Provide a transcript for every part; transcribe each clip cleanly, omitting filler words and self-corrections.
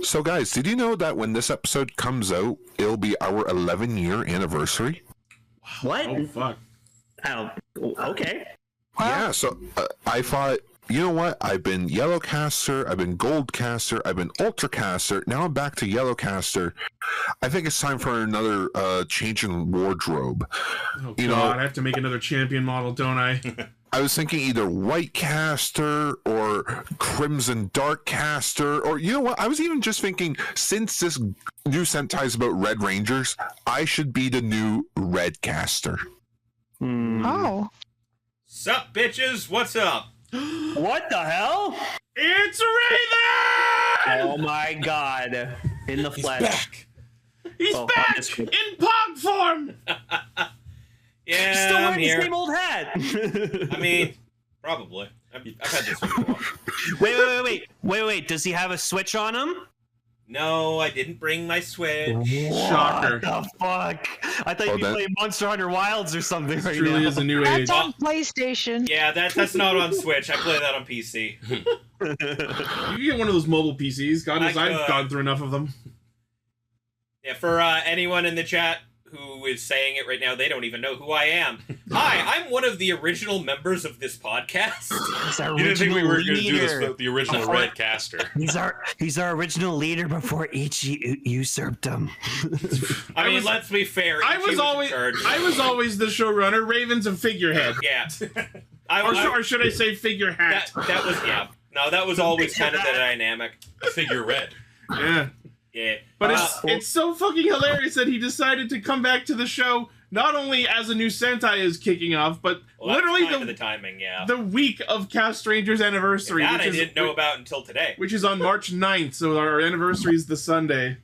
So, guys, did you know that when this episode comes out, it'll be our 11-year anniversary? What? Oh, fuck. Oh, okay. Yeah, so I thought, you know what? I've been Yellow Caster, I've been Gold Caster, I've been Ultra Caster, now I'm back to Yellow Caster. I think it's time for another change in wardrobe. Oh, you God, know, I have to make another champion model, don't I? I was thinking either White Caster or Crimson Dark Caster, or you know what? I was even just thinking, since this new Sentai is about Red Rangers, I should be the new Red Caster. Oh. Sup, bitches? What's up? What the hell? It's Raven! Oh my god. In the flesh. Back. He's back in pog form! Yeah, Still I'm wearing the here. same old hat. I mean, probably. I've had this before. Wait. Does he have a switch on him? No, I didn't bring my Switch. Shocker. What the fuck? I thought you'd be playing Monster Hunter Wilds or something right Truly now. is a new age. That's on PlayStation. Yeah, that's not on Switch. I play that on PC. You can get one of those mobile PCs. God knows I've gone through enough of them. Yeah, for anyone in the chat who is saying it right now, they don't even know who I am. Hi, I'm one of the original members of this podcast. You didn't think we were going to do this with the original Red Caster. He's our original leader before Ichi usurped him. I mean, let's be fair. I was always the showrunner. Raven's a figurehead. Yeah. Or should I say figure hat? That was, yeah. No, that was always kind of the dynamic. A figure red. Yeah. Yeah. But it's so fucking hilarious that he decided to come back to the show not only as a new Sentai is kicking off, but literally the timing, yeah. The week of Castrangers' anniversary. That I didn't know about until today. Which is on March 9th, so our anniversary is the Sunday.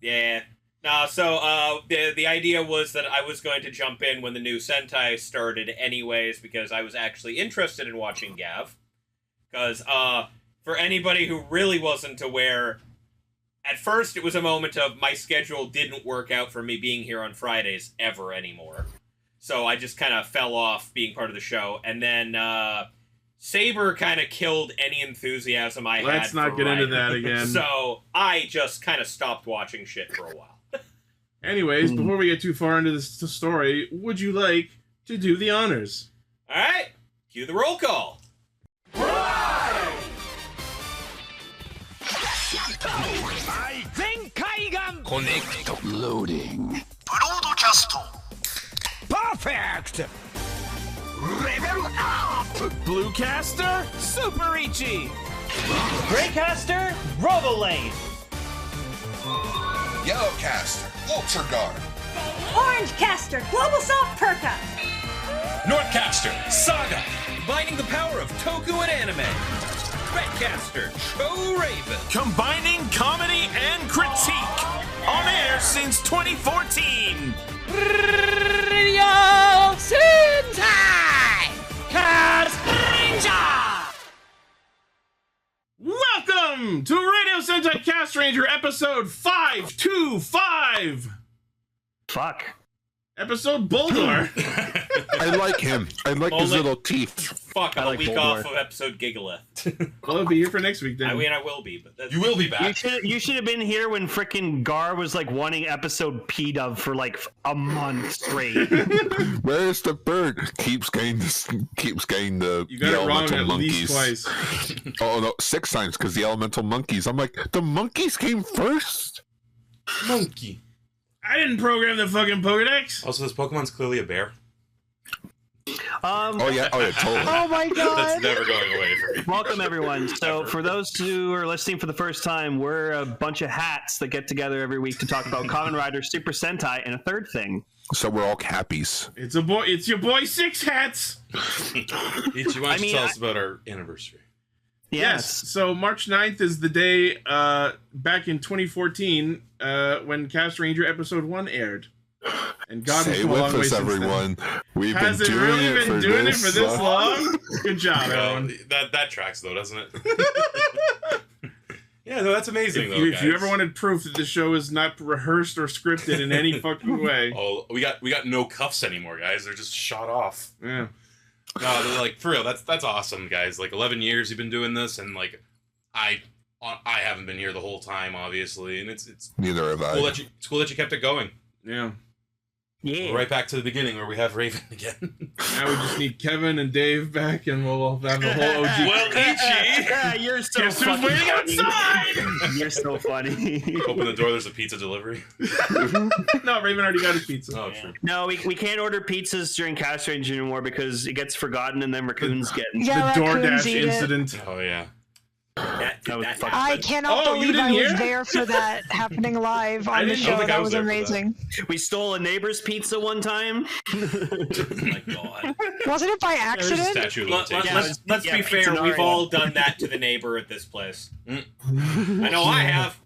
Yeah. No, so the idea was that I was going to jump in when the new Sentai started anyways, because I was actually interested in watching Gavv. Because for anybody who really wasn't aware, at first it was a moment of my schedule didn't work out for me being here on Fridays ever anymore. So I just kind of fell off being part of the show. And then Saber kind of killed any enthusiasm I had. Let's not get into that again. So I just kind of stopped watching shit for a while. Anyways, before we get too far into this story, would you like to do the honors? All right, cue the roll call. Connect loading. Broadcast. Perfect. Level up. Blue Caster, Super Ichi. Gray Caster, Robolane. Yellow Caster, Ultra Guard. Orange Caster, Global Soft Perka. North Caster, Saga. Combining the power of Toku and anime. Red Caster, ChouRaven. Combining comedy and critique. On air since 2014. Radio Sentai Castranger. Welcome to Radio Sentai Castranger episode 525. Fuck. Episode Boldor. I like him. I like his little teeth. Fuck, I'm I like a week Boldor. off of episode Gigalith. Well, I'll be here for next week then. I mean, I will be, but that's... You will be back. You should have been here when frickin' Gar was like wanting episode P-Dub for like a month straight. Where's the bird? Keeps getting the You got it wrong elemental at monkeys. least twice. Oh no, 6 times because the elemental monkeys. I'm like, the monkeys came first. Monkey. I didn't program the fucking Pokedex. Also, this Pokemon's clearly a bear. Oh yeah, totally. Oh my god. That's never going away from me. Welcome everyone. So for those who are listening for the first time, we're a bunch of hats that get together every week to talk about Kamen Rider, Super Sentai, and a third thing. So we're all cappies. It's your boy Six Hats. Ichi, why don't you tell us about our anniversary? Yes. So March 9th is the day back in 2014 when Castranger episode 1 aired. And God Stay has come a long with way us, since everyone. then. We've Has been it doing really it been for doing it this for this long? Good job, Well, everyone. that tracks though, doesn't it? Yeah, no, that's amazing though. If you ever wanted proof that the show is not rehearsed or scripted in any fucking way. Oh, we got no cuffs anymore, guys. They're just shot off. Yeah. No, they're like, for real, that's awesome, guys. Like 11 years you've been doing this, and like I I haven't been here the whole time, obviously, and it's Neither have I. It's cool that you kept it going. Yeah. Yeah. Right back to the beginning where we have Raven again. Now we just need Kevin and Dave back, and we'll have the whole OG. Well, Ichi! You're so Guess who's fucking waiting funny. outside? You're so funny. Open the door, there's a pizza delivery. No, Raven already got his pizza. Oh, true. No, we can't order pizzas during Castranger anymore because it gets forgotten and then raccoons get. Yeah, The raccoons DoorDash eat it. incident. Oh, yeah. That was fucking I funny. cannot Oh, you believe I didn't was hear? there for that happening live I on the didn't show. think I That was was there for that. amazing. We stole a neighbor's pizza one time. Oh my god. Wasn't it by There's a accident? statue of Let's limitations. Yeah, be fair. Pizzenaria. We've all done that to the neighbor at this place. I know I have.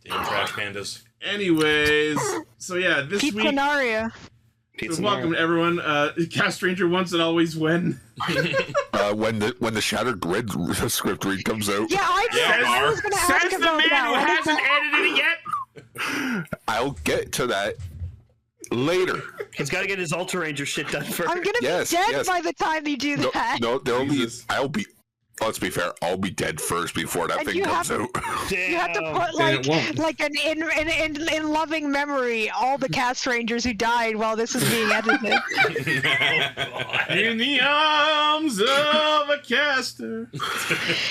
Damn trash pandas. Anyways, so yeah, this week. Pizzenaria. So welcome to everyone. Castranger once and always when. When the Shattered Grid script read comes out, Yeah, I was going to ask Says the about man that. who What is hasn't that? edited it yet. I'll get to that later. He's got to get his Ultra Ranger shit done first. I'm going to Yes, be dead yes. by the time you do that. No, there'll be. Jesus. I'll be. Let's be fair. I'll be dead first before that And thing you comes have- out. You have to put Then it won't. like an in loving memory all the Castrangers who died while this is being edited. In the arms of a caster.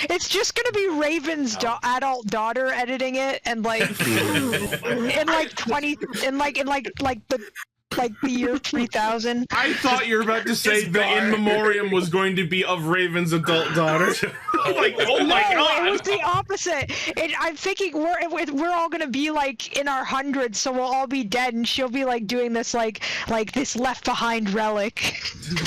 It's just gonna be Raven's adult daughter editing it, and like in the year 3000. I thought you were about to say His the bar. in memoriam was going to be of Raven's adult daughter. Like, oh my No, god! it was the opposite. I'm thinking we're all gonna be like in our hundreds, so we'll all be dead, and she'll be like doing this like this left behind relic.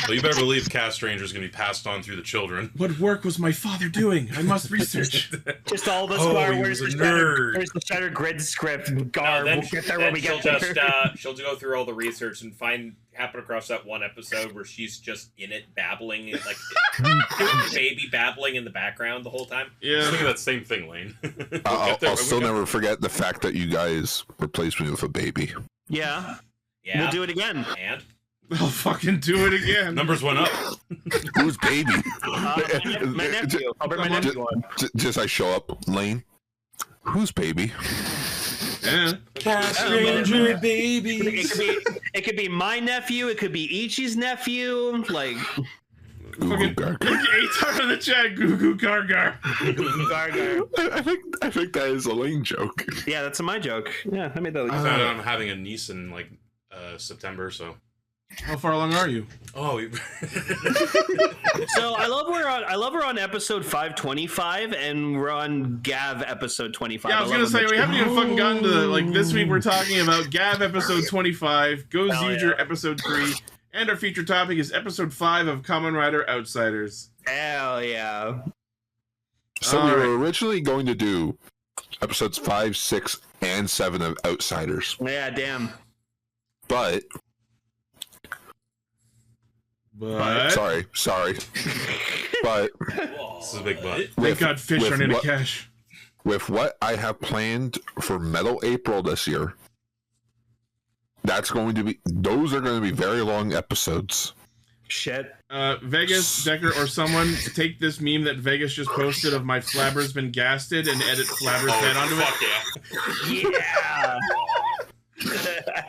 Well, you better believe Castranger's going to be passed on through the children. What work was my father doing? I must research. Just all this Oh, bar. he Where's was the a nerd. Where's the Shattered Grid script? No, Gar, then we'll get there when we she'll get just there. she'll go through all the research and happen across that one episode where she's just in it babbling, like baby babbling in the background the whole time. I was Yeah. thinking that same thing, Lane. We'll I'll get there when we still get never forget the fact that you guys replaced me with a baby. Yeah, Yeah. we'll do it again. And I'll fucking do it again. Numbers went up. Who's baby? My nephew. I'll bring my nephew on. Just I show up, Lane. Who's baby? Yeah. Castranger, baby. It could be my nephew. It could be Ichi's nephew. Like Fucking A-Tar in the chat, Goo Goo Gargar. Gargar. I think that is a Lane joke. Yeah, that's my joke. Yeah, I made that. I found out I'm having a niece in like September, so. How far along are you? Oh, So I love we're on episode 525, and we're on Gavv episode 25. Yeah, I was gonna say, we haven't even fucking gotten to like this week. We're talking about Gavv episode 25, Gozyuger episode 3, and our feature topic is episode 5 of Kamen Rider Outsiders. Hell yeah! So we All were originally going to do episodes 5, 6, and 7 of Outsiders, Yeah, damn. but sorry, but this is a big butt. Thank God fish with aren't in a what- cache. with what I have planned for Metal April this year, those are going to be very long episodes. Shit. Vegas, Decker, or someone take this meme that Vegas just posted of my flabber's been gasted and edit flabber's head onto it. Fuck yeah. Yeah.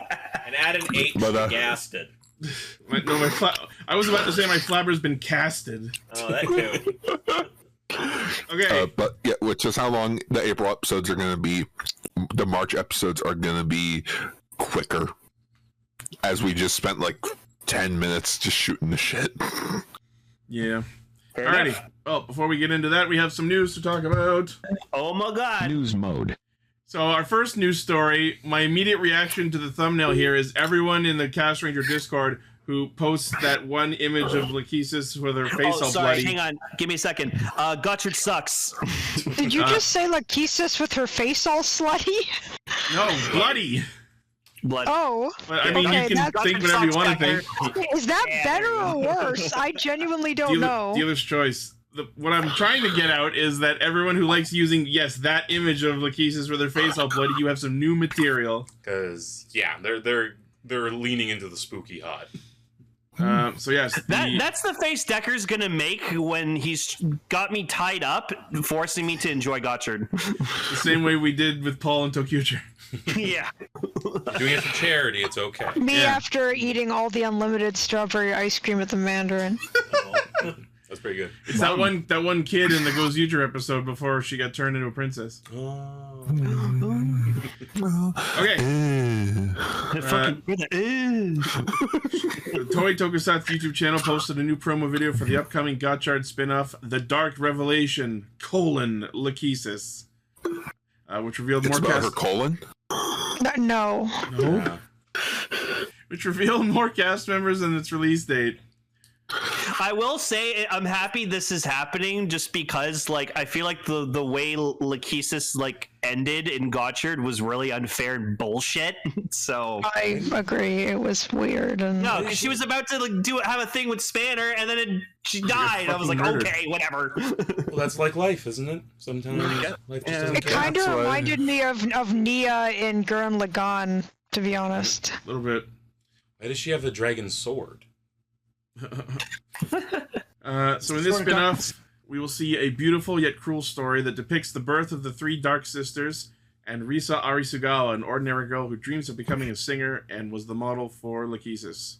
and add an H But, to gasted. I was about to say my flabber's been casted. Oh, that too. Okay. But yeah, which is how long the April episodes are going to be. The March episodes are going to be quicker, as we just spent like 10 minutes just shooting the shit. Yeah. Fair Alrighty. enough. Well, before we get into that, we have some news to talk about. Oh my god. News mode. So our first news story, my immediate reaction to the thumbnail here is everyone in the Castranger Discord who posts that one image of Lachesis with her face all bloody. Hang on. Give me a second. Gotchard sucks. Did you just say Lachesis with her face all slutty? No, bloody. Blood. Oh. But I mean, Okay, you can that's- think whatever you want to think. Is that better or worse? I genuinely don't know. Dealer's choice. What I'm trying to get out is that everyone who likes using, that image of Lachesis with her face all bloody, you have some new material. Because yeah, they're leaning into the spooky hot. So yes, that's the face Decker's gonna make when he's got me tied up, forcing me to enjoy Gotchard. The same way we did with Paul and Tokuger. Yeah. Doing it for charity, it's okay. Me after eating all the unlimited strawberry ice cream at the Mandarin. That's pretty good. It's that one kid in the Gozyuger episode before she got turned into a princess. Okay. The Toei Tokusatsu YouTube channel posted a new promo video for the upcoming Gotchard spin-off, The Dark Revelation, Lachesis, which revealed more about her colon? No. Which revealed more cast members and its release date. I will say I'm happy this is happening just because like I feel like the way Lachesis like ended in Gotchard was really unfair and bullshit. So I agree, it was weird. And no, because she was about to like have a thing with Spanner and then she died. I was like, murdered. Okay, whatever. Well, that's like life, isn't it? Sometimes life just doesn't it kind of reminded me of Nia in Gurren Lagann, to be honest. A little bit. Why does she have the dragon sword? So in this spin-off, we will see a beautiful yet cruel story that depicts the birth of the three Dark Sisters and Risa Arisugawa, an ordinary girl who dreams of becoming a singer and was the model for Lachesis.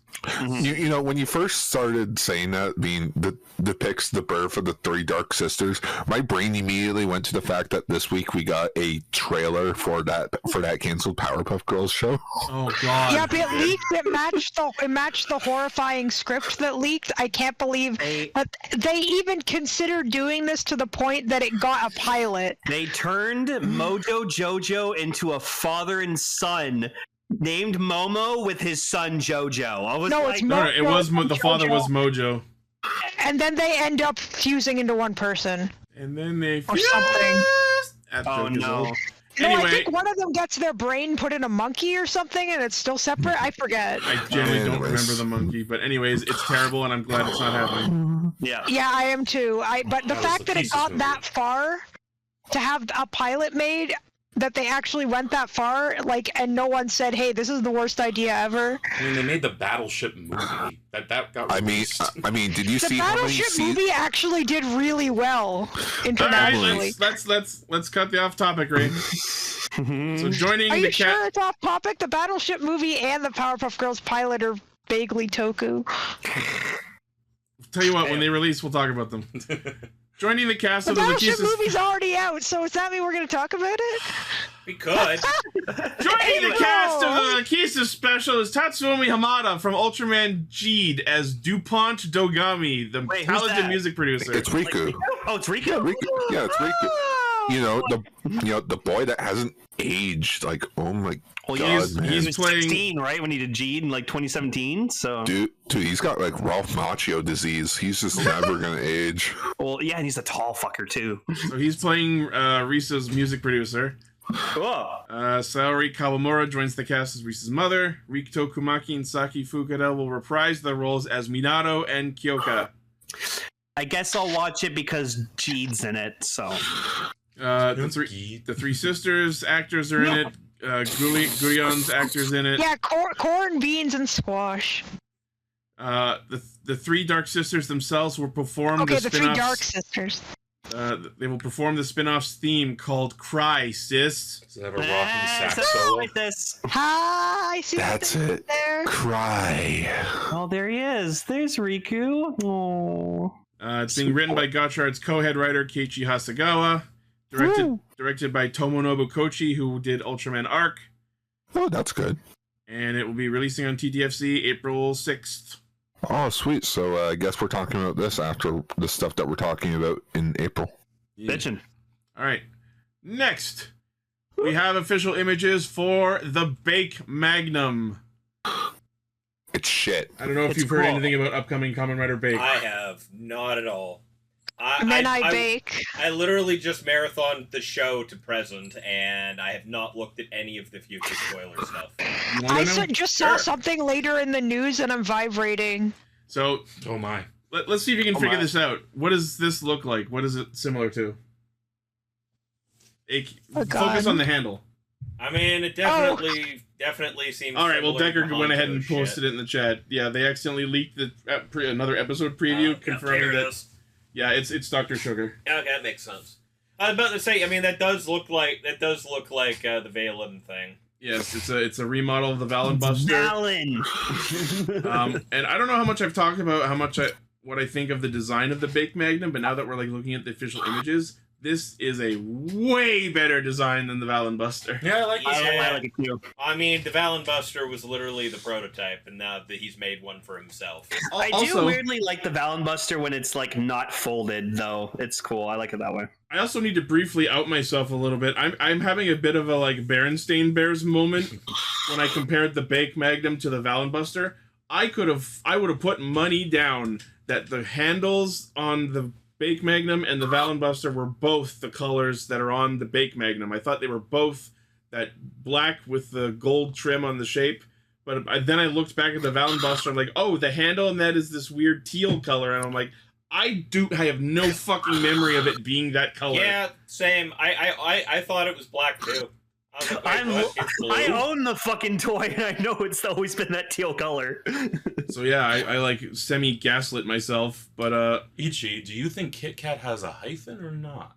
You know, when you first started saying that, depicts the birth of the three Dark Sisters, my brain immediately went to the fact that this week we got a trailer for that canceled Powerpuff Girls show. Oh God! Yeah, but it leaked. It matched the horrifying script that leaked. I can't believe that they even considered doing this to the point that it got a pilot. They turned Mojo Jojo into a father and son. Named Momo with his son Jojo. The father was Mojo. And then they end up fusing into one person. And then they or something. Oh no. Anyway, I think one of them gets their brain put in a monkey or something, and it's still separate. I forget. I generally don't remember the monkey, but anyways, it's terrible, and I'm glad it's not happening. Yeah. Yeah, I am too. But the fact that it got that far to have a pilot made. That they actually went that far, and no one said, "Hey, this is the worst idea ever." I mean, they made the Battleship movie. That got released. I mean, did you see the Battleship movie actually did really well internationally? All right, let's cut the off topic, Ray. So joining Are the you sure it's off topic? The Battleship movie and the Powerpuff Girls pilot are vaguely toku. Tell you what, when they release, we'll talk about them. Joining the cast of the Battleship movie's already out, so does that mean we're going to talk about it? We could. Joining the cast of the Lachesis special is Tatsumi Hamada from Ultraman Jeed as DuPont Dogami, the talented music producer. It's Riku. Oh, it's Riku. Yeah, it's Riku. You know the boy that hasn't aged. Like, oh my God, man. He was playing 16, right, when he did Jeed in 2017. So dude, he's got Ralph Macchio disease. He's just never gonna age. Well, yeah, and he's a tall fucker too. So he's playing Risa's music producer. Cool. Saori Kawamura joins the cast as Risa's mother. Rikito Kumaki and Saki Fukada will reprise their roles as Minato and Kyoka. I guess I'll watch it because Jeed's in it. So. The three sisters actors are in it. Gurion's actors in it. Yeah, corn, beans, and squash. The three Dark Sisters themselves will perform the three Dark Sisters. They will perform the spin-off's theme called "Cry, Sis." Does it have a rocking sax solo? Like this. I see. That's it. There. Cry. Oh, there he is. There's Riku. Oh. It's being written by Gotchard's co-head writer Keiichi Hasegawa. Directed by Tomonobu Kochi, who did Ultraman Arc. Oh, that's good. And it will be releasing on TTFC April 6th. Oh, sweet. So I guess we're talking about this after the stuff that we're talking about in April. Yeah. Bitchin'. All right. Next, we have official images for the Bake Magnum. It's shit. I don't know if you've heard anything about upcoming Kamen Rider Bake. I have. Not at all. I bake. I literally just marathoned the show to present, and I have not looked at any of the future spoiler stuff. I saw something later in the news, and I'm vibrating. So, oh my. Let's see if you can figure this out. What does this look like? What is it similar to? Focus on the handle. I mean, it definitely definitely seems. All right, well, Decker went ahead and shit. posted it in the chat. Yeah, they accidentally leaked the another episode preview confirming that. Yeah, it's Dr. Sugar. Okay, that makes sense. I was about to say, I mean, that does look like the Valen thing. Yes, it's a remodel of the Valen Buster. Valen. And I don't know how much I've talked about what I think of the design of the Bake Magnum, but now that we're like looking at the official images, this is a way better design than the Valen Buster. Yeah, I like it too. I mean, the Valen Buster was literally the prototype, and now that he's made one for himself. I do weirdly like the Valen Buster when it's like not folded, though. It's cool. I like it that way. I also need to briefly out myself a little bit. I'm having a bit of a like Berenstain Bears moment when I compared the Bake Magnum to the Valen Buster. I would have put money down that the handles on the Bake Magnum and the Valen Buster were both the colors that are on the Bake Magnum. I thought they were both that black with the gold trim on the shape. But then I looked back at the Valen Buster. I'm like, oh, the handle and that is this weird teal color. And I'm like, I have no fucking memory of it being that color. Yeah, same. I thought it was black too. I own the fucking toy, and I know it's always been that teal color. So yeah, I like semi-gaslit myself, but Ichi, do you think Kit Kat has a hyphen or not?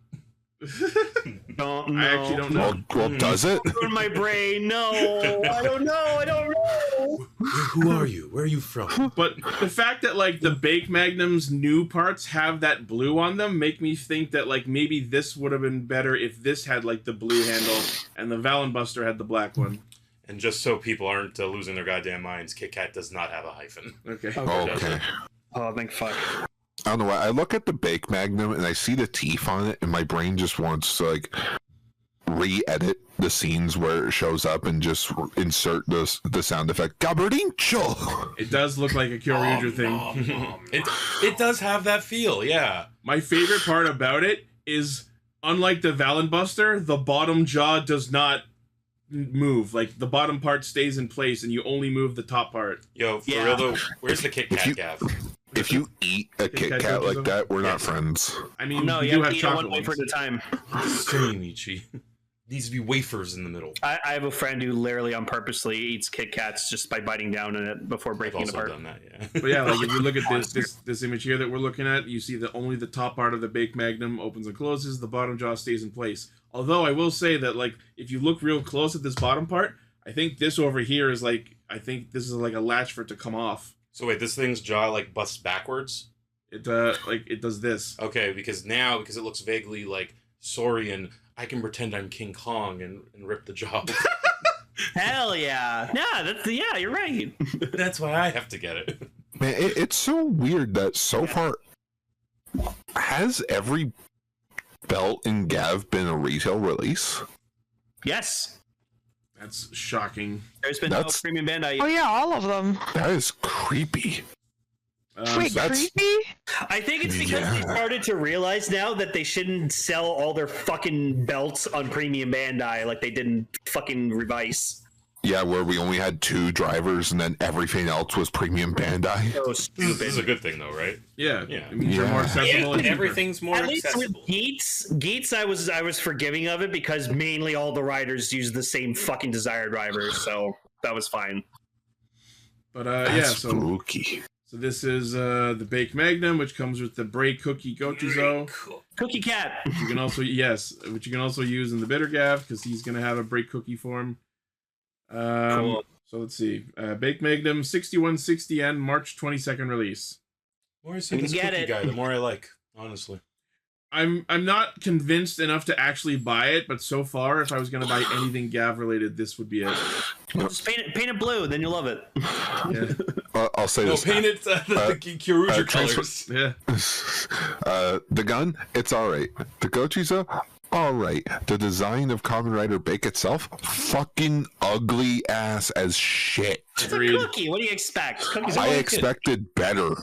Don't know. I actually don't know. Well, does it? In my brain, no. I don't know. Who are you? Where are you from? But the fact that like the Bake Magnum's new parts have that blue on them make me think that like maybe this would have been better if this had like the blue handle and the Valen Buster had the black one. And just so people aren't losing their goddamn minds, Kit Kat does not have a hyphen. Okay. Oh, thank fuck. I don't know why. I look at the Bake Magnum and I see the teeth on it, and my brain just wants to like re-edit the scenes where it shows up and just insert the sound effect Gabardincho. It does look like a Kyoryuger thing. It does have that feel, yeah. My favorite part about it is, unlike the Valen Buster, the bottom jaw does not move. Like the bottom part stays in place, and you only move the top part. Yo, for real though, where's the Kit Kat, Gav? If you eat a Kit Kat like that, we're not friends. I mean, no, you have to eat it one wafer at a time. Same, Ichi. Needs to be wafers in the middle. I have a friend who literally on purposely eats Kit Kats just by biting down on it before breaking it apart. Done that, yeah. But yeah, like if you look at this image here that we're looking at, you see that only the top part of the Bake Magnum opens and closes, the bottom jaw stays in place. Although I will say that like if you look real close at this bottom part, I think this over here is like this is like a latch for it to come off. So wait, this thing's jaw like busts backwards? It like it does this. Okay, because it looks vaguely like Saurian, I can pretend I'm King Kong and rip the jaw. Hell yeah. Yeah, you're right. That's why I have to get it. Man, it's so weird that so far has every belt in Gavv been a retail release? Yes. That's shocking. There's been no premium Bandai. Oh yeah, all of them. That is creepy. Wait, creepy? I think it's because they started to realize now that they shouldn't sell all their fucking belts on premium Bandai like they did in fucking Revice. Yeah, where we only had 2 drivers and then everything else was premium Bandai. So stupid. This is a good thing though, right? Yeah. Yeah. It means you're more accessible. And everything's more At least accessible. with Geats, I was forgiving of it because mainly all the riders use the same fucking Desire drivers, so that was fine. But That's spooky. So this is the Bake Magnum, which comes with the Bray Cookie Gochizo. Cookie Cat. Which you can also which you can also use in the Bitter Gav because he's gonna have a Bray Cookie form. Cool. So let's see. Bake Magnum 6160N March 22nd release. The more I see this cookie guy, the more I like, honestly. I'm not convinced enough to actually buy it, but so far, if I was going to buy anything Gavv related, this would be it. Well, just paint it blue, then you'll love it. Yeah. I'll say this. Paint it the Kyoryuger colors. Yeah. The gun, it's alright. The Gochizo, alright. The design of Kamen Rider Bake itself, fucking ugly ass as shit. It's a cookie. What do you expect? Cookies I expected better.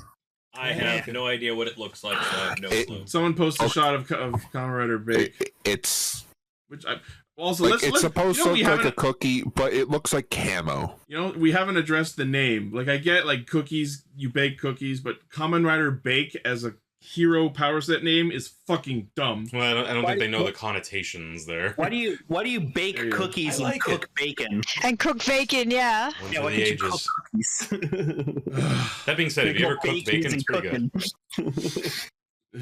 I have no idea what it looks like, so I have no clue. Someone posted a shot of Kamen Rider Bake. It's which I also like, it's supposed to look like a cookie, but it looks like camo. You know, we haven't addressed the name. Like I get like cookies, you bake cookies, but Kamen Rider Bake as a hero power set name is fucking dumb. Well, I don't think they know the connotations there. Why do you bake cookies and cook bacon? And cook bacon, yeah. One Yeah, for why the did you cook ages. cookies? That being said, have you ever cooked bacon? It's pretty good.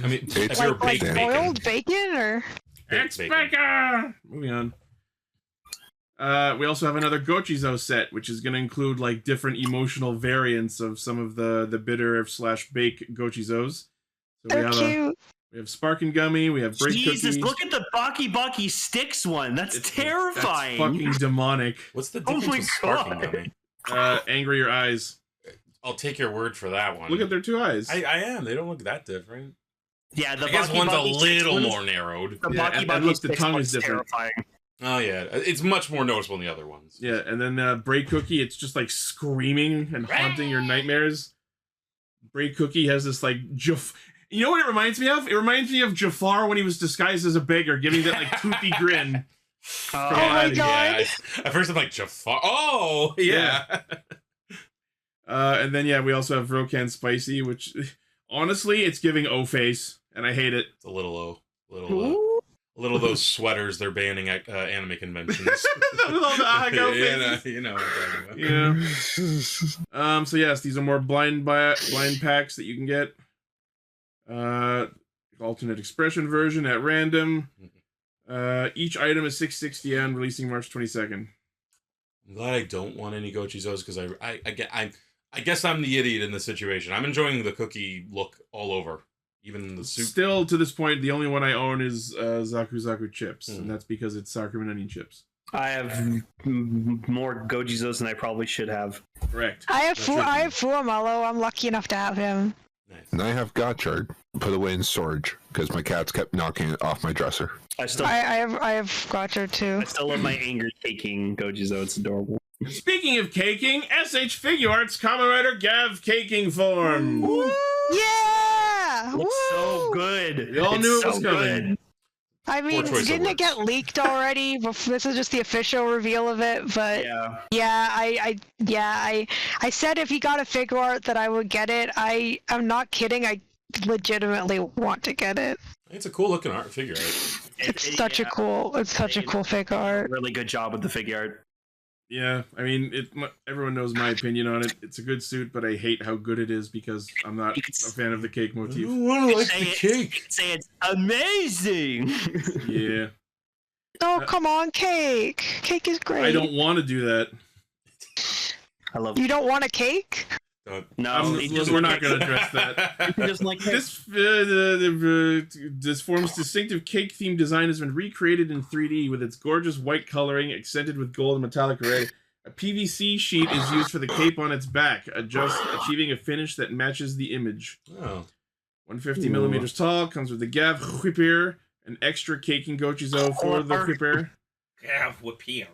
I mean, have you ever Like baked boiled bacon? bacon or? It's bacon! Moving on. We also have another Gochizo set, which is going to include like different emotional variants of some of the bitter / bake Gochizos. So They're cute. We have Sparkin' Gummy, we have Break Jesus, Cookie. look at the Baki Sticks one. That's terrifying. That's fucking demonic. What's the difference with Sparking Gummy? Angrier eyes. I'll take your word for that one. Look at their two eyes. I am. They don't look that different. Yeah, the I guess Baki one's a Sticks little one's- more narrowed. The Yeah, Baki and look, the Sticks tongue one's is different. terrifying. Oh yeah, it's much more noticeable than the other ones. Yeah, and then Break Cookie, it's just like screaming and haunting your nightmares. Break Cookie has this like you know what it reminds me of? It reminds me of Jafar when he was disguised as a beggar, giving that like toothy grin. Oh my god! Yeah, at first I'm like Jafar. Oh yeah. And then yeah, we also have Rokan Spicy, which honestly, it's giving O-face, and I hate it. It's a little of those sweaters they're banning at anime conventions. You know what I'm talking about. Yeah. So yes, these are more blind packs that you can get. Alternate expression version at random. Each item is 660 yen, releasing March 22nd. I'm glad I don't want any Gochizos because I guess I'm the idiot in this situation. I'm enjoying the cookie look all over, even the soup. Still, to this point, the only one I own is Zaku Zaku chips, and that's because it's sour and onion chips. I have more Gojizos than I probably should have. Correct. I have Fuamalo. I'm lucky enough to have him. Nice. And I have Gotchard put away in storage because my cats kept knocking it off my dresser. I have Gotcha too. I still love my anger caking Gojizo. It's adorable. Speaking of caking, SH Figure Arts Kamen Rider Gavv caking form. Woo! Yeah! Looks so good. We all knew it was coming. Good. I mean, didn't it get leaked already? This is just the official reveal of it, but I said if he got a figure art that I would get it. I'm not kidding. I legitimately want to get it. It's a cool looking art figure art. It's such a cool figure art. Really good job with the figure art. Yeah, I mean, everyone knows my opinion on it. It's a good suit, but I hate how good it is because I'm not a fan of the cake motif. I want to like the cake. Say it's amazing. Yeah. Oh, come on, cake. Cake is great. I don't want to do that. I love. You don't want a cake? No, we're not going to address that. Just like this form's distinctive cake-themed design has been recreated in 3D with its gorgeous white coloring accented with gold and metallic array. A PVC sheet is used for the cape on its back, achieving a finish that matches the image. Oh. 150 millimeters tall, comes with the Gavv Whippier, an extra caking Gochizo for the Whippier. Gavv Whippier.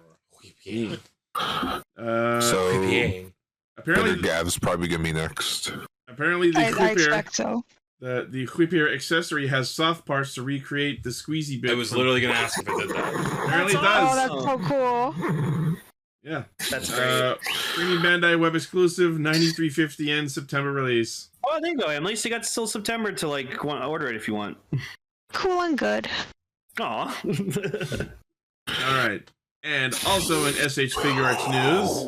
Apparently, Gav's probably gonna be next. Apparently, the I Whippier, expect so. the Whippier accessory has soft parts to recreate the squeezy bit. I was literally going to ask if it did that. Apparently, it does. Oh, that's so cool. Yeah, that's great. Premium Bandai web exclusive, 93.50 yen September release. Oh, there you go. At least you got till September to order it if you want. Cool and good. Aw. All right, and also in SH Figure Arts news,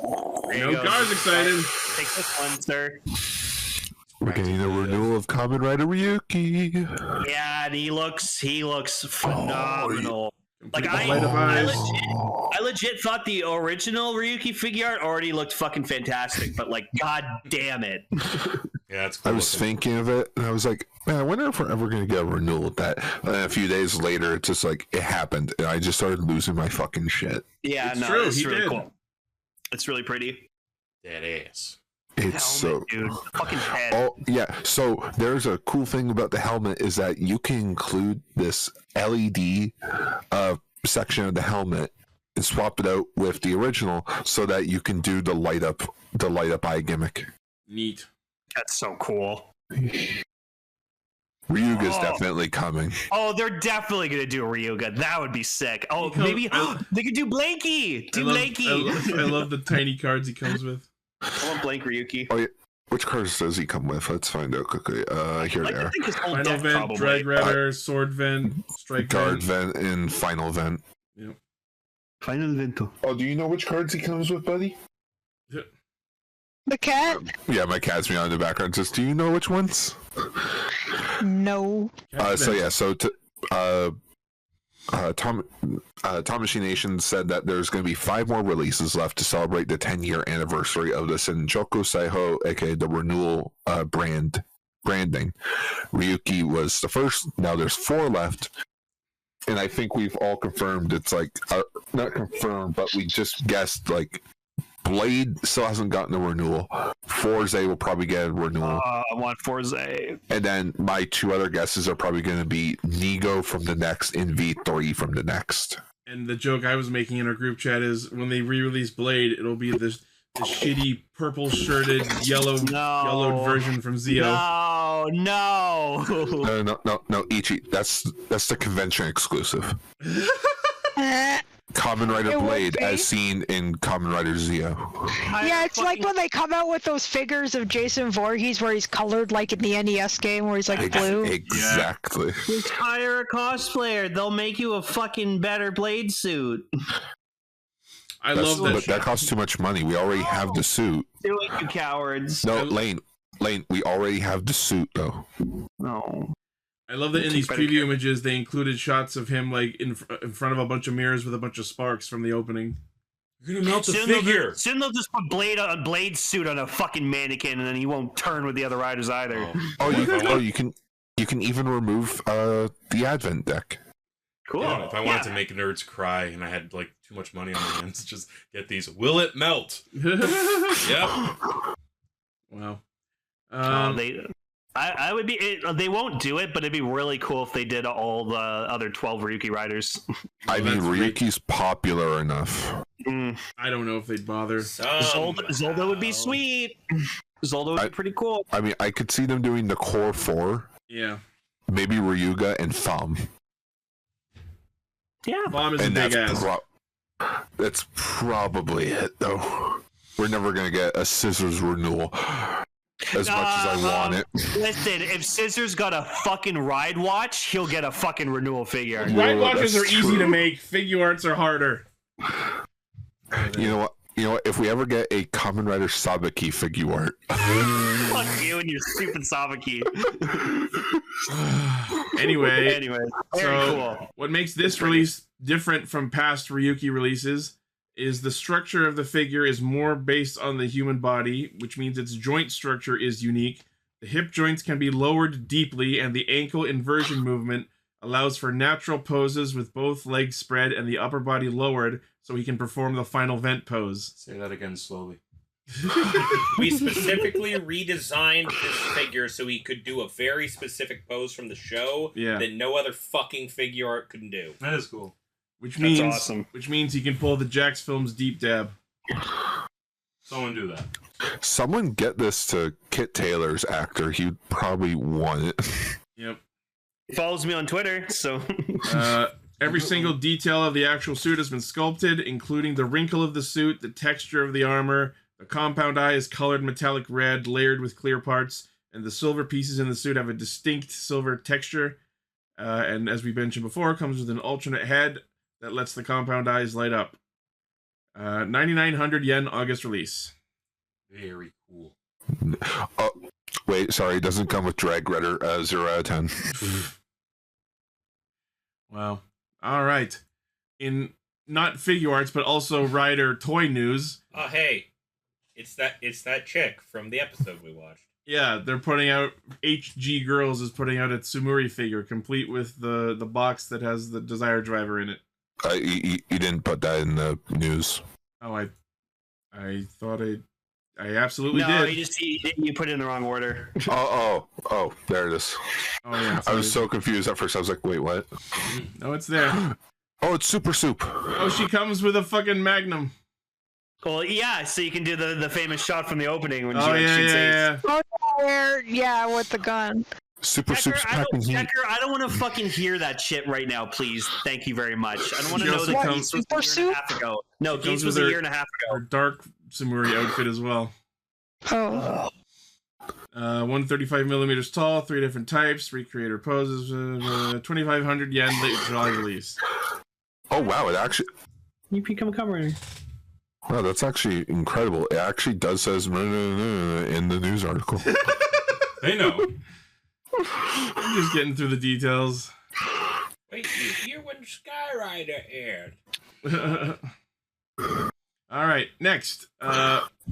Gar's excited. Take this one, sir. We're getting a renewal of Kamen Rider Ryuki. Yeah, and he looks phenomenal. Like I legit thought the original Ryuki figure art already looked fucking fantastic, but like, god damn it. Yeah, it's cool. I was thinking of it, and I was like, man, I wonder if we're ever going to get a renewal with that. And then a few days later, it's just like, it happened, and I just started losing my fucking shit. Yeah, It's true, it's he really did. cool. It's really pretty. That ass. It's Helmet, dude. Fucking head. Oh yeah, so there's a cool thing about the helmet is that you can include this LED section of the helmet and swap it out with the original so that you can do the light up eye gimmick. Neat. That's so cool. Ryuga's definitely coming. Oh, they're definitely gonna do a Ryuga. That would be sick. Oh, maybe they could do Blanky. Blanky. I love the tiny cards he comes with. I want Blank Ryuki. Oh yeah, Which cards does he come with? Let's find out quickly. Here they are. Final Vent, Drag Rider, Sword Vent, Strike Guard Vent, and Final Vent. Yep. Final Vento. Oh, do you know which cards he comes with, buddy? The cat? Yeah, my cat's meowing in the background. Says, do you know which ones? No. Tamashi Nation said that there's going to be 5 more releases left to celebrate the 10-year anniversary of the Senjoku Saiho, aka the renewal branding. Ryuki was the first. Now there's 4 left. And I think we've all confirmed it's like, not confirmed, but we just guessed like Blade still hasn't gotten a renewal. Forze will probably get a renewal. I want Forze. And then my 2 other guesses are probably going to be Nigo from the next and V3 from the next. And the joke I was making in our group chat is when they re-release Blade, it'll be this shitty purple-shirted, yellowed version from Zeo. No, Ichi. That's the convention exclusive. Kamen Rider Blade, as seen in Kamen Rider Zeo. Yeah, it's like when they come out with those figures of Jason Voorhees where he's colored like in the NES game where he's like blue. Exactly. Just hire a cosplayer. They'll make you a fucking better Blade suit. I love that. But that costs too much money. We already have the suit. Do it, you cowards. No, Lane, we already have the suit, though. No. I love that in these preview images they included shots of him like in front of a bunch of mirrors with a bunch of sparks from the opening. You're gonna melt the figure. Soon they'll just put Blade's suit on a fucking mannequin, and then he won't turn with the other riders either. You can even remove the Advent deck. Cool. Yeah, if I wanted to make nerds cry and I had like too much money on my hands, just get these. Will it melt? Yep. Wow. I would be. They won't do it, but it'd be really cool if they did all the other 12 Ryuki riders. I mean, Ryuki's popular enough. I don't know if they'd bother. Zolda would be sweet. Zolda would be pretty cool. I mean, I could see them doing the core 4. Yeah. Maybe Ryuga and Thumb. Yeah. Bomb is a big ass. That's probably it, though. We're never going to get a Scissors renewal. As much as I want it. Listen, if Scissors got a fucking ride watch, he'll get a fucking renewal figure. Ride watches are easy to make. Figure arts are harder. You know what? If we ever get a Kamen Rider Sabaki figure art. Fuck you and your stupid Sabaki. Anyway, very cool. What makes this release different from past Ryuki releases is the structure of the figure is more based on the human body, which means its joint structure is unique. The hip joints can be lowered deeply, and the ankle inversion movement allows for natural poses with both legs spread and the upper body lowered, so he can perform the final vent pose. Say that again slowly. We specifically redesigned this figure so he could do a very specific pose from the show that no other fucking figure art could do. That is cool. Which means he can pull the Jax Films deep dab. Someone do that. Someone get this to Kit Taylor's actor. He'd probably want it. Yep. He follows me on Twitter, so... Every single detail of the actual suit has been sculpted, including the wrinkle of the suit, the texture of the armor. The compound eye is colored metallic red, layered with clear parts, and the silver pieces in the suit have a distinct silver texture. And as we mentioned before, comes with an alternate head that lets the compound eyes light up. 9,900 yen August release. Very cool. Oh, wait, sorry, it doesn't come with Drag Rider 0 out of 10. Wow. All right. In not figure arts, but also Rider toy news. Oh, hey. It's that chick from the episode we watched. Yeah, they're putting out... HG Girls is putting out a Tsumuri figure, complete with the box that has the Desire Driver in it. You didn't put that in the news. Oh, I thought I absolutely did. No, you put it in the wrong order. Oh, there it is. Oh, yeah. I was so confused at first. I was like, wait, what? No, it's there. Oh, it's Super Soup. Oh, she comes with a fucking Magnum. Well, yeah, so you can do the famous shot from the opening when shoots Ace. Yeah, with the gun. Super Soup's packing heat. I don't want to fucking hear that shit right now, please. Thank you very much. I don't want to know that Geese was a year and a half ago. No, Geese was a year and a half ago. Her dark Tsumuri outfit as well. Oh. 135 millimeters tall, 3 different types, 3 creator poses, 2,500 yen late July release. Oh wow! It actually. You become a cover. Wow, that's actually incredible. It actually does says in the news article. They know. I'm just getting through the details. Wait, you hear when Skyrider aired? All right, next,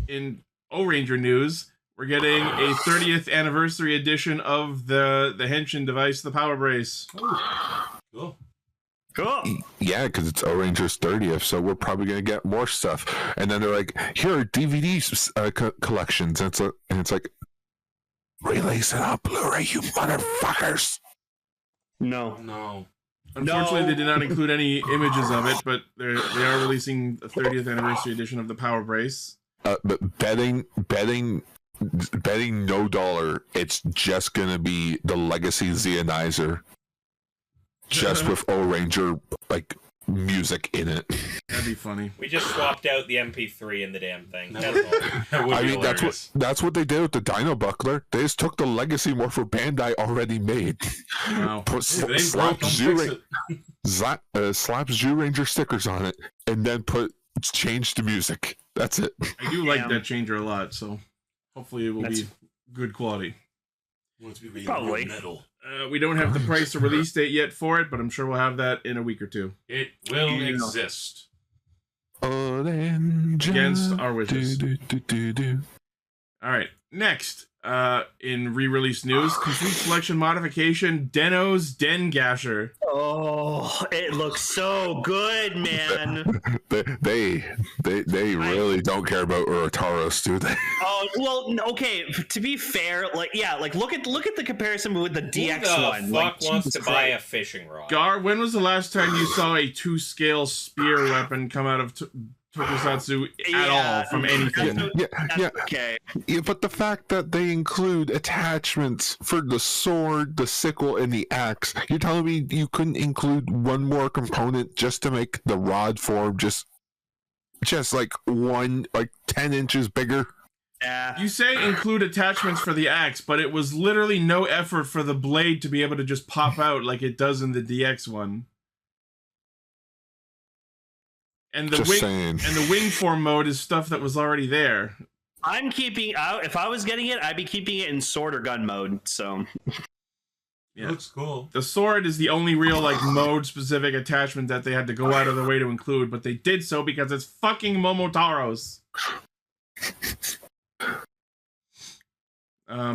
in O-Ranger news, we're getting a 30th anniversary edition of the Henshin device, the Power Brace. Cool. Cool. Yeah, because it's O-Ranger's 30th, so we're probably gonna get more stuff. And then they're like, "Here are DVD collections," and it's like, release it on Blu-ray, you motherfuckers! No. Unfortunately, they did not include any images of it, but they are releasing a 30th anniversary edition of the Power Brace. But betting no dollar, it's just gonna be the Legacy Zeonizer, just with O-Ranger like music in it. That'd be funny. We just swapped out the MP3 and the damn thing. That's all. That would I be mean, hilarious. that's what they did with the Dino Buckler. They just took the Legacy morpher Bandai already made. Wow. Slap Zyuranger stickers on it, and then change the music. That's it. I do like that changer a lot, so hopefully it will be good quality. Probably. Metal. We don't have the price or release date yet for it, but I'm sure we'll have that in a week or two. It will exist. Against our wishes. All right, next, in re-release news, complete selection modification, Deno's Den Gasher. Oh, it looks so good, man. They really don't care about Urotaros, do they? Oh well, okay. To be fair, look at the comparison with the DX one. Who the fuck wants to buy a fishing rod? Gar, when was the last time you saw a 2-scale spear weapon come out of tokusatsu at all from anything? Yeah. Okay. Yeah, but the fact that they include attachments for the sword, the sickle, and the axe, you're telling me you couldn't include one more component just to make the rod form just like 10 inches bigger? Yeah. You say include attachments for the axe, but it was literally no effort for the blade to be able to just pop out like it does in the DX one. And the wing form mode is stuff that was already there. I'm keeping out. If I was getting it, I'd be keeping it in sword or gun mode. So, yeah, looks cool. The sword is the only real mode specific attachment that they had to go out of their way to include, but they did so because it's fucking Momotaro's.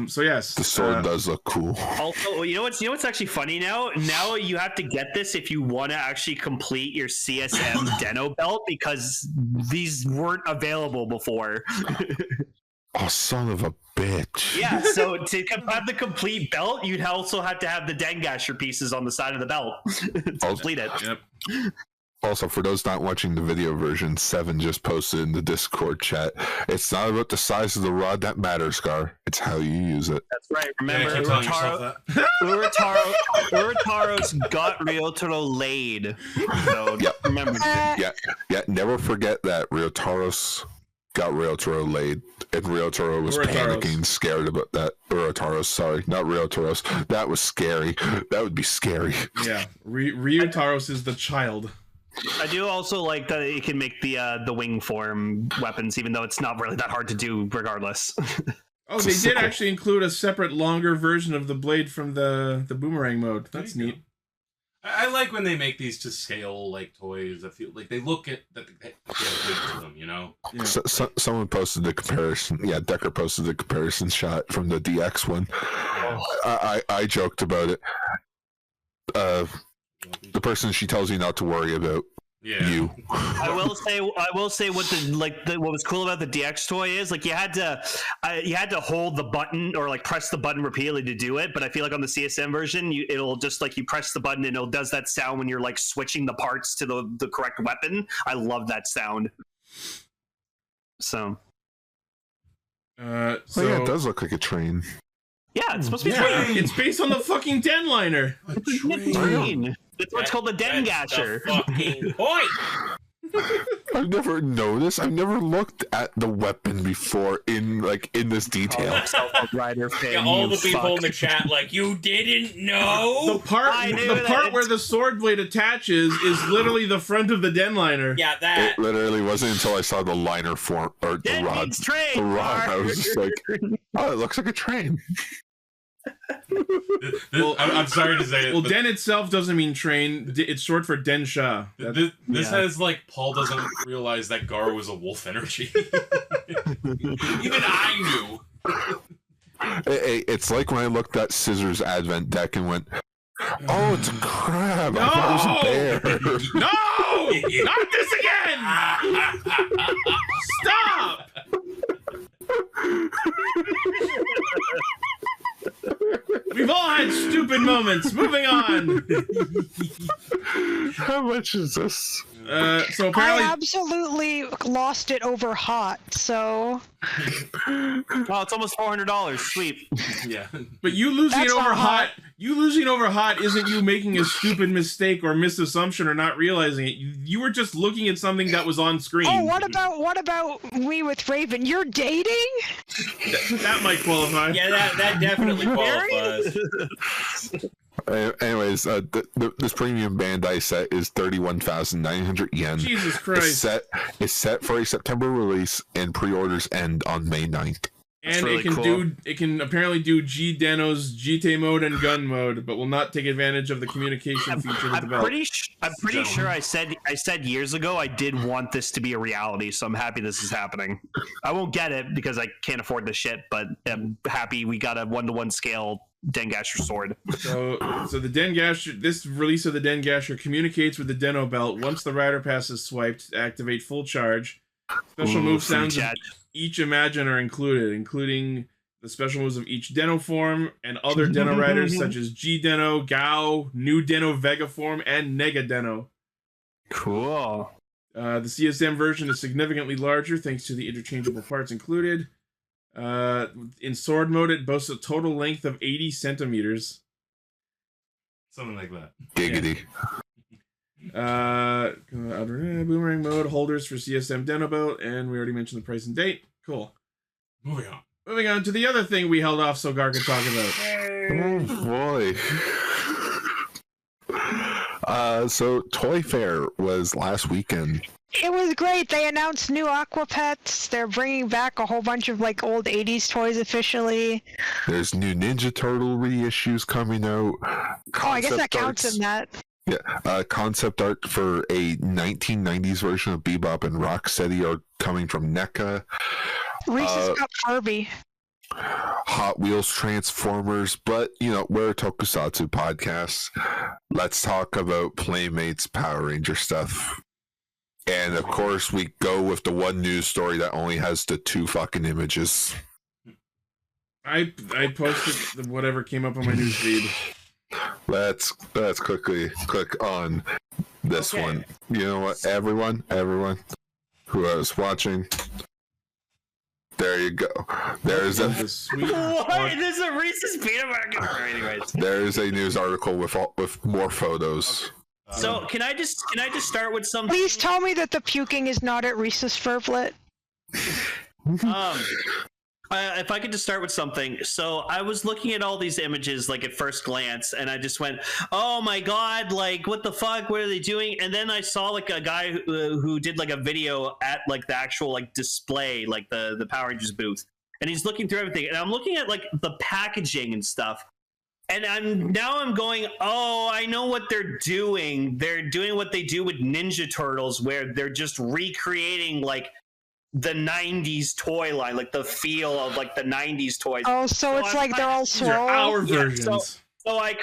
So yes, the sword does look cool. Also, you know what's actually funny now? Now you have to get this if you want to actually complete your CSM Deno belt, because these weren't available before. Oh, son of a bitch! Yeah, so to have the complete belt, you'd also have to have the Dengasher pieces on the side of the belt to complete it. Yep. Also, for those not watching the video version, Seven just posted in the Discord chat. It's not about the size of the rod that matters, Gar. It's how you use it. That's right. Remember, Urotaro's got Ryotaro laid. So remember. Yeah. Never forget that Ryotaros got Ryotaro laid, and Ryotaro was panicking, scared about that. Urotaros, sorry, not Ryotaros. That was scary. That would be scary. Yeah, Ryotaros is the child. I do also like that it can make the wing form weapons, even though it's not really that hard to do regardless. Oh, they did actually include a separate, longer version of the blade from the boomerang mode. That's neat. I like when they make these to scale toys. I feel like they look at that they have weight to them, you know. Yeah. Someone posted the comparison. Yeah, Decker posted the comparison shot from the DX one. Oh. I joked about it. The person she tells you not to worry about. Yeah. You. I will say what what was cool about the DX toy is you had to hold the button or press the button repeatedly to do it, but I feel like on the CSM version it'll just you press the button and it does that sound when you're switching the parts to the correct weapon. I love that sound. So yeah, it does look like a train. Yeah, it's supposed to be a train. It's based on the fucking Denliner. A train. That's what's called the Dengasher. Fucking point. I've never noticed. I've never looked at the weapon before in this detail. Yeah, all the people in the chat like, you didn't know. The part where the sword blade attaches is literally the front of the den liner. Yeah, that. It literally wasn't until I saw the liner form or the rod. The rod. I was just like, oh, it looks like a train. I'm sorry to say it. Well, den itself doesn't mean train. It's short for densha. This has like Paul doesn't realize that Gar was a wolf energy. Even I knew. It's like when I looked at Scissors Advent deck and went, "Oh, it's a crab. I thought it was a bear." No, not this again! Stop! We've all had stupid moments. Moving on. How much is this? So apparently, I absolutely lost it over hot. So. Oh, it's almost $400. Sweet. Yeah. But you losing That's it over not hot. You losing over hot isn't you making a stupid mistake or misassumption or not realizing it. You were just looking at something that was on screen. Oh, what about me with Raven? You're dating? That might qualify. Yeah, that definitely qualifies. Anyways, this premium Bandai set is 31,900 yen. Jesus Christ! It's set for a September release, and pre-orders end on May 9th. And really it can apparently do G Deno's GT mode and gun mode, but will not take advantage of the communication feature with the belt. I'm pretty sure I said years ago I did want this to be a reality, so I'm happy this is happening. I won't get it because I can't afford the shit, but I'm happy we got a 1-to-1 scale Dengasher sword. So the Dengasher, this release of the Dengasher communicates with the Deno belt. Once the rider pass is swiped, to activate full charge. Special move sounds of each Imagine are included, including the special moves of each Deno form and other Deno riders such as G Deno, Gao, New Deno Vega form, and Nega Deno. Cool. The CSM version is significantly larger thanks to the interchangeable parts included. In sword mode, it boasts a total length of 80 centimeters. Something like that. Giggity. Boomerang mode, holders for CSM Deno belt, and we already mentioned the price and date. Cool. Moving on to the other thing we held off so Gar could talk about. Oh boy. So Toy Fair was last weekend. It was great. They announced new Aqua Pets. They're bringing back a whole bunch of like old 80s toys officially. There's new Ninja Turtle reissues coming out. I guess that counts in that. Yeah, concept art for a 1990s version of Bebop and Rocksteady are coming from NECA. Reese's got Barbie. Hot Wheels Transformers, but we're a tokusatsu podcast. Let's talk about Playmates Power Ranger stuff. And of course, we go with the one news story that only has the 2 fucking images. I posted whatever came up on my news feed. Let's quickly click on this one. You know what, everyone who is watching, there you go. There's a sweet. What? There's a Reese's peanut butter. Anyways, there's a news article with more photos. So can I just start with something? Please tell me that the puking is not at Reese's Furblet. If I could just start with something. So I was looking at all these images like at first glance, and I just went, "Oh my god! Like what the fuck? What are they doing?" And then I saw like a guy who did like a video at like the actual like display, like the Power Rangers booth, and he's looking through everything, and I'm looking at like the packaging and stuff. And I'm going, oh, I know what they're doing. They're doing what they do with Ninja Turtles, where they're just recreating like the 90s toy line, like the feel of like the 90s toys. Oh, so it's like they're all swole. Our versions. So I'm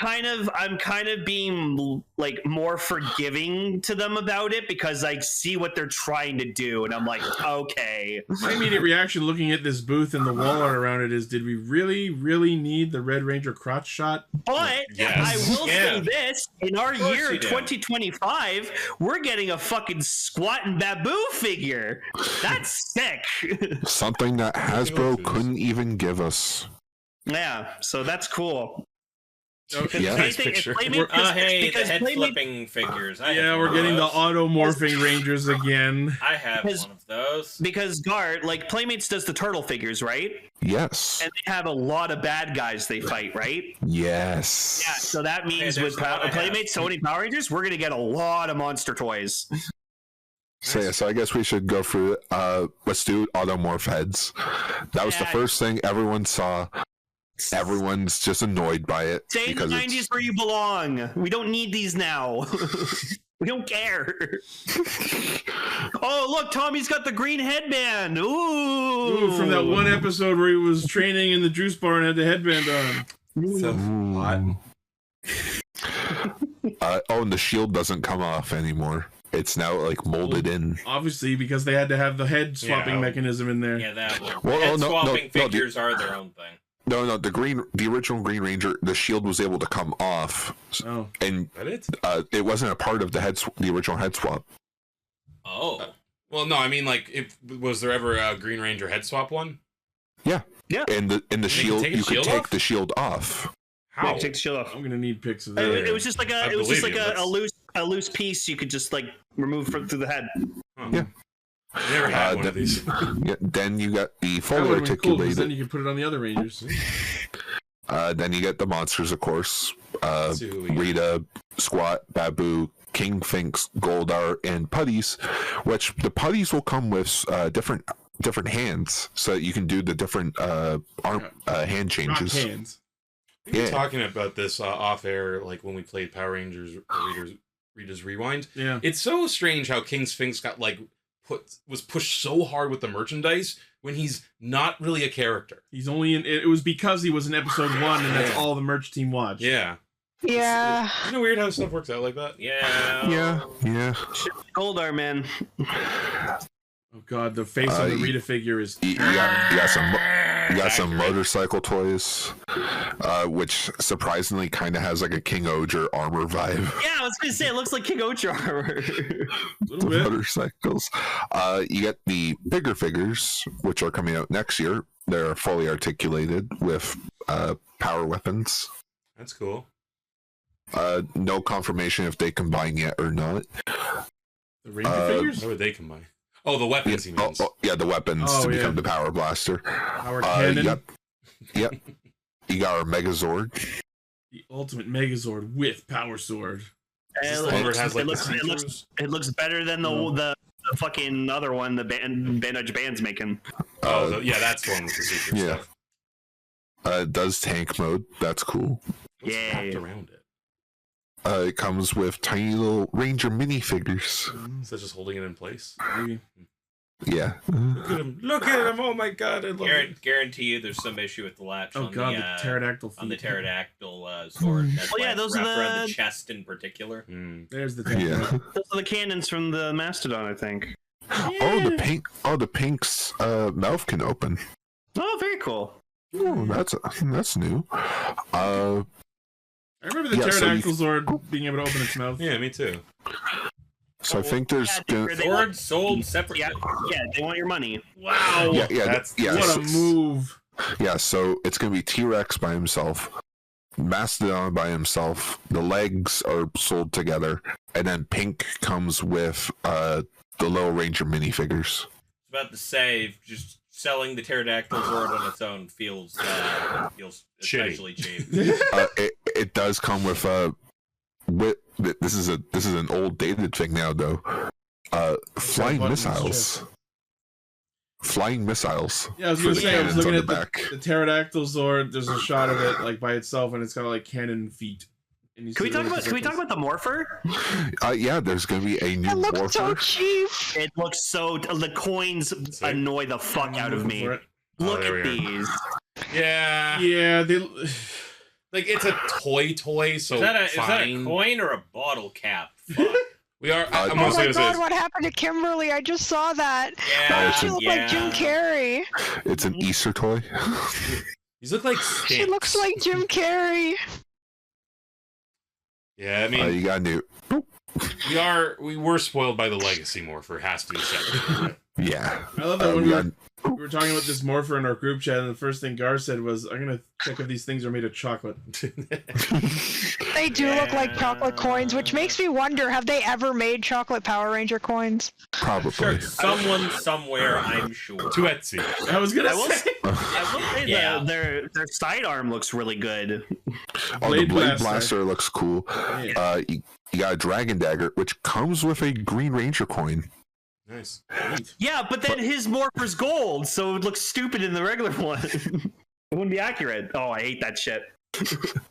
kind of being like more forgiving to them about it because I see what they're trying to do, and I'm like, okay. My immediate reaction looking at this booth and the wall art around it is, did we really, really need the Red Ranger crotch shot? But I will say this, in our year 2025, we're getting a fucking squatting Babu figure. That's sick. Something that Hasbro couldn't even give us. Yeah, so that's cool. Nice picture. The head flipping figures. We're getting the auto-morphing Rangers again. I have one of those. Because Gart, like, Playmates does the turtle figures, right? Yes. And they have a lot of bad guys they fight, right? Yes. Yeah, so that means with Playmates, Sony Power Rangers, we're going to get a lot of monster toys. So I guess we should go through let's do automorph heads. That was the first thing everyone saw. Everyone's just annoyed by it. Stay in the 90s where you belong. We don't need these now. We don't care. Oh, look, Tommy's got the green headband. Ooh. From that one episode where he was training in the juice bar and had the headband on. So hot. And the shield doesn't come off anymore. It's now like molded in. Obviously, because they had to have the head swapping mechanism in there. Yeah, that one. Head swapping figures are their own thing. No, the original Green Ranger, the shield was able to come off. Oh, and it wasn't a part of the original head swap. Oh, well, no, I mean, like, was there ever a Green Ranger head swap one? Yeah. And the shield, you could take the shield off. How? Take the shield off. I'm gonna need pics of that. It was just like a loose piece you could just like remove through the head. Huh. Yeah. I never had one of these. Then you got the fully articulated. Cool, then you can put it on the other Rangers. Then you get the monsters, of course. Rita, Squat, Babu, King Finks, Goldar, and Putties. Which the Putties will come with different hands, so that you can do the different hand changes. Not hands. We were talking about this off air, like when we played Power Rangers Rita's Rewind. Yeah, it's so strange how King Sphinx got like was pushed so hard with the merchandise when he's not really a character. He's only in it was because he was in episode 1 and that's all the merch team watched. Yeah. Isn't it weird how stuff works out like that? Yeah. Goldar, man. Oh god, the face of the Rita figure is. You got some motorcycle toys, which surprisingly kind of has like a King Oger armor vibe. Yeah, I was gonna say it looks like King Oger armor. The motorcycles. You get the bigger figures, which are coming out next year. They're fully articulated with power weapons. That's cool. No confirmation if they combine yet or not. The Ranger figures? How would they combine? Oh, the weapons he means. The weapons to become the Power Blaster. Power Cannon. Yep. You got our Megazord. The ultimate Megazord with Power Sword. It looks better than the fucking other one the Bandage Band's making. That's the one with the secret stuff. It does tank mode. That's cool. What's wrapped around it? It comes with tiny little Ranger minifigures. Is that just holding it in place? Maybe. Yeah. Look at him! Oh my god! Guarantee you, there's some issue with the latch. Oh god, the pterodactyl feet. On the pterodactyl sword. That's those are around the chest in particular. There's the those are the cannons from the Mastodon, I think. Yeah. The pink's mouth can open. Oh, very cool. Oh, that's new. I remember the pterodactyl Zord being able to open its mouth. Yeah, me too. So I think there's Zord sold separately. Yeah, they want your money. Wow. What a move. Yeah, so it's gonna be T-Rex by himself, Mastodon by himself. The legs are sold together, and then Pink comes with the Little Ranger minifigures. I was about to say, just selling the pterodactyl Zord on its own feels especially cheap. It does come with this is an old dated thing now though. Flying missiles. Flying missiles. Yeah, I was gonna say I was looking at the pterodactyl Zord. There's a shot of it like by itself, and it's got like cannon feet. Can we talk about the Morpher? Yeah, there's gonna be a new Morpher. It looks so cheap. It looks so. The coins annoy the fuck out of me. Look at these. Yeah. They like it's a toy. So is that a coin or a bottle cap? Fuck. We are. Oh my god! What happened to Kimberly? I just saw that. Yeah, she looked like Jim Carrey. It's an Easter toy. These look like stamps. She looks like Jim Carrey. Yeah, I mean, you got new. We were spoiled by the Legacy Morpher. Has to be said. Yeah, I love that We were talking about this Morpher in our group chat, and the first thing Gar said was, I'm going to check if these things are made of chocolate. They do look like chocolate coins, which makes me wonder, have they ever made chocolate Power Ranger coins? Probably. Sure, someone somewhere, I'm sure. To Etsy. I was going to say. I will say their sidearm looks really good. Oh, the Blade Blaster looks cool. Yeah. You got a Dragon Dagger, which comes with a Green Ranger coin. Nice. Yeah, but then his Morpher's gold, so it would look stupid in the regular one. It wouldn't be accurate. Oh, I hate that shit.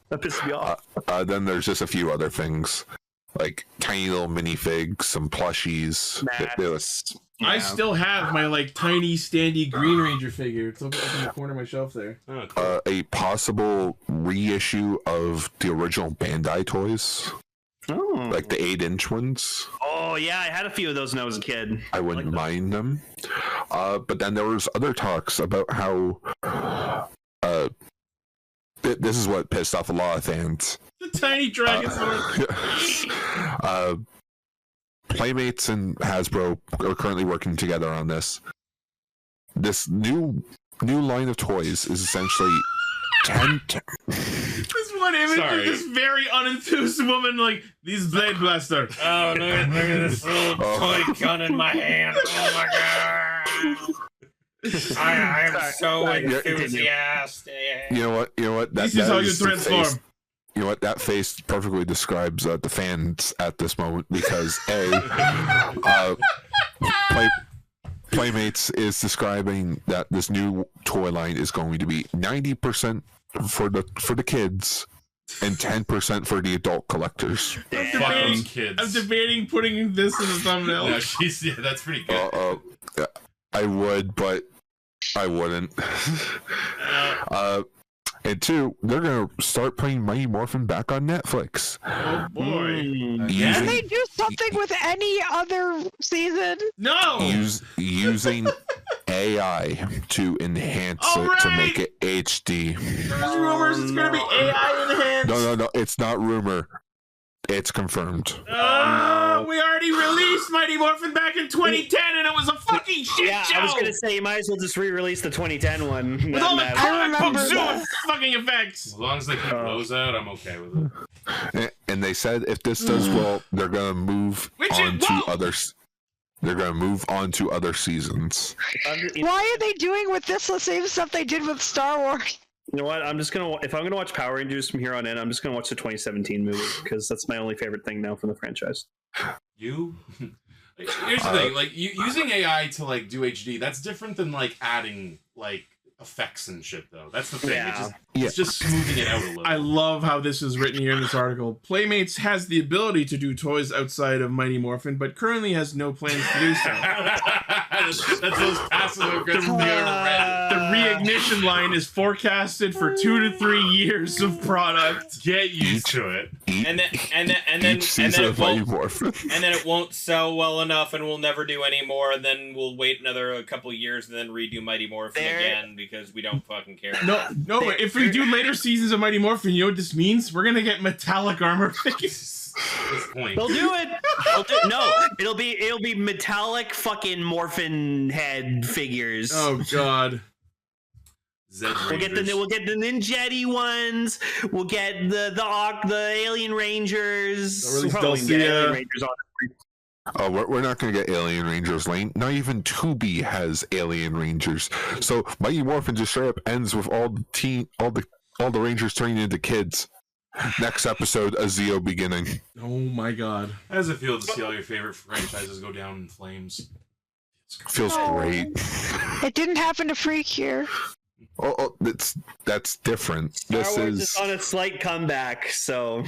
That pisses me off. Then there's just a few other things, like tiny little minifigs, some plushies. I still have my tiny standy Green Ranger figure. It's up in the corner of my shelf there. Oh, cool. A possible reissue of the original Bandai toys. Oh. Like the 8-inch ones. Oh yeah, I had a few of those when I was a kid. I wouldn't mind them. But then there was other talks about how this is what pissed off a lot of fans. The tiny dragon sword. Playmates and Hasbro are currently working together on this. This new line of toys is essentially 10. This one image of this very unenthused woman, these Blade Blaster. Oh, look at this little toy gun in my hand. Oh my god. I am so enthusiastic. You know what? This is how you transform. You know what? That face perfectly describes the fans at this moment because Playmates is describing that this new toy line is going to be 90% for the kids and 10% for the adult collectors. I'm debating putting this in the thumbnail. Yeah, that's pretty good. I would, but I wouldn't. And two, they're gonna start putting Mighty Morphin back on Netflix. Oh boy! Can they do something with any other season? No. Using AI to enhance it to make it HD. There's rumors it's gonna be AI enhanced. No, it's not rumor. It's confirmed. We already released Mighty Morphin back in 2010, and it was a fucking shit show. I was gonna say you might as well just re-release the 2010 one. With all the comic book zoo fucking effects. As long as they keep those out, I'm okay with it. And they said if this does well, they're gonna move on to others. They're gonna move on to other seasons. Why are they doing with this the same stuff they did with Star Wars? You know what? If I'm gonna watch Power Rangers from here on in, I'm just gonna watch the 2017 movie because that's my only favorite thing now from the franchise. Here's the thing, using AI to do HD, that's different than adding effects and shit though. That's the thing. Yeah. It's just smoothing it out a little. I love how this is written here in this article. Playmates has the ability to do toys outside of Mighty Morphin, but currently has no plans to do so. That's those passive aggressive. The reignition line is forecasted for 2 to 3 years of product. Get used to it. And then it won't sell well enough, and we'll never do any more. And then we'll wait a couple years, and then redo Mighty Morphin again because we don't fucking care. No. But if we do later seasons of Mighty Morphin, you know what this means? We're gonna get metallic armor figures. At this point, they'll do it. No, it'll be metallic fucking Morphin head figures. Oh god. We'll get the Ninjetti ones. We'll get the Alien Rangers. We'll probably get Alien Rangers on. Oh, we're not going to get Alien Rangers, Lane. Not even Tubi has Alien Rangers. So Mighty Morphin just straight up ends with all the Rangers turning into kids. Next episode, a Zeo beginning. Oh my god. How does it feel to see all your favorite franchises go down in flames? Feels great. It didn't happen to Freak here. Oh, that's different. This is on a slight comeback, so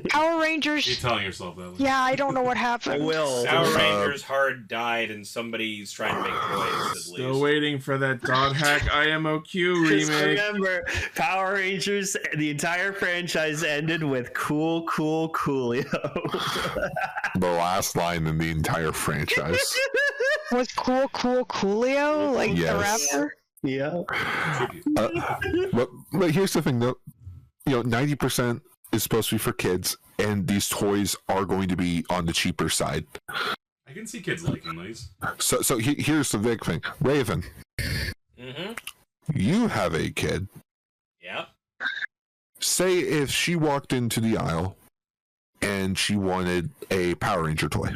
Power Rangers. You're telling yourself that. Yeah, I don't know what happened. I will. Power Rangers hard died, and somebody's trying to make toys. Still waiting for that Dog Hack IMOQ remake. Just remember, Power Rangers, the entire franchise ended with Cool Coolio. the last line in the entire franchise. Was Cool Coolio the rapper? Yeah. But here's the thing, though. 90% is supposed to be for kids, and these toys are going to be on the cheaper side. I can see kids liking these. So here's the big thing. Raven, Mm-hmm. You have a kid. Yep. Say if she walked into the aisle and she wanted a Power Ranger toy.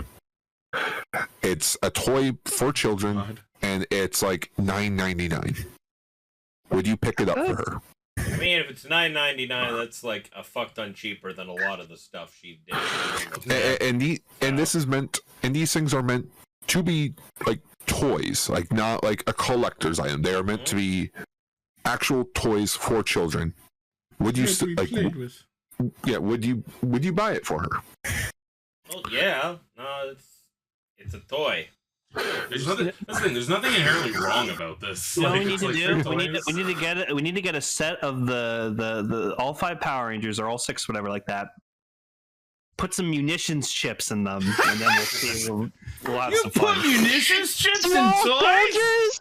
It's a toy for children, and it's like $9.99. Would you pick it up for her? I mean, if it's $9.99, that's like a fuck ton cheaper than a lot of the stuff she did. And this is meant, and these things are meant to be like toys, like not like a collector's item. They are meant to be actual toys for children. Would you like? Yeah, would you buy it for her? Well, yeah. No, it's a toy. There's nothing inherently wrong about this. You know what we Like, need to it's do? We need to get a set of the all 5 Power Rangers or all 6, whatever, like that. Put some munitions chips in them, and then we'll see. We'll have some fun. You put munitions chips in toys?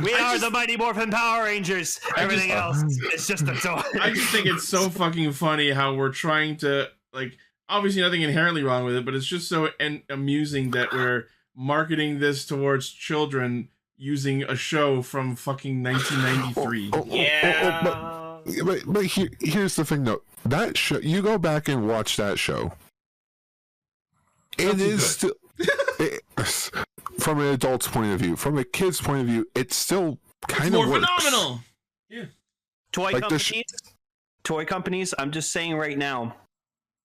We are the Mighty Morphin Power Rangers. Everything else is just a toy. I just think it's so fucking funny how we're trying to, like, obviously nothing inherently wrong with it, but it's just so amusing that we're marketing this towards children using a show from fucking 1993. But here's the thing, though. That show, you go back and watch that show. It is still, from an adult's point of view, from a kid's point of view, it still kind of works. Phenomenal. Yeah. Toy companies. I'm just saying right now,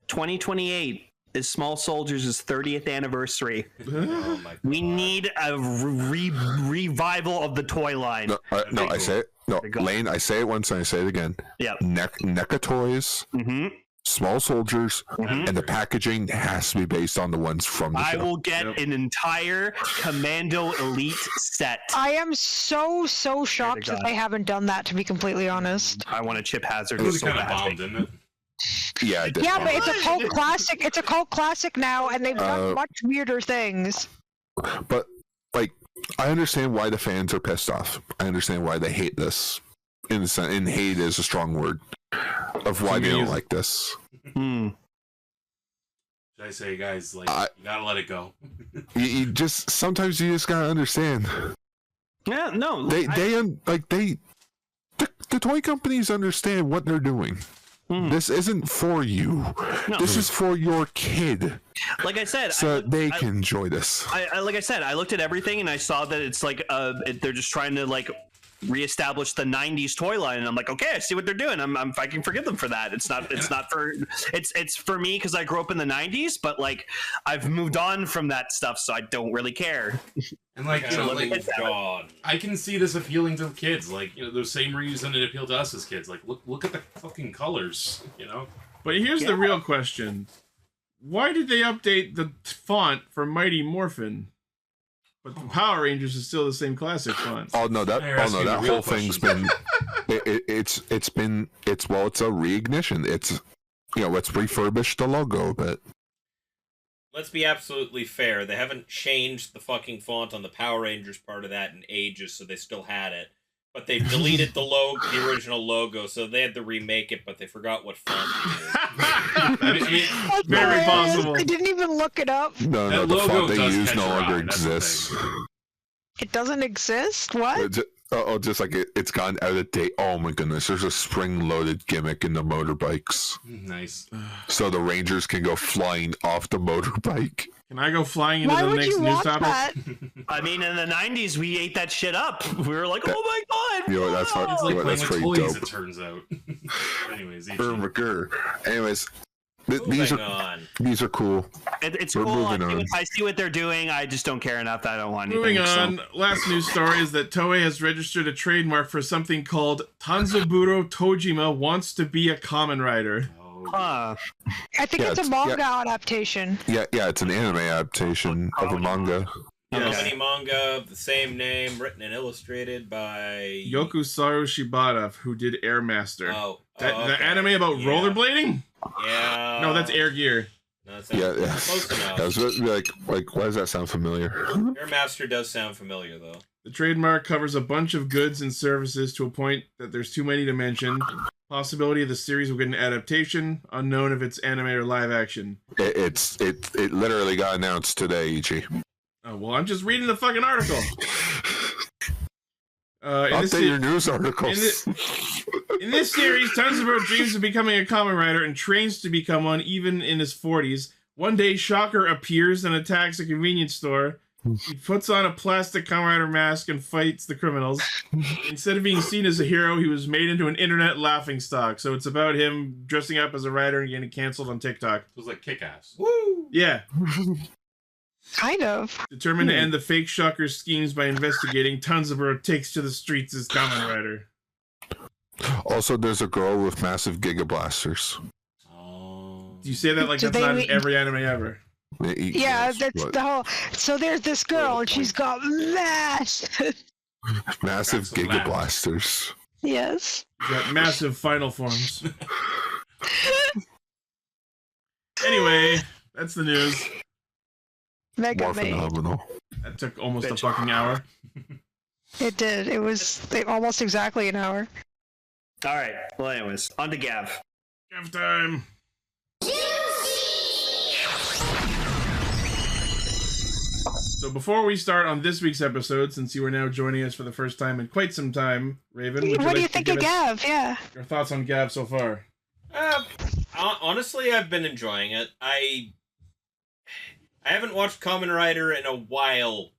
2028 is Small Soldiers' 30th anniversary. Oh my God. We need a revival of the toy line. No, I say it. No, Lane, I say it once and I say it again. Yeah. NECA toys, Small Soldiers, and the packaging has to be based on the ones from the show. I will get an entire Commando Elite set. I am so shocked that they haven't done that, to be completely honest. I want a Chip Hazard. It was so kind of badly. bombed, didn't it? Yeah, but it's a cult classic. It's a cult classic now, and they've done much weirder things. But like, I understand why the fans are pissed off. I understand why they hate this. And hate is a strong word of why they don't like this. Should I say, guys, like, you gotta let it go. you just sometimes you just gotta understand. Yeah, no, the toy companies understand what they're doing. This isn't for you. No. This is for your kid. Like I said, so they can enjoy this. Like I said, I looked at everything and I saw that it's like they're just trying to like reestablish the 90s toy line, and I'm like, okay, I see what they're doing. I can forgive them for that. It's for me because I grew up in the 90s, but like I've moved on from that stuff, so I don't really care. And like, you know, like, I can see this appealing to kids, like, you know, the same reason it appealed to us as kids. Like, look at the fucking colors, you know. But here's the real question: why did they update the font for Mighty Morphin? But the Power Rangers is still the same classic font. That whole thing's been it's a reignition. It's let's refurbish the logo a bit. Let's be absolutely fair. They haven't changed the fucking font on the Power Rangers part of that in ages, so they still had it. But they deleted the original logo, so they had to remake it, but they forgot what font it is. Very possible. I didn't even look it up. No, the font they use no longer exists. It doesn't exist? What? Just like it's gone out of date. Oh my goodness, there's a spring-loaded gimmick in the motorbikes. Nice. So the Rangers can go flying off the motorbike. Can I go flying into the next news topic? I mean, in the 90s, we ate that shit up. We were like, oh my god! You know, that's not, it's like that's playing pretty with toys, dope. it turns out. Anyways, these are cool. It's We're cool. moving I see what they're doing. I just don't care enough that I don't want Moving anything. on, last news story is that Toei has registered a trademark for something called Tanzaburo Tojima Wants to Be a Kamen Rider. I think it's a manga adaptation. Yeah, it's an anime adaptation of a manga. Comedy manga of the same name, written and illustrated by Yokusaru Shibata, who did Air Master. The anime about rollerblading? Yeah. No, that's Air Gear. No, that's close enough. That's like, why does that sound familiar? Air Master does sound familiar, though. The trademark covers a bunch of goods and services to a point that there's too many to mention. Possibility of the series will get an adaptation, unknown if it's anime or live action. It literally got announced today, EG. Oh, well, I'm just reading the fucking article. Update your news articles. In this series, Tanzaburo dreams of becoming a Kamen Rider and trains to become one even in his 40s. One day, Shocker appears and attacks a convenience store. He puts on a plastic Kamen Rider mask and fights the criminals. Instead of being seen as a hero, he was made into an internet laughingstock. So it's about him dressing up as a rider and getting canceled on TikTok. It was like Kick-Ass. Woo! Yeah. Kind of. Determined to end the fake Shocker's schemes by investigating, Tanzaburo takes to the streets as Kamen Rider. Also, there's a girl with massive Giga Blasters. Oh. You say that like that's not in every anime ever. Yeah, that's the whole. So there's this girl, and she's got massive Giga Blasters. Yes. She's got massive final forms. Anyway, that's the news. Mega phenomenal. That took almost a fucking hour. It did. It was almost exactly an hour. All right. Well, anyways, on to Gavv. Gavv time. So before we start on this week's episode, since you are now joining us for the first time in quite some time, Raven, what do you think of Gavv? Yeah. Your thoughts on Gavv so far? Honestly, I've been enjoying it. I haven't watched Kamen Rider in a while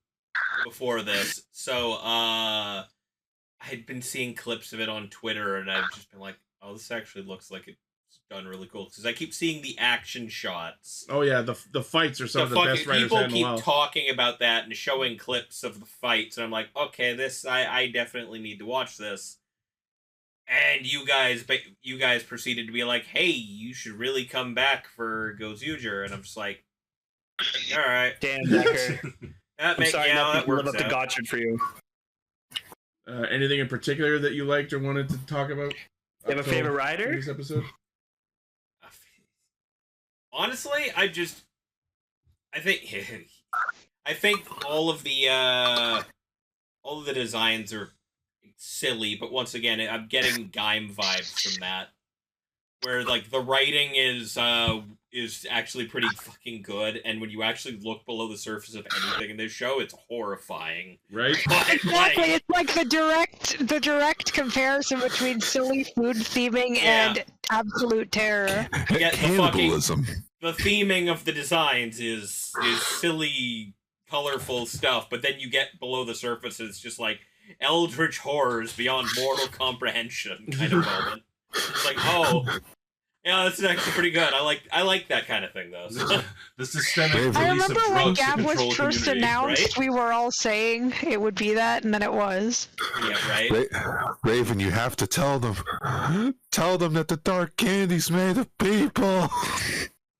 before this, so I had been seeing clips of it on Twitter, and I've just been like, oh, this actually looks like it's done really cool, because I keep seeing the action shots. Oh yeah, the fights are some of the best writers people had in a keep while. talking about that and showing clips of the fights, and I'm like, okay, this I definitely need to watch this. And you guys proceeded to be like, hey, you should really come back for Gozyuger, and I'm just like, all right, Dan Becker. I'm sorry, that works out. The Gozyuger for you. Anything in particular that you liked or wanted to talk about? You have a favorite rider? This episode. Honestly, I think all of the designs are silly, but once again, I'm getting Gaim vibes from that, where like the writing is actually pretty fucking good, and when you actually look below the surface of anything in this show, it's horrifying. Right? Exactly. It's like the direct comparison between silly food theming and absolute terror. Yeah, Cannibalism. The theming of the designs is silly, colorful stuff, but then you get below the surface, it's just like eldritch horrors beyond mortal comprehension kind of moment. It's like, oh, yeah, this is actually pretty good. I like that kind of thing, though. So. The systemic release I remember of when drugs Gavv to control was first communities, announced, right? we were all saying it would be that, and then it was. Yeah, right? Raven, you have to tell them. Tell them that the dark candy's made of people.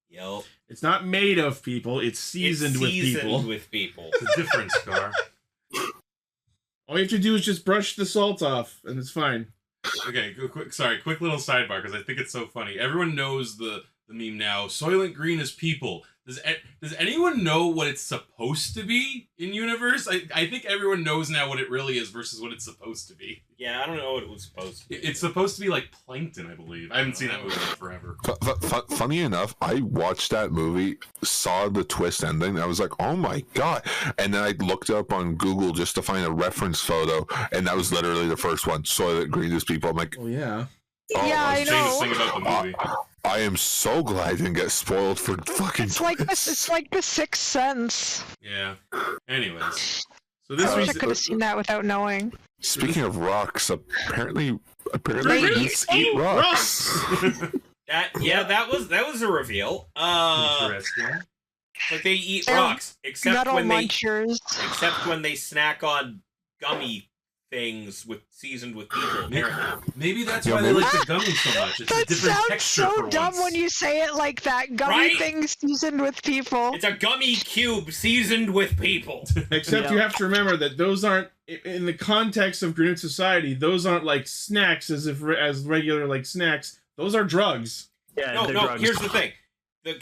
Yo. It's not made of people, it's seasoned with people. It's a difference, Scar. All you have to do is just brush the salt off, and it's fine. Okay, quick little sidebar, because I think it's so funny. Everyone knows the meme now. Soylent Green is people. Does anyone know what it's supposed to be in universe? I think everyone knows now what it really is versus what it's supposed to be. Yeah, I don't know what it was supposed to be. It's supposed to be like plankton, I believe. I haven't seen that movie in forever. Funny enough, I watched that movie, saw the twist ending, and I was like, oh my god. And then I looked up on Google just to find a reference photo, and that was literally the first one. Soylent Green is people. I'm like, oh yeah. Oh, yeah, I know. Thing about the movie. I am so glad I didn't get spoiled for fucking. It's like the Sixth Sense. Yeah. Anyways, so this I wish I week's could have seen that without knowing. Speaking of rocks, apparently Raiders eat rocks. that was a reveal. Interesting. Like they eat They're rocks, except when munchers. they snack on gummy things seasoned with people. Maybe that's why they like the gummy so much. It's a different texture so for dumb once. when you say it like that. Gummy things seasoned with people. It's a gummy cube seasoned with people. Except you have to remember that those aren't, in the context of Granite Society, those aren't like snacks as regular like snacks. Those are drugs. Yeah, no. drugs. Here's the thing, but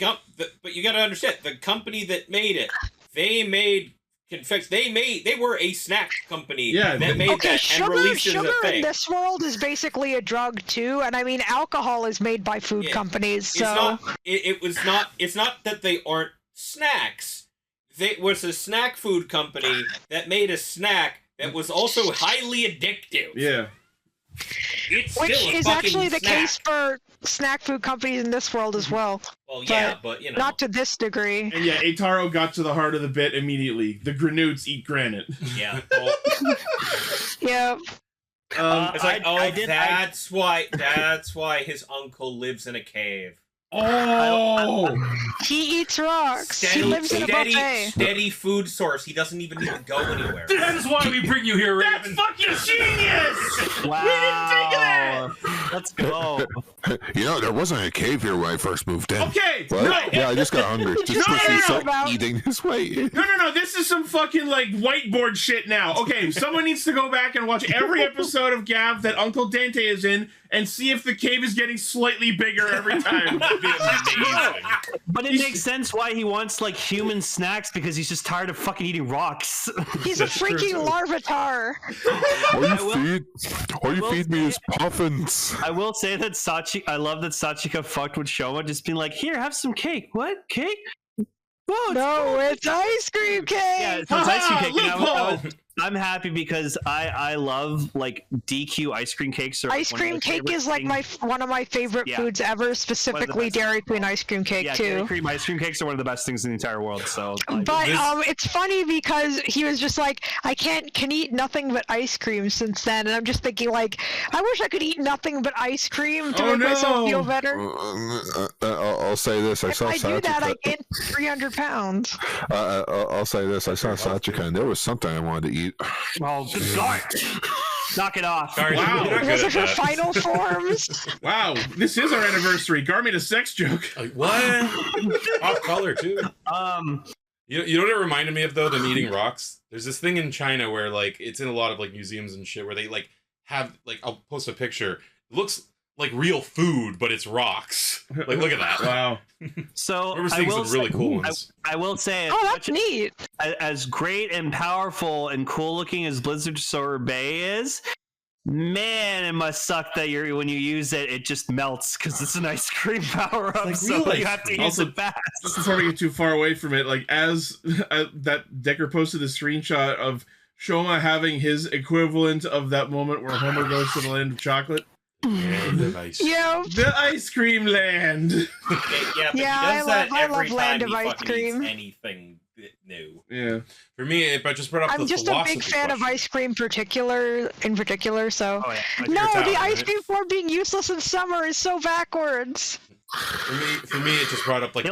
you got to understand, the company that made it, they made. They were a snack company that made that and released it as a thing. Sugar in this world is basically a drug too, and I mean alcohol is made by food companies. So it's not that they aren't snacks. It was a snack food company that made a snack that was also highly addictive. Yeah. It's Which still a is fucking actually the snack. case for snack food companies in this world as well. Well, yeah, but you know. Not to this degree. And yeah, Eitaro got to the heart of the bit immediately. The Granoots eat granite. Yeah. Yep. It's like, that's why his uncle lives in a cave. Oh! He eats rocks. He lives in a buffet. Steady food source. He doesn't even need to go anywhere. That is why we bring you here, Raven. That's fucking genius! Wow. We didn't think of that! Let's go. You know, there wasn't a cave here when I first moved in. Okay, What? no. Yeah, I just got hungry. Just No, because no, he's no, so eating his way. No, this is some fucking, like, whiteboard shit now. Okay, someone needs to go back and watch every episode of Gavv that Uncle Dante is in and see if the cave is getting slightly bigger every time. But it makes sense why he wants like human snacks because he's just tired of fucking eating rocks. He's a freaking larvatar. All you feed me is puffins. I will say that I love that Sachika fucked with Shoma, just being like, here, have some cake. What? Cake? Whoa, it's ice cream cake! Yeah, it's ice cream cake. I'm happy because I love like DQ ice cream cakes. Ice cream cake is like one of my favorite foods ever, specifically Dairy Queen ice cream cake too. Dairy Queen ice cream cakes are one of the best things in the entire world. So, but it's funny because he was just like, I can eat nothing but ice cream since then, and I'm just thinking like, I wish I could eat nothing but ice cream to make myself feel better. I'll say this: I saw I do Sachika. that, I gain 300 pounds. I'll say this: I saw Sachika, and there was something I wanted to eat. Oh, good God. Knock it off. Wow. Was it for final forms? Wow, this is our anniversary. Gar made a sex joke. Like, what? Off color, too. You know what it reminded me of, though? Them eating rocks? There's this thing in China where, like, it's in a lot of, like, museums and shit where they, like, have, like, I'll post a picture. It looks like real food, but it's rocks. Like, look at that. Wow. So I seeing some really cool ones. I will say, that's neat. As great and powerful and cool looking as Blizzard Sorbet is, man, it must suck that when you use it, it just melts because it's an ice cream power up. So you have to use it fast. Just before we get too far away from it, like as that Decker posted the screenshot of Shoma having his equivalent of that moment where Homer goes to the land of chocolate. The ice cream land. Yeah, but I love Land of Ice Cream. Anything new. Yeah. For me, it just brought up I'm just a big fan of ice cream in particular, so... Oh, yeah. No, the ice cream form being useless in summer is so backwards. For me, it just brought up like the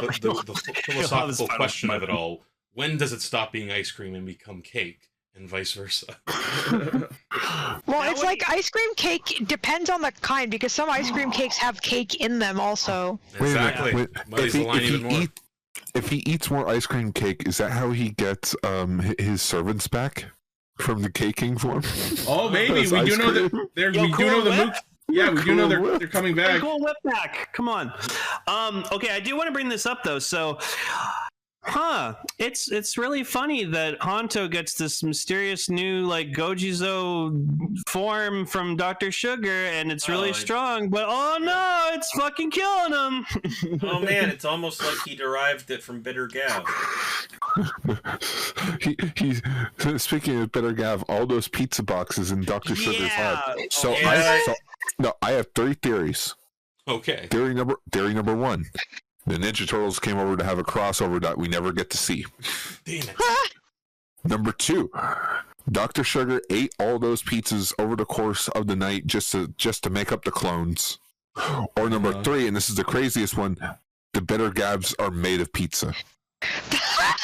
philosophical question of it all. When does it stop being ice cream and become cake? And vice versa. Well, it's like ice cream cake depends on the kind, because some ice cream cakes have cake in them also. Exactly. If he eats more ice cream cake, is that how he gets his servants back from the caking form? Oh, maybe. We do know that we do know they're coming back. Cool whip back. Come on. Okay, I do want to bring this up though. So, it's really funny that Hanto gets this mysterious new like Gojizo form from Dr. Sugar, and it's really strong. But oh no, it's fucking killing him. Oh man, it's almost like he derived it from Bitter Gavv. He's speaking of Bitter Gavv, all those pizza boxes in Dr. Sugar's heart. So I have 3 theories. Okay. Theory number 1. The Ninja Turtles came over to have a crossover that we never get to see. Damn it. Number 2, Dr. Sugar ate all those pizzas over the course of the night just to make up the clones. Or number 3, and this is the craziest one, the Bitter Gavs are made of pizza.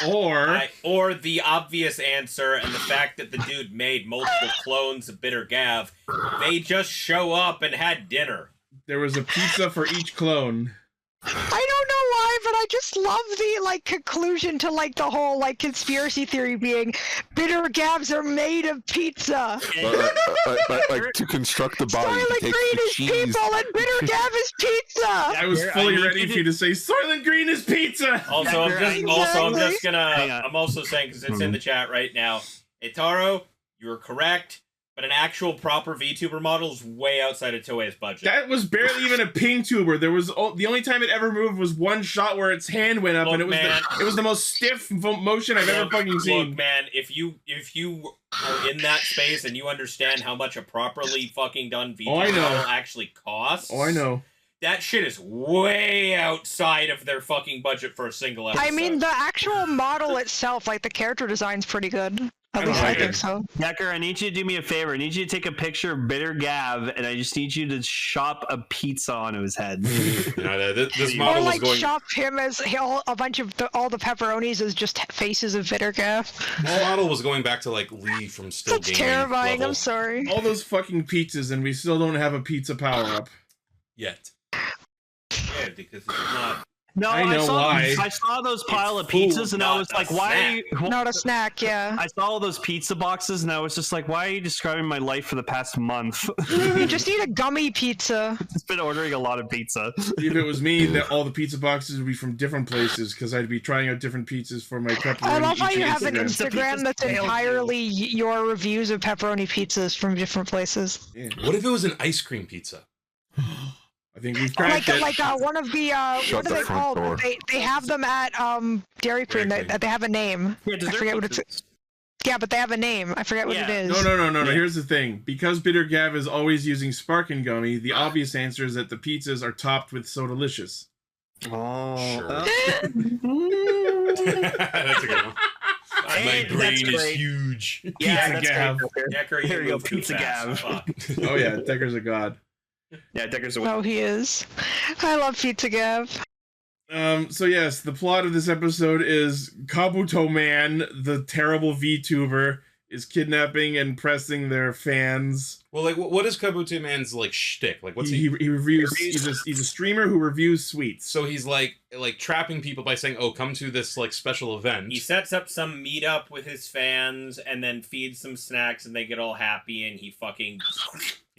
Or the obvious answer, and the fact that the dude made multiple clones of Bitter Gavv, they just show up and had dinner. There was a pizza for each clone. I don't know why, but I just love the conclusion to the whole conspiracy theory being Bitter Gavs are made of pizza. To construct the body, Soylent Green is people and Bitter Gav is pizza. I was fully ready for you to say Soylent Green is pizza. I'm also saying, because it's in the chat right now, Eitaro, you're correct, But an actual proper VTuber model is way outside of Toei's budget. That was barely even a ping tuber. There was the only time it ever moved was one shot where its hand went up, and it was the most stiff motion I've ever fucking seen. Look, man, if you are in that space and you understand how much a properly fucking done VTuber model actually costs. Oh, I know. That shit is way outside of their fucking budget for a single episode. I mean, the actual model itself, like the character design's pretty good. At least I think so. Decker, I need you to do me a favor. I need you to take a picture of Bitter Gavv, and I just need you to shop a pizza onto his head. This model or like was going... shop him as a bunch of all the pepperonis as just faces of Bitter Gavv. The model was going back to like Lee from Still That's Gaming terrifying. level. I'm sorry. All those fucking pizzas, and we still don't have a pizza power-up. Yet. Yeah, because it's not... No, I know why. I saw those pile of pizzas, and I was like, "Why? Not a snack." Yeah. I saw all those pizza boxes, and I was just like, "Why are you describing my life for the past month?" You just need a gummy pizza. I've just been ordering a lot of pizza. If it was me, that all the pizza boxes would be from different places because I'd be trying out different pizzas for my pepperoni. I love how you have an Instagram. Instagram that's entirely your reviews of pepperoni pizzas from different places. Yeah. What if it was an ice cream pizza? I think we've cracked it. Like one of the what are they called? They have them at Dairy Queen. They have a name. I forget what it's. Yeah, but they have a name. I forget what it is. No. Here's the thing. Because Bitter Gavv is always using Sparkin' Gummy, the obvious answer is that the pizzas are topped with Sodalicious. Oh, sure. That's a good one. My brain is huge. Yeah, Pizza Gavv. Decker, There you go, move too Pizza fast. Gavv. Oh yeah, Decker's a god. Yeah, Decker's a Oh, he is. I love Pizza Gavv. So yes, the plot of this episode is Kabuto Man, the terrible VTuber, is kidnapping and pressing their fans. Well, like, what is Kabuto Man's like shtick? Like, what's he reviews? He's a streamer who reviews sweets. So he's like trapping people by saying, "Oh, come to this like special event." He sets up some meetup with his fans and then feeds them snacks, and they get all happy, and he fucking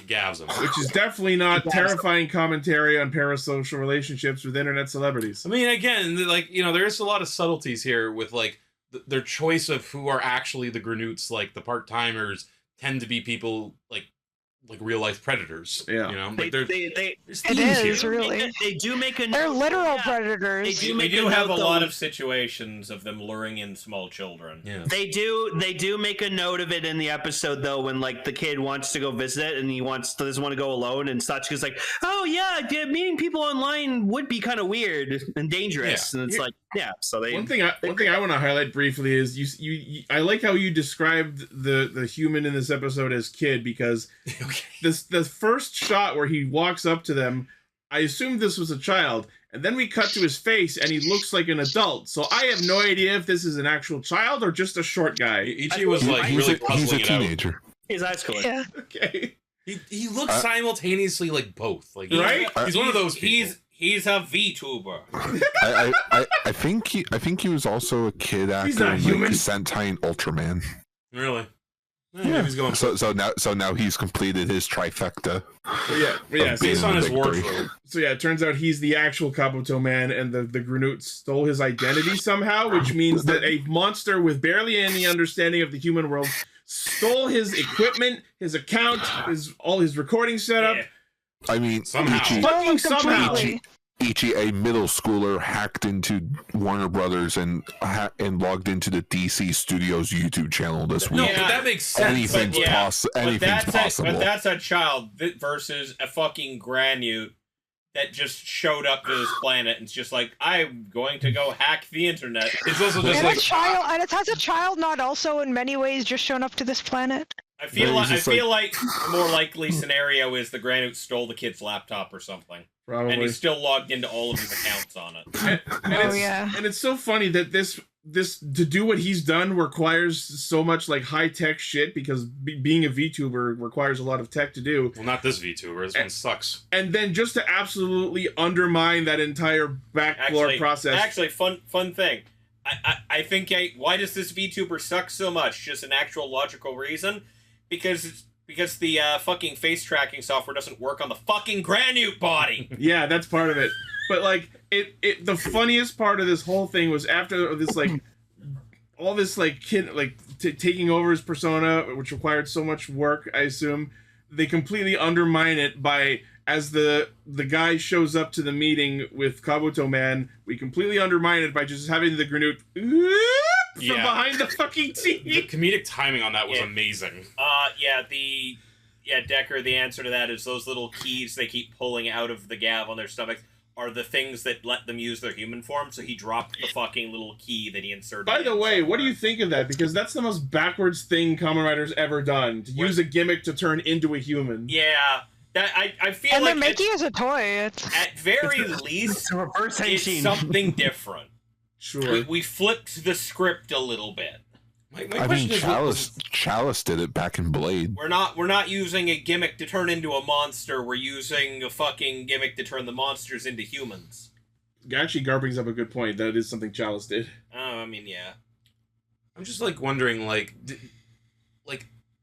Gavs them. Which is definitely not terrifying commentary on parasocial relationships with internet celebrities. I mean, again, like, you know, there is a lot of subtleties here with like their choice of who are actually the Granoots. Like the part-timers tend to be people like real life predators. Yeah, you know, they do make a. They're literal predators. They do have a lot of situations of them luring in small children. Yeah, they do make a note of it in the episode though, when like the kid wants to go visit and he doesn't want to go alone, and Satsuka's like, "Oh yeah, meeting people online would be kind of weird and dangerous," and it's like, yeah. So they one thing I want to highlight briefly is you I like how you described the human in this episode as kid, because the first shot where he walks up to them, I assumed this was a child, and then we cut to his face and he looks like an adult. So I have no idea if this is an actual child or just a short guy. Ichi was like really puzzling it out. He's a teenager. He's high school. Yeah. Okay. He looks simultaneously like both. Like, right? He's one of those people. He's a VTuber. I think he was also a kid actor in like Sentai and Ultraman. Really? Yeah. He's going so now he's completed his trifecta. Yeah. Based on his wardrobe. So yeah, it turns out he's the actual Kabuto Man, and the Granoots stole his identity somehow, which means that a monster with barely any understanding of the human world stole his equipment, his account, all his recording setup. Yeah. I mean, somehow. Ichi, a middle schooler, hacked into Warner Brothers and logged into the DC Studios YouTube channel this week. No, but that makes sense. Anything's possible. But that's a child versus a fucking Granute that just showed up to this planet and it's just like, I'm going to go hack the internet. It's also just and it has a child not also in many ways just shown up to this planet. I feel like the more likely scenario is the Granute stole the kid's laptop or something. Probably. And he's still logged into all of his accounts on it. And it's so funny that this to do what he's done requires so much like high tech shit, because being a VTuber requires a lot of tech to do. Well, not this VTuber. This one sucks. And then just to absolutely undermine that entire backfloor process. Actually, fun thing. I think why does this VTuber suck so much? Just an actual logical reason. Because the fucking face tracking software doesn't work on the fucking Granute body. Yeah, that's part of it. But like the funniest part of this whole thing was after this like all this like taking over his persona, which required so much work, I assume, they completely undermine it by, as the guy shows up to the meeting with Kabuto Man, we completely undermine it by just having the grenade from behind the fucking TV. The comedic timing on that was amazing. Decker, the answer to that is those little keys they keep pulling out of the Gavv on their stomachs are the things that let them use their human form, so he dropped the fucking little key that he inserted. By the way, what do you think of that? Because that's the most backwards thing Kamen Rider's ever done, to use a gimmick to turn into a human. Yeah. That I feel and like they're making it as a toy. At very least, it's something different. Sure. We flipped the script a little bit. I mean, Chalice did it back in Blade. We're not using a gimmick to turn into a monster. We're using a fucking gimmick to turn the monsters into humans. Actually, Gar brings up a good point. That is something Chalice did. Oh, I mean, yeah. I'm just like wondering, like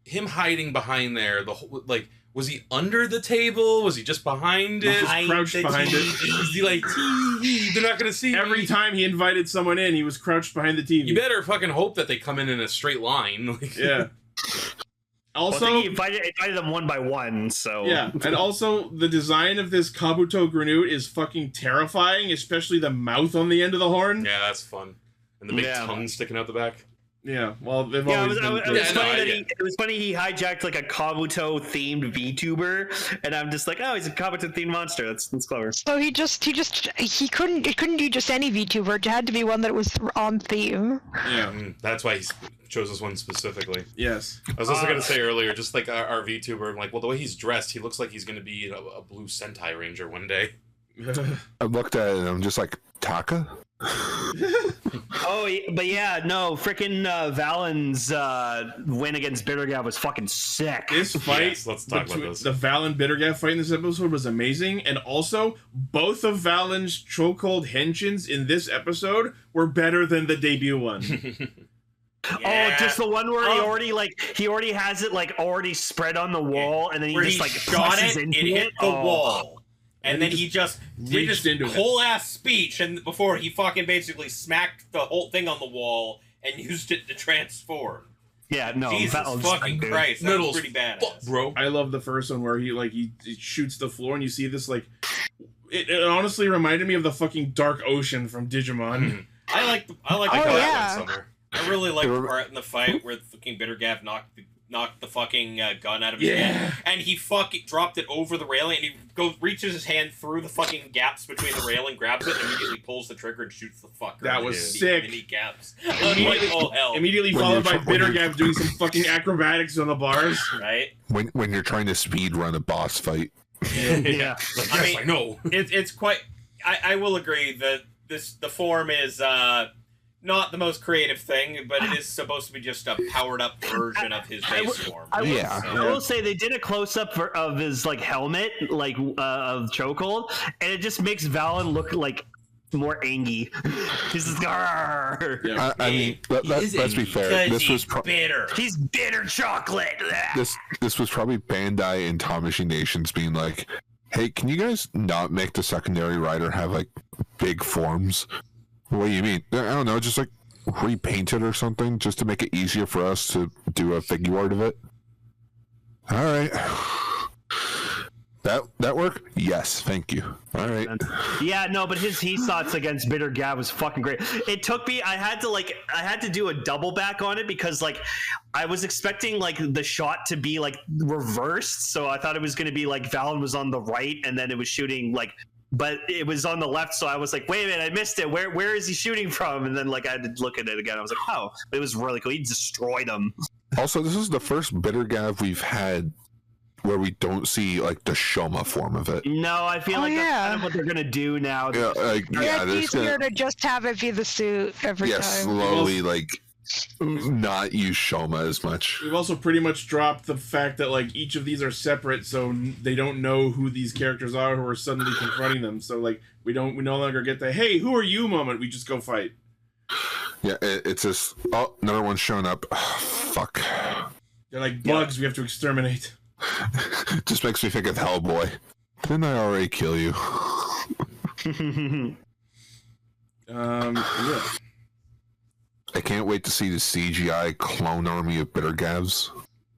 him hiding behind there. The whole was he under the table? Was he just behind it? Crouched behind it. Was he like, they're not gonna see Every me. time he invited someone in, he was crouched behind the TV. You better fucking hope that they come in a straight line. Yeah. Also, I think he invited them one by one, so... Yeah, and also, the design of this Kabuto grenade is fucking terrifying, especially the mouth on the end of the horn. Yeah, that's fun. And the big tongue sticking out the back. Yeah, well, they've always been... It was funny he hijacked like a Kabuto-themed VTuber, and I'm just like, oh, he's a Kabuto-themed monster. That's clever. So he couldn't do just any VTuber. It had to be one that was on theme. Yeah, that's why he chose this one specifically. Yes. I was also going to say earlier, just like our VTuber, I'm like, well, the way he's dressed, he looks like he's going to be a blue Sentai Ranger one day. I looked at it and I'm just like, Taka? Freaking Valen's win against Bittergav was fucking sick. This fight, yes, let's talk about this. The Valen Bittergav fight in this episode was amazing, and also both of Valen's chokehold henshins in this episode were better than the debut one. Yeah. Oh, just the one where he already has it already spread on the wall, and then he just shot it, it hit the wall. And then he just did his whole ass speech, and before he fucking basically smacked the whole thing on the wall and used it to transform. Yeah, no, Jesus fucking Christ, that was pretty bad, bro. I love the first one where he shoots the floor, and you see this it honestly reminded me of the fucking Dark Ocean from Digimon. I like that one somewhere. I really like the part in the fight where the fucking Bittergav knocked the fucking gun out of his hand, and he fucking dropped it over the railing, and he reaches his hand through the fucking gaps between the railing, grabs it, and immediately pulls the trigger and shoots the fucker. That was sick. Mini gaps. Immediately followed by Bittergav doing some fucking acrobatics on the bars. Right? When you're trying to speed run a boss fight. Yeah. I know. It's quite... I will agree that the form is... not the most creative thing, but it is supposed to be just a powered-up version of his base form. I will say they did a close-up of his helmet, of chokehold, and it just makes Valen look more angy. He's just I mean, let's be fair. This was bitter. He's bitter chocolate. This was probably Bandai and Tamashii Nations being like, "Hey, can you guys not make the secondary rider have big forms?" What do you mean? I don't know, just repaint it or something, just to make it easier for us to do a figure art of it. All right. That work? Yes, thank you. All right. Yeah, no, but his Hesots against Bittergav was fucking great. It took me, I had to do a double back on it because I was expecting the shot to be reversed, so I thought it was going to be Valen was on the right and then it was shooting but it was on the left, so I was like, wait a minute, I missed it. Where is he shooting from? And then I had to look at it again. I was like, oh, it was really cool. He destroyed him. Also, this is the first Bittergav we've had where we don't see the Shoma form of it. No, I feel that's kind of what they're gonna do now. It's easier to just have it be the suit every time. Slowly not use Shoma as much. We've also pretty much dropped the fact that each of these are separate, so they don't know who these characters are who are suddenly confronting them. So we no longer get the "Hey, who are you?" moment. We just go fight. Yeah, it's just another one showing up. Oh, fuck. They're like bugs we have to exterminate. Just makes me think of Hellboy. Didn't I already kill you? Yeah. I can't wait to see the CGI clone army of bitter Gavs.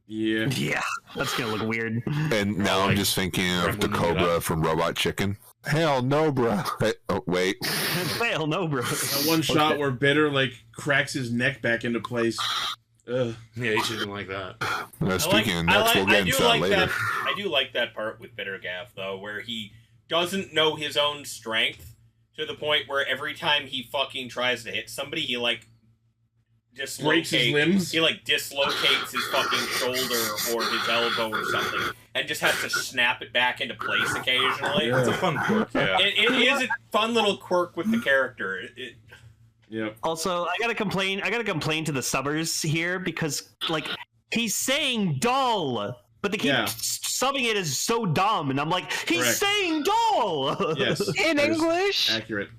Yeah, that's gonna look weird. And now I'm just thinking of the Cobra from Robot Chicken. Hell no, bro. Hey, oh, wait. Hell no, bro. That one shot where Bitter like cracks his neck back into place. Ugh. Yeah, he shouldn't like that. Speaking of necks, we'll get into that later. I do like that part with Bitter Gavv, though, where he doesn't know his own strength to the point where every time he fucking tries to hit somebody, he like breaks his limbs. He like dislocates his fucking shoulder or his elbow or something, and just has to snap it back into place occasionally. Yeah. It's a fun quirk. Yeah, it is a fun little quirk with the character. Yep. Also, I gotta complain to the subbers here because like he's saying dull, but they keep subbing it as so dumb, and I'm like, he's saying dull. Yes. In English. Accurate.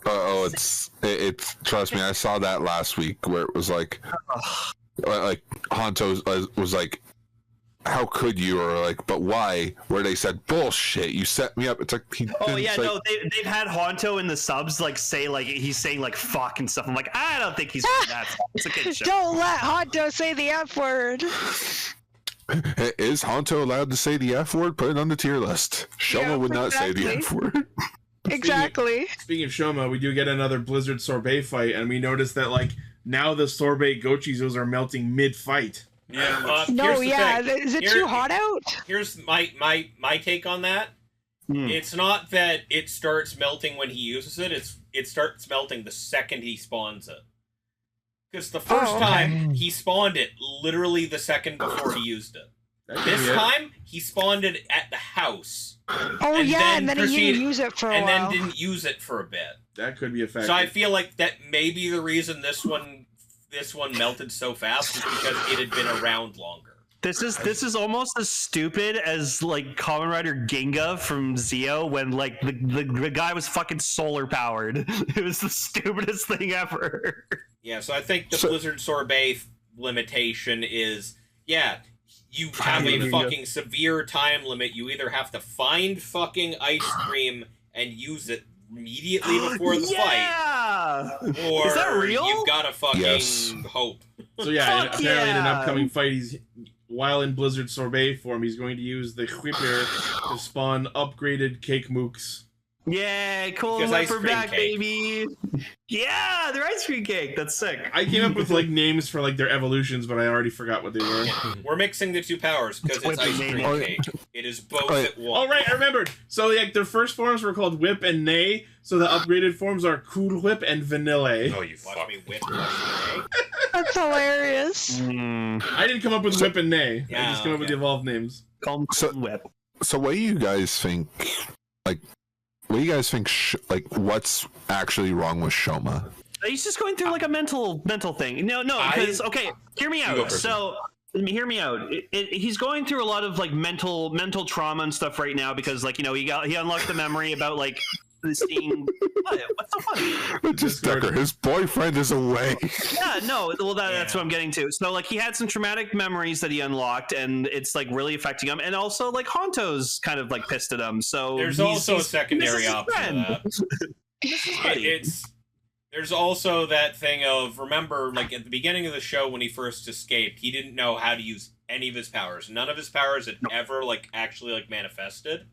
It's trust me, I saw that last week where it was like Hanto was like, how could you, or like, but why, where they said bullshit, you set me up. It's like they've had Hanto in the subs like say like he's saying like fuck and stuff. I'm like, I don't think he's saying that. It's a kid show. Don't let Hanto say the F word. Is Hanto allowed to say the F word? Put it on the tier list. Shoma would not say the F word. Exactly. Speaking of Shoma, we do get another Blizzard sorbet fight, and we notice that like now the sorbet Gochizos are melting mid-fight. Yeah. Is it too hot out? Here's my take on that. It's not that it starts melting when he uses it. It starts melting the second he spawns it. Because the first time he spawned it literally the second before he used it. This time he spawned it at the house. And then he didn't use it for a while. And then didn't use it for a bit. That could be a factor. So I feel like that may be the reason this one melted so fast is because it had been around longer. This is almost as stupid as like Kamen Rider Ginga from Zeo when like the guy was fucking solar powered. It was the stupidest thing ever. Yeah, so I think the Blizzard sorbet limitation is you have a fucking severe time limit. You either have to find fucking ice cream and use it immediately before the fight, or is that real? You've got to fucking hope. So apparently in an upcoming fight, while in Blizzard sorbet form, he's going to use the Whipper to spawn upgraded cake mooks. Yeah, cool. Whipper back, baby. Yeah, they're ice cream cake. That's sick. I came up with like names for like their evolutions, but I already forgot what they were. We're mixing the two powers because it's ice cream cake. It is both at once. Oh right, I remembered. So like their first forms were called Whip and Nay. So the upgraded forms are Cool Whip and Vanilla. Oh, you fuck me, Whip. Nay. That's hilarious. I didn't come up with Whip and Nay. I just came up with the evolved names. Call them Whip. So what do you guys think? Like, what do you guys think? Like, what's actually wrong with Shoma? He's just going through like a mental thing. No, because hear me out. So hear me out. He's going through a lot of like mental trauma and stuff right now because like he unlocked the memory about like seeing what's so funny? Just Decker, his boyfriend is away. Yeah, no, well that's what I'm getting to. So like he had some traumatic memories that he unlocked, and it's like really affecting him. And also like Hanto's kind of like pissed at him. So there's also a secondary option of that. There's also that thing of, remember, like at the beginning of the show when he first escaped, he didn't know how to use any of his powers. None of his powers had ever like actually like manifested.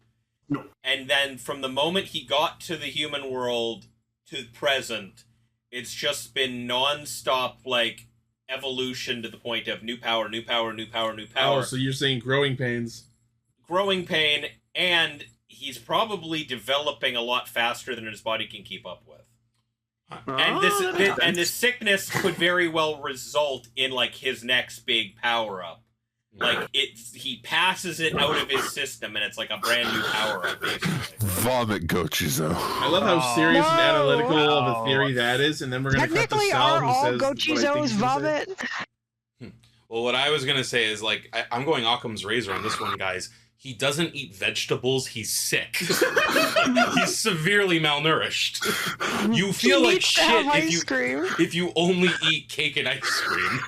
No. And then from the moment he got to the human world to present, it's just been non-stop like evolution to the point of new power, new power, new power, new power. Oh, so you're saying growing pains. Growing pain, and he's probably developing a lot faster than his body can keep up with. And this sickness could very well result in like his next big power-up. Like he passes it out of his system, and it's like a brand new power up. Basically, vomit Gochizo. I love how serious and analytical of a theory that is, and then we're gonna cut to Sal who says Gochizos vomit. Well, what I was gonna say is like I'm going Occam's razor on this one, guys. He doesn't eat vegetables. He's sick. He's severely malnourished. You feel like shit if you only eat cake and ice cream.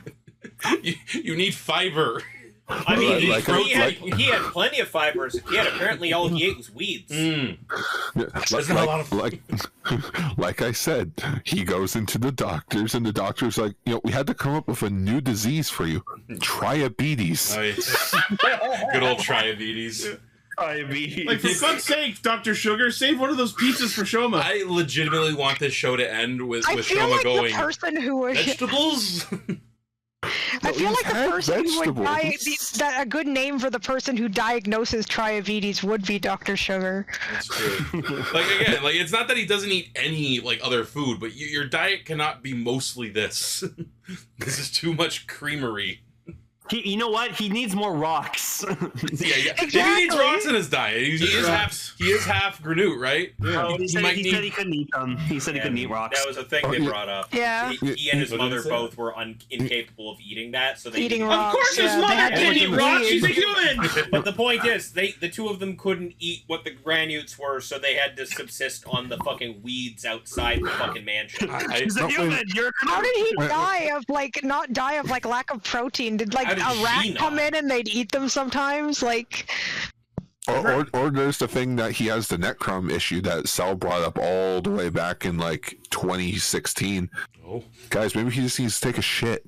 You need fiber. I mean, he had plenty of fiber as a kid. Apparently, all he ate was weeds. Like I said, he goes into the doctors, and the doctor's like, we had to come up with a new disease for you. Triabetes. Oh, yeah. Good old triabetes. Like, for fuck's sake, Dr. Sugar, save one of those pizzas for Shoma. I legitimately want this show to end with Shoma like going, the person who was vegetables? I feel like the person who would that a good name for the person who diagnoses triabetes would be Dr. Sugar. That's true. Again, it's not that he doesn't eat any other food, but your diet cannot be mostly this. This is too much creamery. You know what? He needs more rocks. Yeah. Exactly. He needs rocks in his diet. He is half Granute, right? Yeah. He said he couldn't eat them. He said he couldn't eat rocks. That was a thing they brought up. Yeah. He and his mother both were incapable of eating that, so they eating rocks. Of course, his mother didn't eat rocks. She's a human. But the point is, the two of them couldn't eat what the Granutes were, so they had to subsist on the fucking weeds outside the fucking mansion. He's a human. How did he die of not die of lack of protein? Did a rat come in and they'd eat them sometimes? Or there's the thing that he has the Necrom issue that Sal brought up all the way back in 2016. Oh, guys, maybe he just needs to take a shit.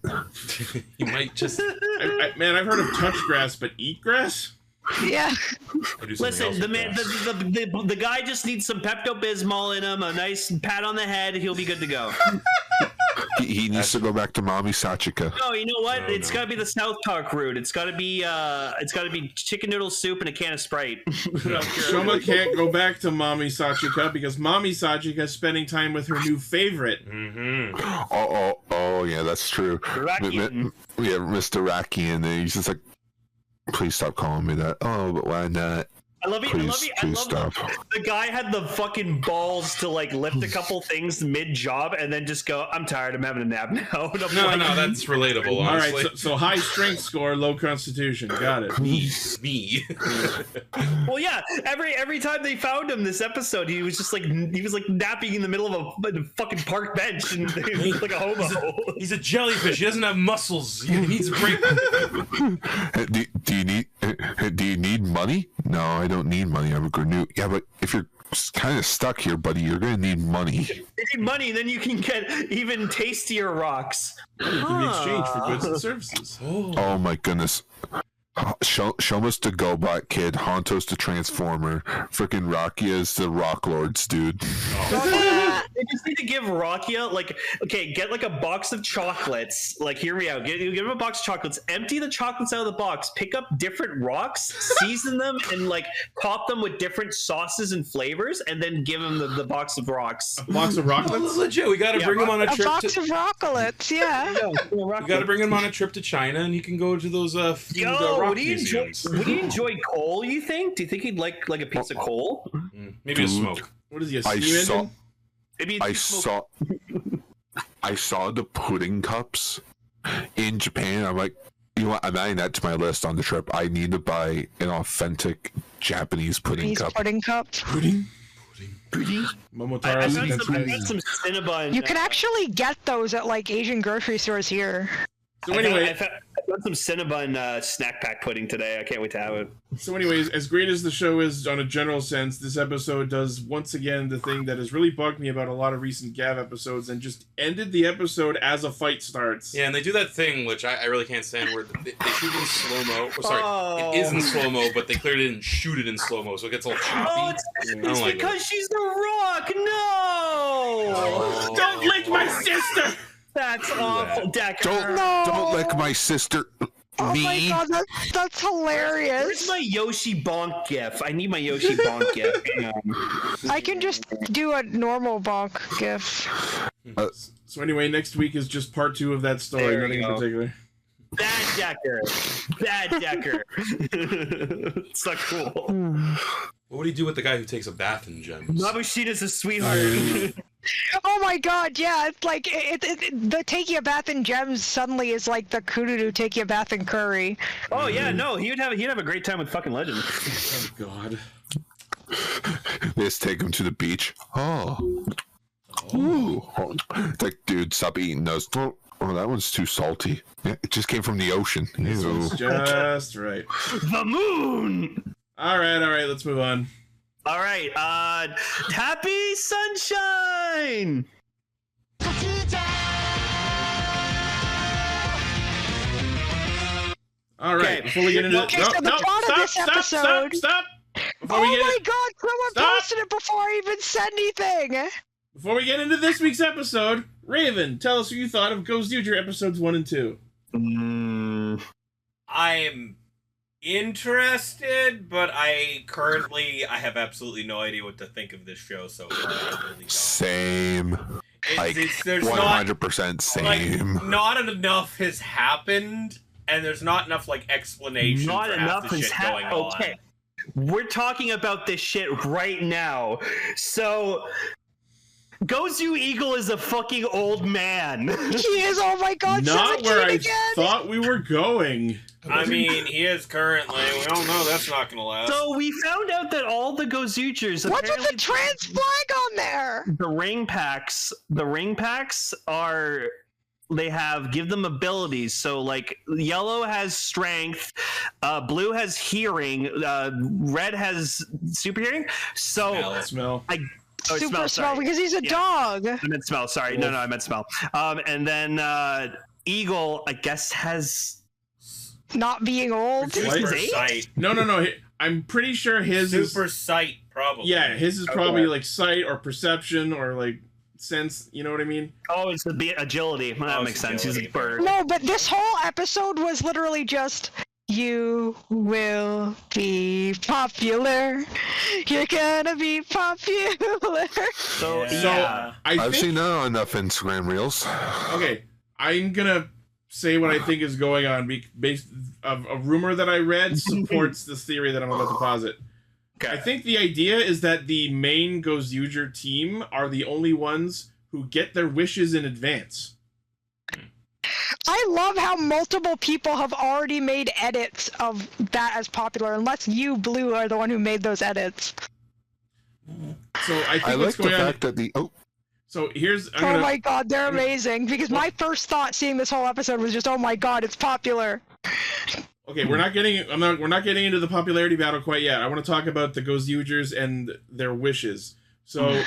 He might just. Man, I've heard of touch grass, but eat grass? Yeah. Listen, the guy just needs some Pepto-Bismol in him, a nice pat on the head, he'll be good to go. He needs to go back to Mommy Sachika. No, you know what? It's got to be the South Park route. It's got to be chicken noodle soup and a can of Sprite. Shoma can't go back to Mommy Sachika because Mommy Sachika is spending time with her new favorite. Mm-hmm. Oh, yeah, that's true. Rakian. Yeah, Mr. Rakian, and he's just like, please stop calling me that. Oh, but why not? I love you. The guy had the fucking balls to lift a couple things mid-job and then just go, I'm tired, I'm having a nap now. No, that's relatable, honestly. All right, so high strength score, low constitution. Got it. Me. Well, yeah, every time they found him this episode, he was just napping in the middle of a fucking park bench and he was like a hobo. He's a jellyfish. He doesn't have muscles. He needs a break. Do you need money? No, I don't need money. I'm a Granute. Yeah, but if you're kind of stuck here, buddy, you're going to need money. If you need money, then you can get even tastier rocks. In exchange for goods and services. Oh my goodness. Shoma's the GoBot kid, Hanto's the Transformer, freaking Rakia's the Rock Lords, dude. They just need to give Rakia get a box of chocolates. Hear me out. Give him a box of chocolates. Empty the chocolates out of the box. Pick up different rocks, season them, and top them with different sauces and flavors, and then give him the box of rocks. A box of rocklets? Legit, we got to bring him on a trip. A box of rocklets, yeah. We got to bring him on a trip to China, and he can go to those food rock museums. Would he enjoy coal? You think? Do you think he'd like a piece of coal? Maybe a smoke. What is he? A steam engine? I saw the pudding cups in Japan. I'm like, you know what? I'm adding that to my list on the trip. I need to buy an authentic Japanese pudding cup. Pudding cup. Pudding. Momotaro. I've got some Cinnabon. You can actually get those at Asian grocery stores here. So anyway, I've got some Cinnabon snack pack pudding today. I can't wait to have it. So anyways, as great as the show is on a general sense, this episode does once again the thing that has really bugged me about a lot of recent Gavv episodes and just ended the episode as a fight starts. Yeah, and they do that thing, which I really can't stand, where they shoot in slow-mo. Oh, sorry, it is in slow-mo, but they clearly didn't shoot it in slow-mo, so it gets all choppy. It's because she's the Rock! No! Don't lick my sister! That's awful, Decker. Don't lick my sister. Oh my god, that's hilarious. Where's my Yoshi Bonk gif? I need my Yoshi Bonk gif. I can just do a normal Bonk gif. So anyway, next week is just part 2 of that story, nothing in particular. Bad Decker. It's not cool. What would he do with the guy who takes a bath in gems? Mabushina's a sweetheart. Oh my god, yeah, it's the taking a bath in gems suddenly is like the Kururu taking a bath in curry. Oh yeah, no, he'd have a great time with fucking Legend. Oh god. Let's take him to the beach. Ooh. Like, dude, stop eating those. Oh, that one's too salty. It just came from the ocean. This one's just right. The moon! All right, let's move on. All right, Happy Sunshine! All right, before we get into Okay, so the plot of this episode. Stop! Oh my god, someone posted it before I even said anything! Before we get into this week's episode, Raven, tell us what you thought of Gozyuger episodes 1 and 2. I'm interested, but I have absolutely no idea what to think of this show so far. I really don't. Same. There's 100% same. Like, not enough has happened, and there's not enough like explanation Not for enough half the has shit going happened. on. Okay, we're talking about this shit right now. So, Gozyuger is a fucking old man. He is, oh my god, Not where I again. thought we were going. I mean, he is currently. We all know that's not gonna last. So we found out that all the Gozyugers. What's with the trans flag on there? The ring packs are. They give them abilities. So like yellow has strength, blue has hearing, red has super hearing. So Smell. Super smell because he's a dog. I meant smell. Sorry, no, I meant smell. And then Eagle, I guess, has not being old. Super sight. No. I'm pretty sure his super sight probably. Yeah, his is probably like sight or perception or like sense. You know what I mean? Oh, it's the agility. That makes sense. He's a bird. No, but this whole episode was literally just. You will be popular. You're gonna be popular. So I've seen that on enough Instagram reels. Okay, I'm gonna say what I think is going on based of a rumor that I read supports this theory that I'm about to posit. Okay. I think the idea is that the main Gozyuger team are the only ones who get their wishes in advance. I love how multiple people have already made edits of that as popular, unless you, Blue, are the one who made those edits. So I think I what's like going the on. fact that So here's. Oh my god, they're amazing! Because my first thought seeing this whole episode was just, oh my god, it's popular. Okay, we're not getting into the popularity battle quite yet. I want to talk about the Gozyugers and their wishes. So.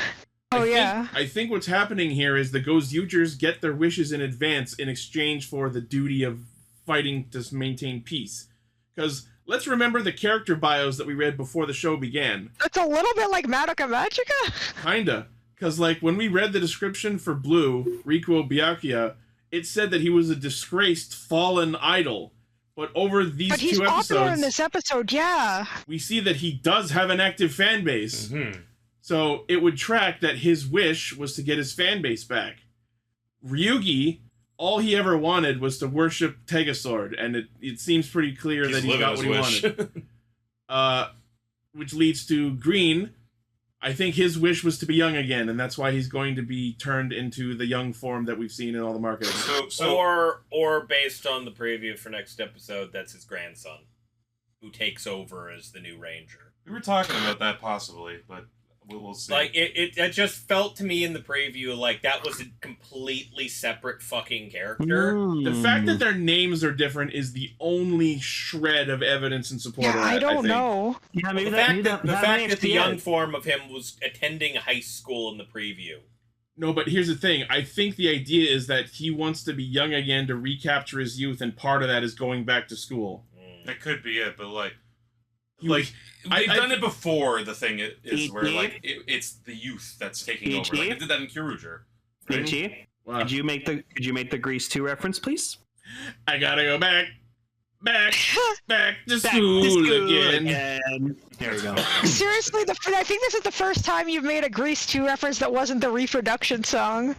I think what's happening here is the Gozyugers get their wishes in advance in exchange for the duty of fighting to maintain peace. Because let's remember the character bios that we read before the show began. It's a little bit like Madoka Magica. Kinda. Because like when we read the description for Blue, Rikuo Byakuya, it said that he was a disgraced fallen idol. But over these two episodes... But he's popular in this episode, yeah. We see that he does have an active fan base. Mm-hmm. So it would track that his wish was to get his fan base back. Ryugi, all he ever wanted was to worship Tegasword, and it seems pretty clear that he got what he wanted. Which leads to Green. I think his wish was to be young again, and that's why he's going to be turned into the young form that we've seen in all the marketing. Or based on the preview for next episode, that's his grandson, who takes over as the new Ranger. We were talking about that possibly, but... We'll see. Like, it just felt to me in the preview like that was a completely separate fucking character. The fact that their names are different is the only shred of evidence in support of that, I don't know. Yeah, maybe the fact that the young form of him was attending high school in the preview. No, but here's the thing. I think the idea is that he wants to be young again to recapture his youth, and part of that is going back to school. That could be it, but they've done it before. The thing is where it's the youth that's taking over. Like they did that in Kyoryuger. Right? Wow. Could you make the Grease 2 reference, please? I gotta go back to school again. There we go. Seriously, I think this is the first time you've made a Grease 2 reference that wasn't the reproduction song.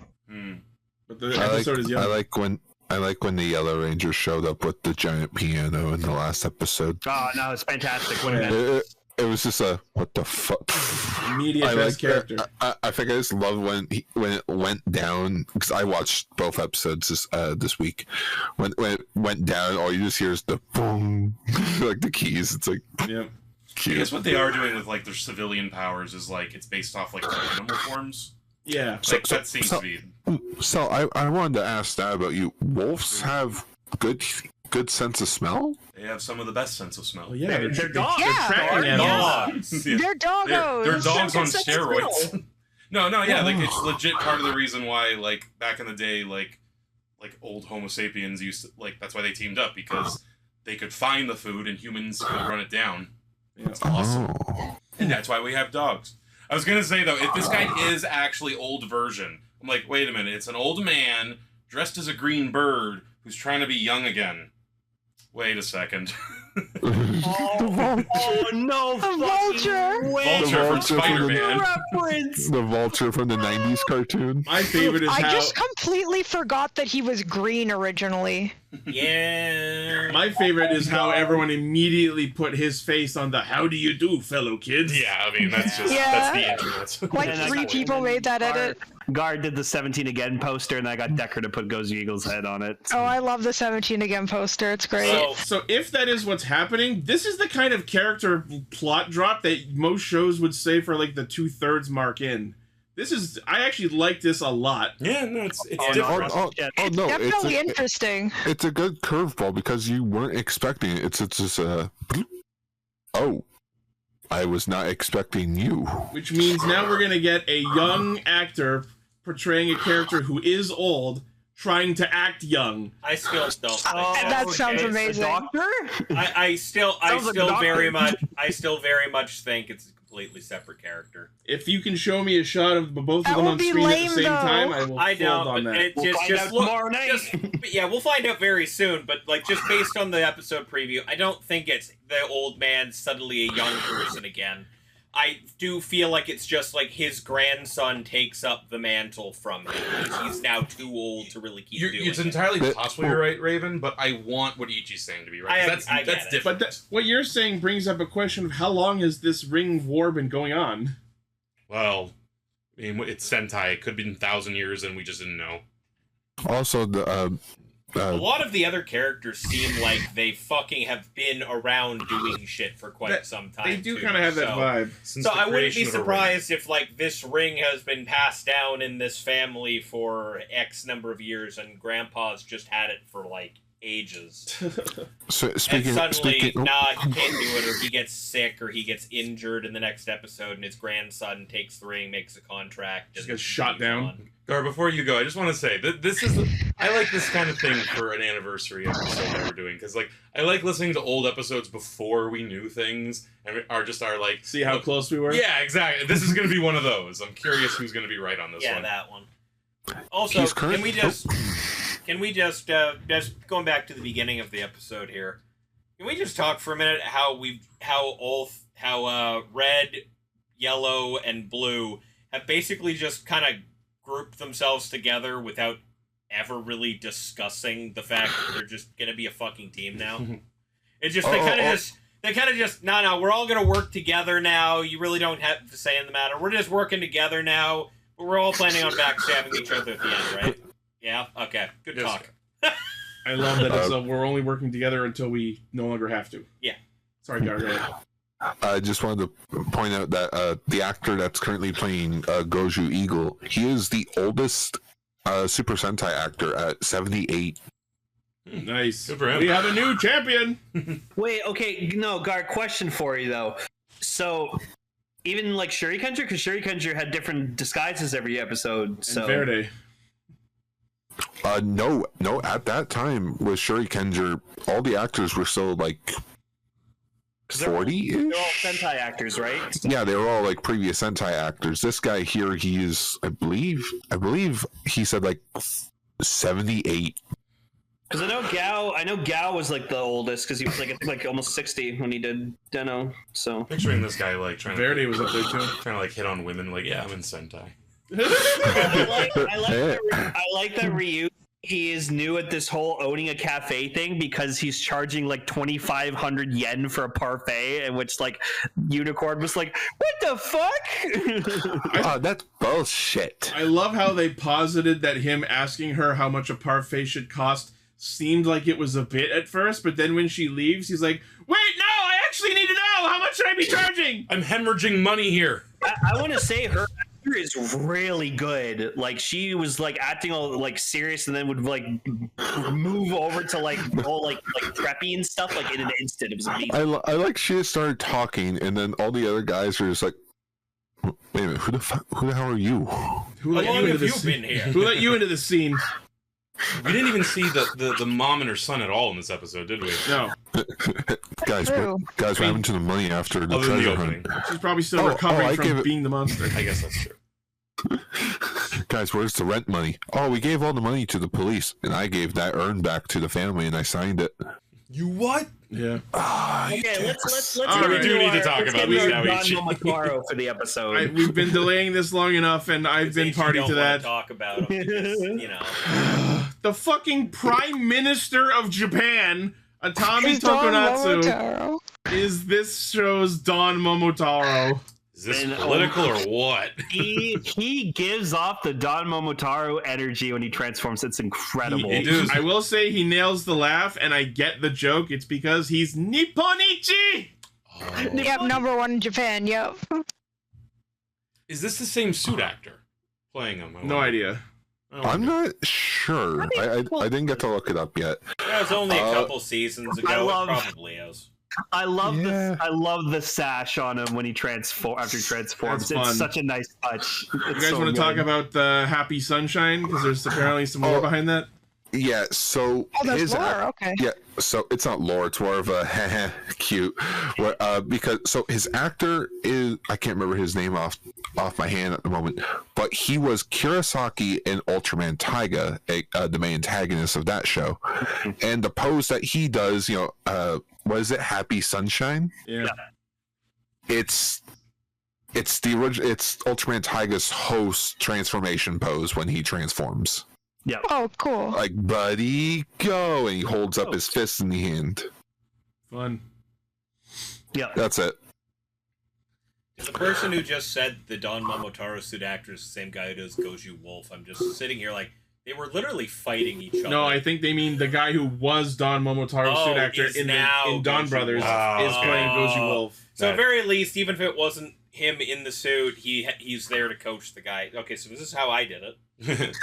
But the episode is young. I like when the Yellow Ranger showed up with the giant piano in the last episode. Oh no, it's fantastic. It was just a what the fuck. Immediate best character. I think I just love when it went down, because I watched both episodes this week. When it went down, all you just hear is the boom, like the keys. It's like cute. I guess what they are doing with like their civilian powers is like it's based off like animal forms. Yeah. Like, that seems to be... So I wanted to ask that about you. Wolves have good sense of smell? They have some of the best sense of smell. Well, yeah, they're dogs. They're Dogs. Yeah. They're doggos. They're dogs on steroids. No, yeah, like it's legit part of the reason why, like, back in the day, like old Homo sapiens used to, like, that's why they teamed up, because they could find the food and humans could run it down. It's awesome. And that's why we have dogs. I was gonna say, though, if this guy is actually old version, I'm like, wait a minute, it's an old man dressed as a green bird who's trying to be young again. Wait a second. Oh no! The vulture. Vulture from Spider-Man. The vulture from the 90s cartoon. My favorite is I how... just completely forgot that he was green originally. Yeah. My favorite is how everyone immediately put his face on the "How do you do, fellow kids?" Yeah, I mean, that's just, Yeah. that's the internet. Like And 3 people made that edit. Guard did the 17 again poster, and I got Decker to put Gozyuger's head on it. Oh, I love the 17 again poster. It's great. So if that is what's happening, this is the kind of character plot drop that most shows would say for like the 2/3 mark in. This is, I actually like this a lot. Yeah, no, it's Oh, different. no. It's no, definitely interesting. It's a good curveball because you weren't expecting it. It's just oh, I was not expecting you. Which means now we're gonna get a young actor portraying a character who is old, trying to act young. I still don't. That sounds amazing. Doctor? I still Sounds like a doctor. I still very much think it's a completely separate character. If you can show me a shot of both That of them would on be screen at lame, the same though. time, I will I fold on know, but that. it We'll find just out look. tomorrow night. Yeah, we'll find out very soon. But like, just based on the episode preview, I don't think it's the old man suddenly a young person again. I do feel like it's just like his grandson takes up the mantle from him because he's now too old to really keep doing It's it. entirely possible you're right, Raven, but I want what Ichi's saying to be right. I That's get it. different. But what you're saying brings up a question of how long has this ring war been going on? Well, I mean, it's Sentai. It could have been 1,000 years and we just didn't know. Also, the A lot of the other characters seem like they fucking have been around doing shit for quite some time. They do too, kind of have that so- vibe. Since So the I wouldn't creation be of a ring. surprised if like this ring has been passed down in this family for X number of years, and Grandpa's just had it for like ages. so, And speaking, suddenly, speaking, nah, he can't do it, or he gets sick, or he gets injured in the next episode, and his grandson takes the ring, makes a contract, Just and gets shot moves down. on. Gar, before you go, I just want to say that this is I like this kind of thing for an anniversary episode that we're doing, because like I like listening to old episodes before we knew things and are like See how close we were? Yeah, exactly. This is going to be one of those. I'm curious who's going to be right on this Yeah, one. that one. Also, can we just going back to the beginning of the episode here? Can we just talk for a minute how red, yellow, and blue have basically just kind of grouped themselves together without ever really discussing the fact that they're just gonna be a fucking team now? It's just they kind of just no, we're all gonna work together now. You really don't have to say in the matter. We're just working together now, but we're all planning on backstabbing each other at the end, right? Yeah. Okay. Good Yes. talk. I love that it's, we're only working together until we no longer have to. Yeah. Sorry, Gar. I just wanted to point out that the actor that's currently playing Goju Eagle, he is the oldest Super Sentai actor at 78. Nice. Good for him. We have a new champion. Wait, okay, no, Gar, question for you though. So, even like Shurikenger, because Shurikenger had different disguises every episode. So And Verde. No, at that time with Shurikenger, all the actors were still like 40-ish? they're all Sentai actors, right? Yeah, they were all like previous Sentai actors. This guy here, he is, I believe he said like 78. Because I know Gao was like the oldest, because he was like almost 60 when he did Deno. So Picturing this guy like trying Verde was up there too. to like hit on women, like, yeah, I'm in Sentai. I like that Ryu. He is new at this whole owning a cafe thing because he's charging like 2,500 yen for a parfait, in which like Unicorn was like, "What the fuck?" Oh, that's bullshit. I love how they posited that him asking her how much a parfait should cost seemed like it was a bit at first, but then when she leaves, he's like, "Wait, no, I actually need to know how much should I be charging?" I'm hemorrhaging money here. I want to say her actor is really good. Like she was like acting all like serious, and then would like move over to like all like preppy and stuff like in an instant. It was amazing. I like she just started talking, and then all the other guys are just like, "Wait a minute, who the hell are you? How long have you been here? Who let you into the scene?" We didn't even see the mom and her son at all in this episode, did we? No. guys, what happened to the money after the Other than the treasure opening. hunt? She's probably still recovering from being the monster. I guess that's true. Guys, where's the rent money? Oh, we gave all the money to the police, and I gave that urn back to the family, and I signed it. You what? Yeah. Okay, let's we do need to talk about this now. Don Momotaro for the episode. We've been delaying this long enough, and I've been party to that. Talk about him because, you know. The fucking Prime Minister of Japan, Atami Tokunatsu, is this show's Don Momotaro. Is this political or what? He gives off the Don Momotaro energy when he transforms. It's incredible. I will say he nails the laugh, and I get the joke. It's because he's Nipponichi! Oh. Yep, #1 in Japan, yep. Is this the same suit actor playing him? No idea. I'm not sure. I didn't get to look it up yet. That was only a couple seasons ago. It probably is. I love the sash on him when he after he transforms. It's such a nice touch. You guys want to talk about the Happy Sunshine? Because there's apparently some lore behind that. Yeah, so that's lore, okay. Yeah, so it's not lore, it's more of a cute. Because so his actor is, I can't remember his name off my hand at the moment, but he was Kurosaki in Ultraman Taiga, the main antagonist of that show. And the pose that he does, what is it, Happy Sunshine? Yeah. It's Ultraman Taiga's host transformation pose when he transforms. Yeah. Oh, cool. Like, buddy, go! And he holds up his fist in the hand. Fun. Yeah. That's it. The person who just said the Don Momotaro suit actor is the same guy who does Goju Wolf. I'm just sitting here like, they were literally fighting each other. No, I think they mean the guy who was Don Momotaro's suit actor in Don Brothers is playing Goju Wolf. So at very least, even if it wasn't him in the suit, he's there to coach the guy. Okay, so this is how I did it.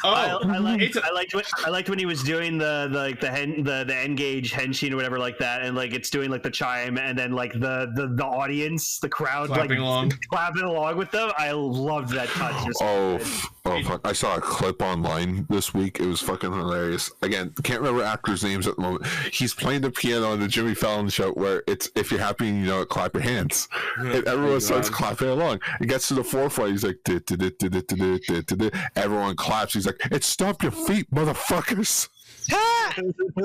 I liked when he was doing the N-Gage henshin or whatever like that, and like it's doing like the chime, and then like the audience, the crowd clapping along with them. I loved that touch. Fuck. I saw a clip online this week. It was fucking hilarious. Again, can't remember actors' names at the moment. He's playing the piano on the Jimmy Fallon show where it's, if you're happy and you know it, clap your hands. And everyone starts clapping along. It gets to the forefront. He's like, everyone claps. He's like, it's stomp your feet, motherfuckers.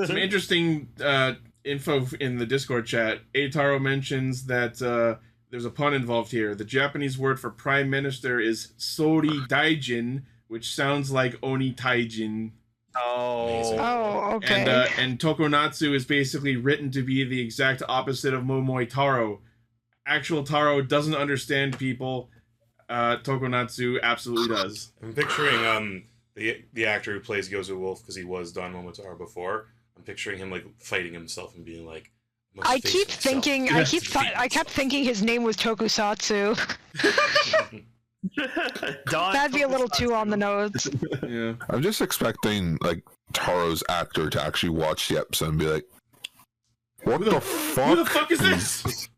Some interesting info in the Discord chat. Eitaro mentions that there's a pun involved here. The Japanese word for prime minister is Sori Daijin, which sounds like Oni Taijin. Oh, okay. And Tokunatsu is basically written to be the exact opposite of Momoi Taro. Actual Taro doesn't understand people. Tokunatsu absolutely does. I'm picturing the actor who plays Gozu Wolf, because he was Don Momotaro before. I'm picturing him like fighting himself and being like, I kept thinking his name was Tokusatsu. That'd be a little too on the nose. Yeah. I'm just expecting like Taro's actor to actually watch the episode and be like, what the fuck? Who the fuck is this?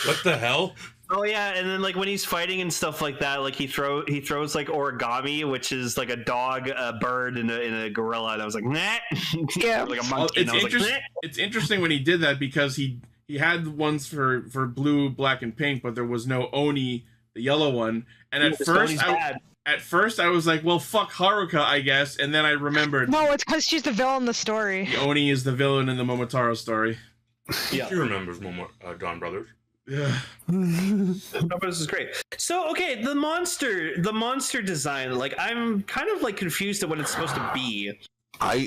What the hell? Oh yeah, and then like when he's fighting and stuff like that, like he throws like origami, which is like a dog, a bird, and a gorilla, and I was like, nah. Yeah, like a monkey. It's interesting when he did that, because he had ones for blue, black, and pink, but there was no Oni, the yellow one. And at first I was like, well, fuck Haruka, I guess, and then I remembered. No, it's because she's the villain in the story. The Oni is the villain in the Momotaro story. Yeah, she remembers Don Brothers. Yeah. But this is great. So okay, the monster design, like I'm kind of like confused at what it's supposed to be. I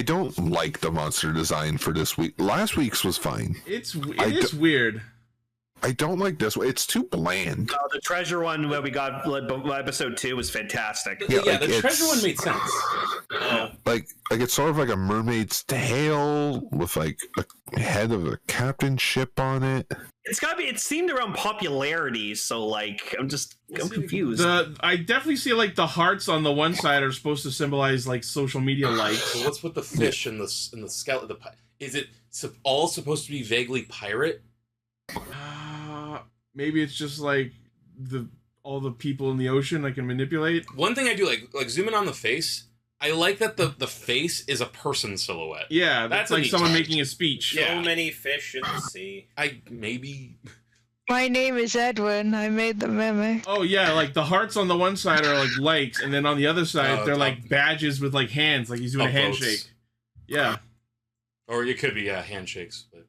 don't like the monster design for this week. Last week's was fine. It is weird. I don't like this one. It's too bland. The treasure one where we got episode 2 was fantastic. Yeah, like the treasure one made sense. Like it's sort of like a mermaid's tail with like a head of a captain ship on it. It's themed around popularity, so like I'm confused. I definitely see like the hearts on the one side are supposed to symbolize like social media likes. So what's with the fish and the skeleton? Is it all supposed to be vaguely pirate? Maybe it's just like all the people in the ocean I can manipulate. One thing I do like zoom in on the face. I like that the face is a person silhouette. Yeah, that's like someone making a speech. So many fish in the sea. My name is Edwin. I made the meme. Oh yeah, like the hearts on the one side are like likes, and then on the other side they're like badges with like hands, like he's doing a handshake. Votes. Yeah. Or it could be handshakes, but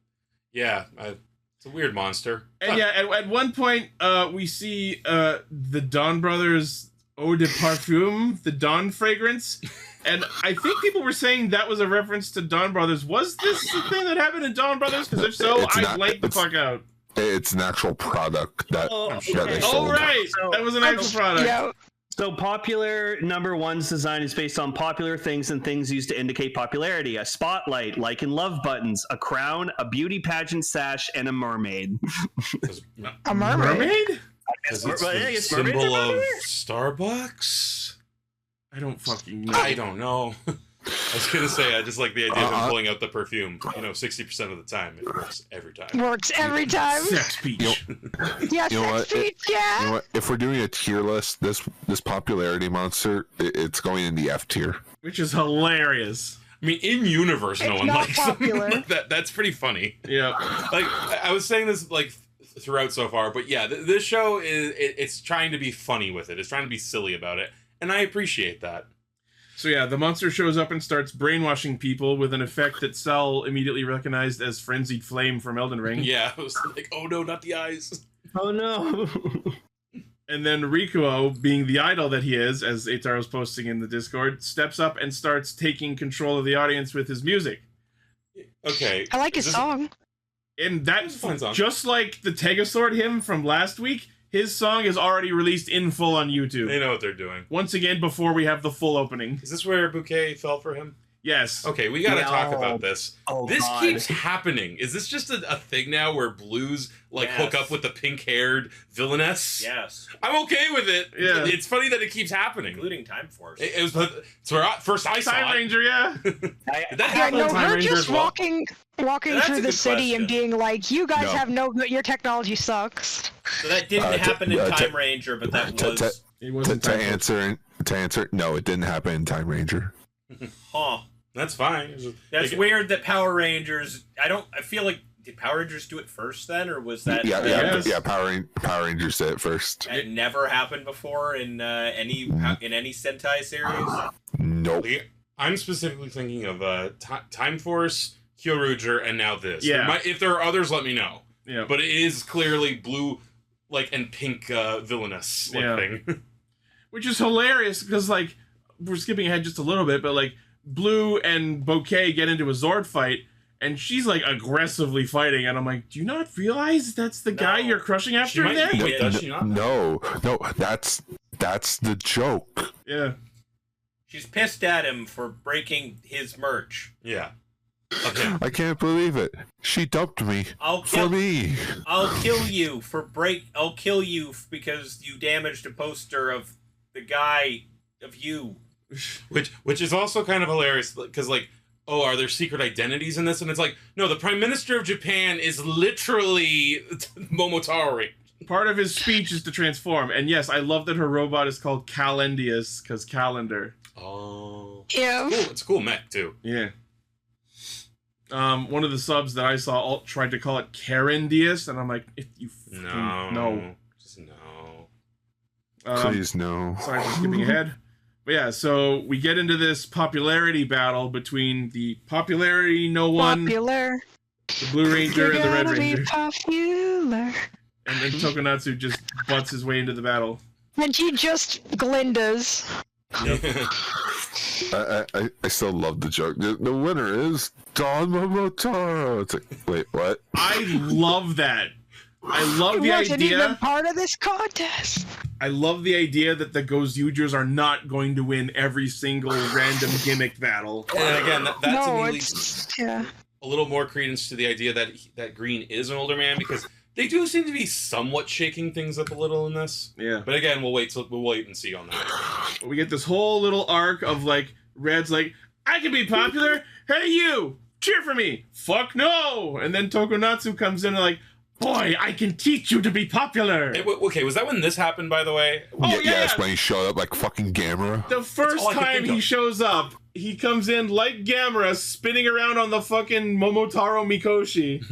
yeah, it's a weird monster. And at one point we see the Don brothers eau de parfum, the Don fragrance, and I think people were saying that was a reference to Don Brothers. Was this the thing that happened in Don Brothers? Because if so, I blanked the fuck out. It's an actual product that. They sold. Oh right, that was an actual product. Yeah. So popular number one's design is based on popular things and things used to indicate popularity. A spotlight, like in love buttons, a crown, a beauty pageant sash, and a mermaid. A mermaid? Because it's the symbol of Starbucks? I don't fucking know. I don't know. I was going to say, I just like the idea of him pulling out the perfume. 60% of the time, it works every time. Works every time. Sex speech. Yeah, sex speech, yeah. You know what? If we're doing a tier list, this popularity monster, it's going in the F tier. Which is hilarious. I mean, in universe, no one likes him. That's pretty funny. Yeah. Like, I was saying this, like, throughout so far, but yeah, this show it's trying to be funny with it. It's trying to be silly about it, and I appreciate that. So yeah, the monster shows up and starts brainwashing people with an effect that Cell immediately recognized as Frenzied Flame from Elden Ring. Yeah, it was like, oh no, not the eyes. Oh no. And then Rikuo, being the idol that he is, as Eitaro's posting in the Discord, steps up and starts taking control of the audience with his music. Okay. I like his song. And that's just like the Tegasword hymn from last week. His song is already released in full on YouTube. They know what they're doing. Once again, before we have the full opening. Is this where Bouquet fell for him? Yes. Okay, we gotta talk about this. Oh, this God. keeps happening. Is this just a thing now where blues hook up with the pink-haired villainess? Yes. I'm okay with it. Yeah. It's funny that it keeps happening. Including Time Force. It was first I saw Time Ranger, yeah. Did that Yeah, happen no, in Time we're Ranger just as well? walking That's through a the good city and question. being like, you guys have your technology sucks. So that didn't happen in Time Ranger, but that was... It wasn't to answer, no, it didn't happen in Time Ranger. Huh. That's fine. That's weird that Power Rangers... I feel like... Did Power Rangers do it first then, or was that... Yeah, Power Rangers did it first. That never happened before in any Sentai series? Nope. I'm specifically thinking of Time Force, Kyoruger, and now this. Yeah. If there are others, let me know. Yeah. But it is clearly blue, and pink villainous thing. Which is hilarious, because, we're skipping ahead just a little bit, but, Blue and Bouquet get into a Zord fight, and she's, aggressively fighting, and I'm like, do you not realize that's the guy you're crushing after in there? Does she not? No, that's the joke. Yeah. She's pissed at him for breaking his merch. Yeah. Okay. I can't believe it. She dumped me for me. I'll kill you I'll kill you because you damaged a poster of the guy of you. Which is also kind of hilarious, because are there secret identities in this? And it's no, the Prime Minister of Japan is literally Momotaro. Part of his speech is to transform, and yes, I love that her robot is called Calendius, because calendar. Oh. Yeah. It's a cool mech, too. Yeah. One of the subs that I saw tried to call it Carendius, and I'm like, no. Just no. Please, no. Sorry for skipping ahead. But yeah, so we get into this popularity battle between the popularity no one, Popular. the Blue Ranger, and the Red Ranger. Popular. And then Tokunatsu just butts his way into the battle. And she just Glindas. I still love the joke. The winner is Don Momotaro. It's wait, what? I love that. I love the wasn't even idea. part of this contest. I love the idea that the Gozyugers are not going to win every single random gimmick battle. And again, that to No, me leads it's yeah. a little more credence to the idea that that Green is an older man, because they do seem to be somewhat shaking things up a little in this. Yeah. But again, we'll wait and see on that. We get this whole little arc of like Red's like, I can be popular. Hey you, cheer for me. Fuck no. And then Tokunatsu comes in and like, boy, I can teach you to be popular. Hey, okay, was that when this happened, by the way? Oh, yeah, that's when he showed up like fucking Gamera. The first time he shows up, he comes in like Gamera, spinning around on the fucking Momotaro Mikoshi.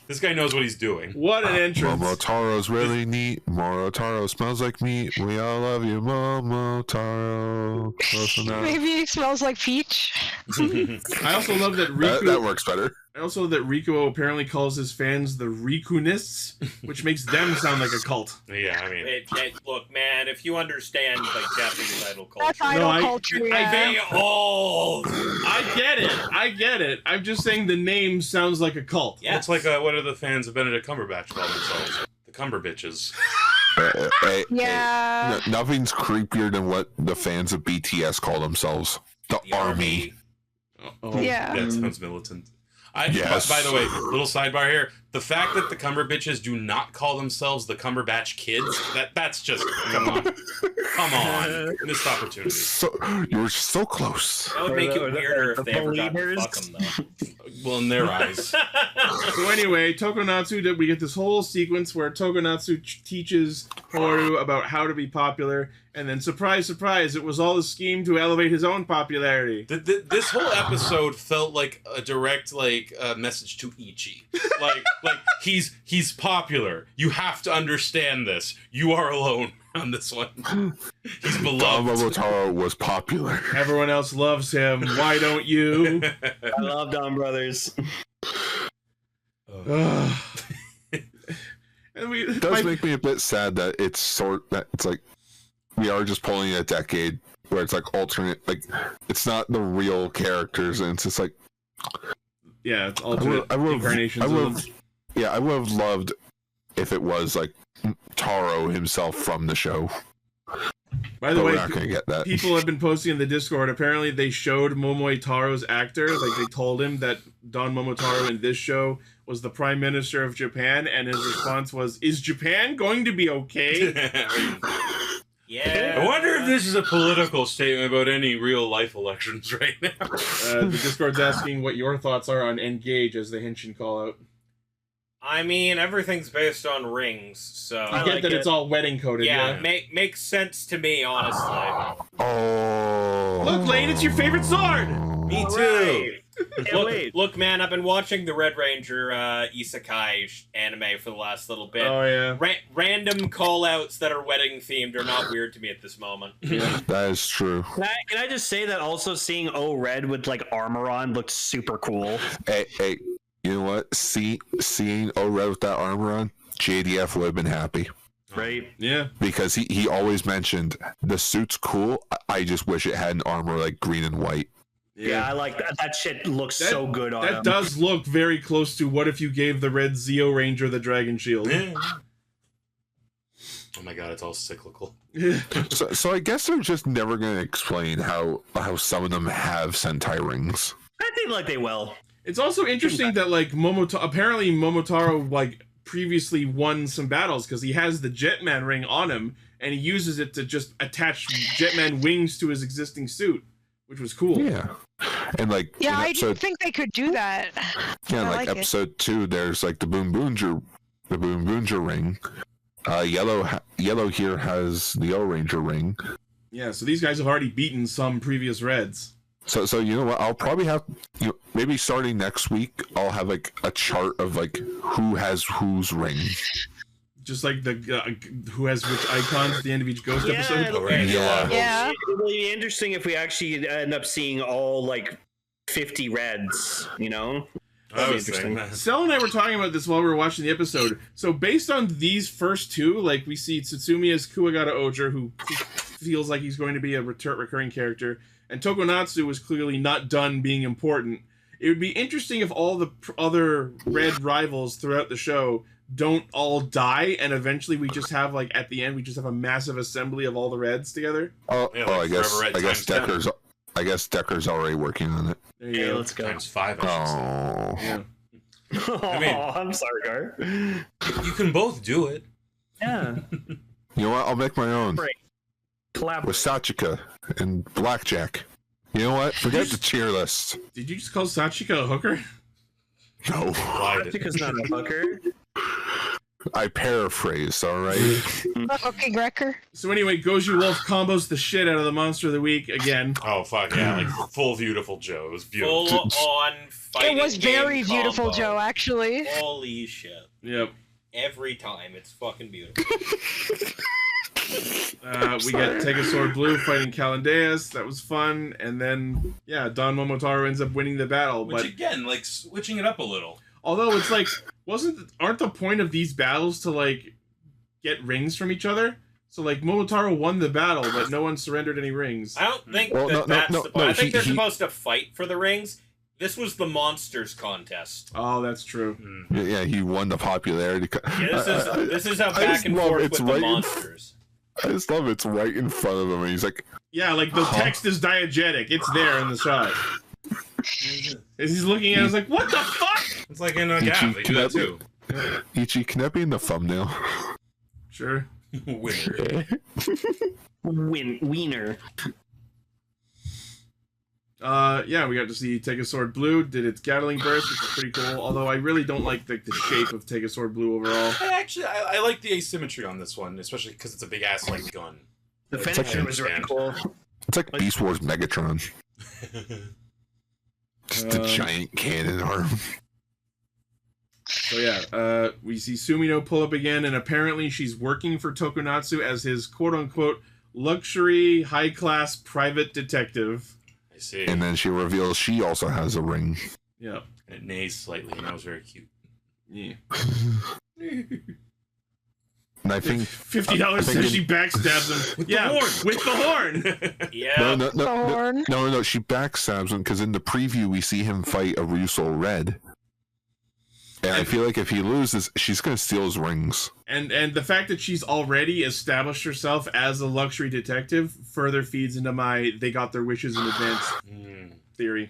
This guy knows what he's doing. What an entrance. Momotaro's really neat. Momotaro smells like meat. We all love you, Momotaro. Close enough. Maybe he smells like peach. I also love that Riku... That works better. Also, that Riku apparently calls his fans the Rikunists, which makes them sound like a cult. Yeah, I mean... Look, man, if you understand, like, Japanese idol culture... That's idol culture, yeah. I get it. I'm just saying the name sounds like a cult. Yeah. It's like, what are the fans of Benedict Cumberbatch call themselves? The Cumberbitches. Yeah. Nothing's creepier than what the fans of BTS call themselves. The Army. Yeah. That sounds militant. Yes. By the way, little sidebar here. The fact that the Cumberbitches do not call themselves the Cumberbatch Kids, that's just, come on. Missed opportunity. You were so close. That would make it weirder if they ever got to fuck them, though. Well, in their eyes. So anyway, Tokunatsu, we get this whole sequence where Tokunatsu teaches Horu about how to be popular, and then surprise, surprise, it was all a scheme to elevate his own popularity. This whole episode felt like a direct message to Ichi. Like he's popular. You have to understand this. You are alone on this one. He's beloved. Don Momotaro was popular. Everyone else loves him. Why don't you? I love Don Brothers. It does make me a bit sad that it's like we are just pulling a decade where it's like alternate, like it's not the real characters, and it's just like, yeah, it's alternate incarnations. I would have loved if it was like Taro himself from the show. By the way, we're not gonna get that. People have been posting in the Discord. Apparently, they showed Momotaro's actor. Like they told him that Don Momotaro in this show was the Prime Minister of Japan, and his response was, "Is Japan going to be okay?" Yeah. I wonder if this is a political statement about any real life elections right now. The Discord's asking what your thoughts are on Engage as the Henshin call out. I mean, everything's based on rings, so... I get that it's all wedding coded, yeah. Makes sense to me, honestly. Oh. Look, Lane, it's your favorite sword! Me too! Look, man, I've been watching the Red Ranger isekai anime for the last little bit. Oh, yeah. Random call-outs that are wedding-themed are not weird to me at this moment. Yeah. That is true. Can I just say that also seeing Red with, like, armor on looked super cool. Hey, you know what? Seeing Red with that armor on, JDF would have been happy. Right? Yeah. Because he always mentioned, the suit's cool, I just wish it had an armor like green and white. Yeah, I like that. That shit looks so good on him. That does look very close to what if you gave the red Zeo Ranger the Dragon Shield. Yeah. Oh my god, it's all cyclical. So I guess they're just never going to explain how some of them have Sentai rings. I think like they will. It's also interesting that like apparently Momotaro like previously won some battles because he has the Jetman ring on him and he uses it to just attach Jetman wings to his existing suit, which was cool. Yeah. And like I didn't think they could do that. Yeah, like episode 2 there's like the Boom Boonja ring. Yellow here has the O Ranger ring. Yeah, so these guys have already beaten some previous Reds. So you know what? I'll probably have maybe starting next week. I'll have like a chart of like who has whose ring. Just like the who has which icons at the end of each Ghost episode. Yeah. It will be interesting if we actually end up seeing all like 50 Reds. You know. That'd be interesting. Cell and I were talking about this while we were watching the episode. So based on these first two, like we see Tsutsumi as Kuwagata Oger, who feels like he's going to be a recurring character, and Tokunatsu was clearly not done being important. It would be interesting if all the other Red rivals throughout the show don't all die, and eventually we just have like at the end we just have a massive assembly of all the Reds together. I guess Decker's already working on it. There you go. Let's go. Times 5. I should say. Yeah. I mean, I'm sorry, Gar. You can both do it. Yeah. You know what? I'll make my own. Collaborate. With Sachika and Blackjack. You know what? Forget the cheer list. Did you just call Sachika a hooker? No. Sachika's not a hooker. I paraphrased, alright? The hooking wrecker. So anyway, Goju Wolf combos the shit out of the Monster of the Week again. Oh, fuck yeah. Like, full Beautiful Joe. It was beautiful. Full on fighting It was very game beautiful, combo. Joe, actually. Holy shit. Yep. Every time. It's fucking beautiful. We got Tegasword Blue fighting Calandeas. That was fun. And then, yeah, Don Momotaro ends up winning the battle. Which, again, like, switching it up a little. Although it's like, aren't the point of these battles to, like, get rings from each other? So, like, Momotaro won the battle, but no one surrendered any rings. I don't think that's the point. I think they're supposed to fight for the rings. This was the monsters contest. Oh, that's true. Yeah, he won the popularity. Yeah, this is how back and forth with the monsters. I just love it's right in front of him, and he's like... Yeah, like, the text is diegetic. It's there in the shot. As he's looking at it, I was like, what the fuck? It's like in Gavv, they do that too. Ichi, can that be in the thumbnail? Sure. Winner. Wiener. Yeah, we got to see Tegasword Blue did its Gatling Burst, which is pretty cool. Although I really don't like the shape of Tegasword Blue overall. I like the asymmetry on this one, especially because it's a big ass like gun. The finisher was really cool. It's like Beast Wars Megatron. Just the giant cannon arm. So yeah, we see Sumino pull up again, and apparently she's working for Tokunatsu as his quote-unquote luxury, high-class private detective. I see. And then she reveals she also has a ring. Yeah. And it neighs slightly, and that was very cute. Yeah. And I think $50 says she backstabs him. With the horn. With the horn. Yeah. No. She backstabs him because in the preview we see him fight a Russo Red. And I feel like if he loses, she's going to steal his rings. And the fact that she's already established herself as a luxury detective further feeds into my they got their wishes in advance theory.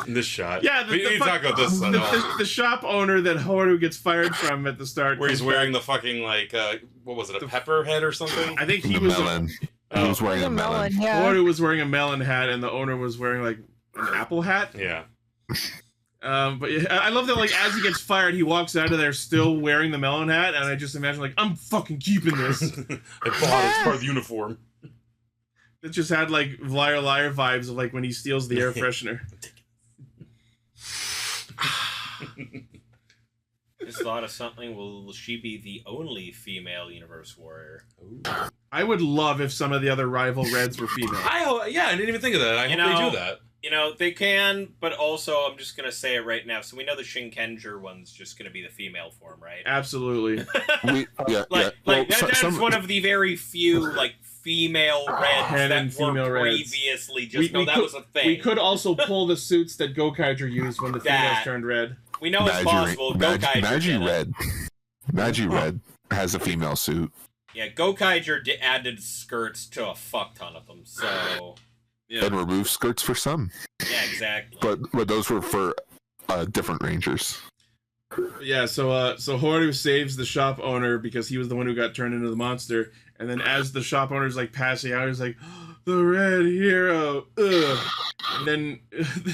In this shot. Yeah, we need to talk about this. The shop owner that Haru gets fired from at the start. Where he's wearing the fucking, like, what was it, a pepper head or something? I think he was... melon. He was wearing a melon. Yeah. Haru was wearing a melon hat, and the owner was wearing, like, an apple hat. Yeah. But I love that, like, as he gets fired, he walks out of there still wearing the melon hat, and I just imagine, like, I'm fucking keeping this. I bought it as part of the uniform. It just had, like, Liar Liar vibes of, like, when he steals the air freshener. Just thought of something. Will she be the only female universe warrior? Ooh. I would love if some of the other rival Reds were female. I didn't even think of that. I hope they do that. You know, they can, but also, I'm just going to say it right now. So we know the Shinkenger one's just going to be the female form, right? Absolutely. That's one of the very few, like, female Reds that were previously just that was a thing. We could also pull the suits that Gokaiger used when the females turned red. We know it's possible. Magi Red has a female suit. Yeah, Gokaiger added skirts to a fuck ton of them, so... Yeah. And remove skirts for some. Yeah, exactly. But those were for different Rangers. Yeah, so Haru saves the shop owner because he was the one who got turned into the monster. And then as the shop owner's like passing out, he's like, the red hero. Ugh. And then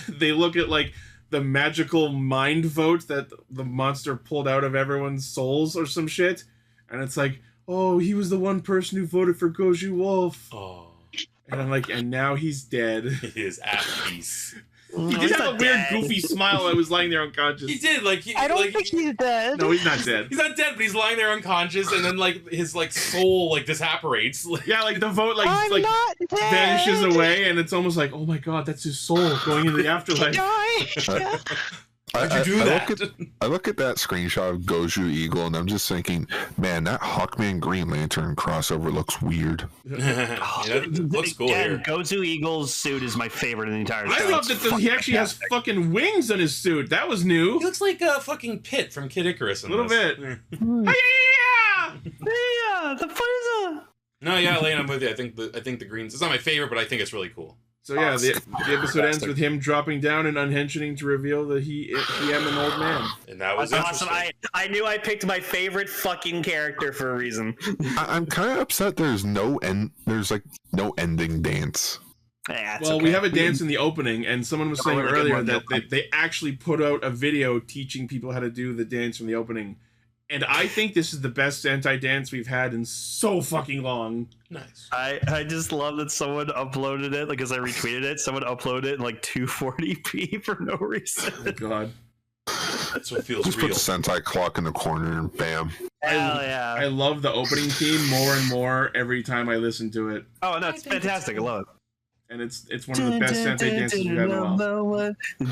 they look at like the magical mind vote that the monster pulled out of everyone's souls or some shit. And it's like, oh, he was the one person who voted for Goju Wolf. Oh. And I'm like, and now he's dead. He is at peace. He did have a weird, goofy smile. I was lying there unconscious. He did, like... I don't think he's dead. No, he's not dead. He's not dead, but he's lying there unconscious, and then, like, his, like, soul, like, disapparates. Yeah, like, the vote, like vanishes away, and it's almost like, oh my god, that's his soul going into the afterlife. How'd you do that? I look at that screenshot of Goju Eagle, and I'm just thinking, man, that Hawkman Green Lantern crossover looks weird. It looks cool here. Gozu Eagle's suit is my favorite in the entire show. I love that he actually has fucking wings on his suit. That was new. He looks like a fucking Pit from Kid Icarus. A little bit. Yeah, the Frieza. No, yeah, Lane, I'm with you. I think the greens. It's not my favorite, but I think it's really cool. So yeah, the episode ends with him dropping down and unhensioning to reveal that he am an old man. And that was awesome. I knew I picked my favorite fucking character for a reason. I'm kind of upset. There's no ending dance. Yeah, well, okay. we have a dance in the opening, and someone was saying earlier that they actually put out a video teaching people how to do the dance from the opening. And I think this is the best Sentai dance we've had in so fucking long. Nice. I just love that someone uploaded it, like, as I retweeted it, someone uploaded it in like 240p for no reason. Oh god. That's what feels Just real. put the Sentai clock in the corner and bam. Hell yeah. I love the opening theme more and more every time I listen to it. Oh, no, it's fantastic. I love it. And it's one of the best Sentai dances we've had in a while. I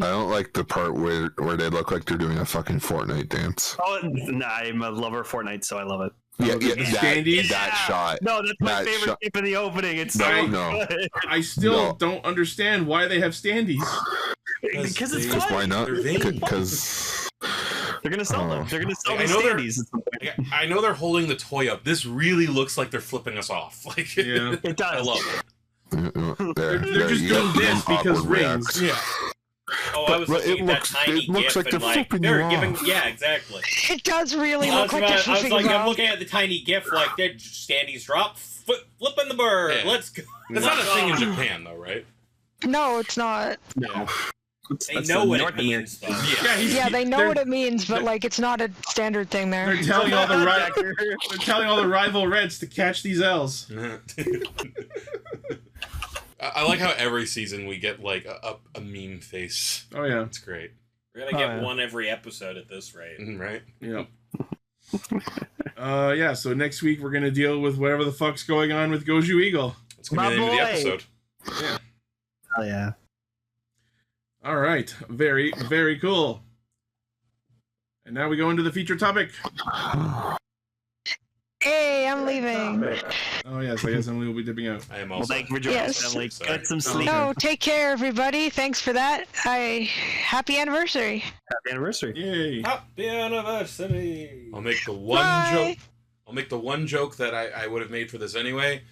don't like the part where they look like they're doing a fucking Fortnite dance. Oh, nah, I'm a lover of Fortnite, so I love it. Yeah, that shot. No, that's my favorite clip in the opening. It's so good. I still don't understand why they have standees. Because it's fun. Why not? Because they're gonna sell them. They're gonna sell the standees. I know they're holding the toy up. This really looks like they're flipping us off. Like, yeah, it does. I love it. They're just doing this because rings. Yeah. Oh, I was looking at that tiny GIF like and like they're giving. Yeah, exactly. It does really look like they're flipping you I'm off. looking at the tiny GIF like they're standees drop, flipping the bird. Yeah. Let's go. It's not a thing in Japan, though, right? No, it's not. No. They know what it means, though. Yeah, they know what it means, but like it's not a standard thing there. They're telling all the rival Reds to catch these L's. I like how every season we get like a meme face. Oh yeah, it's great. We're gonna get one every episode at this rate, right? Yeah. Yeah. So next week we're gonna deal with whatever the fuck's going on with Goju Eagle. It's gonna be the end of the episode. Yeah. Oh yeah. All right. Very, very cool. And now we go into the feature topic. Hey, I'm leaving. Oh yes, I guess Emily will be dipping out. I am Well, also. thank you for joining us, Emily. Get some sleep. No, take care, everybody. Thanks for that. Happy anniversary. Happy anniversary. Yay. Happy anniversary. I'll make the one joke. I'll make the one joke that I would have made for this anyway.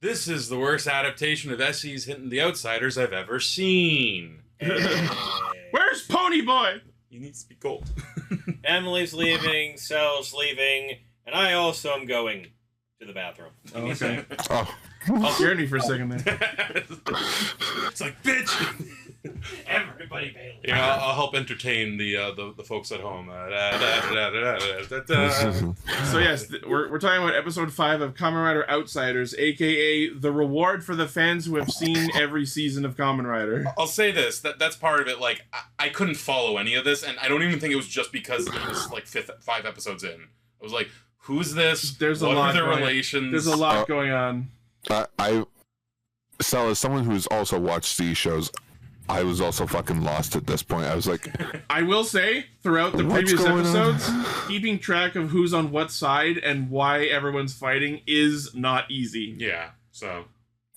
This is the worst adaptation of Essie's Hitting the Outsiders I've ever seen. Where's Pony Boy? He needs to be gold. Emily's leaving, Sal's leaving, and I also am going to the bathroom. Oh, okay. Oh, scared me for a second there. It's like, bitch! Everybody bail. Yeah, I'll help entertain the folks at home. So yes, we're talking about episode 5 of Kamen Rider Outsiders, aka the reward for the fans who have seen every season of Kamen Rider. I'll say this, that's part of it. Like, I couldn't follow any of this, and I don't even think it was just because it was like 5 episodes in. I was like, who's this? There's a what lot are their going relations? There's a lot going on. So as someone who's also watched these shows, I was also fucking lost at this point. I was like, I will say, throughout the What's previous going episodes, keeping track of who's on what side and why everyone's fighting is not easy. Yeah, so.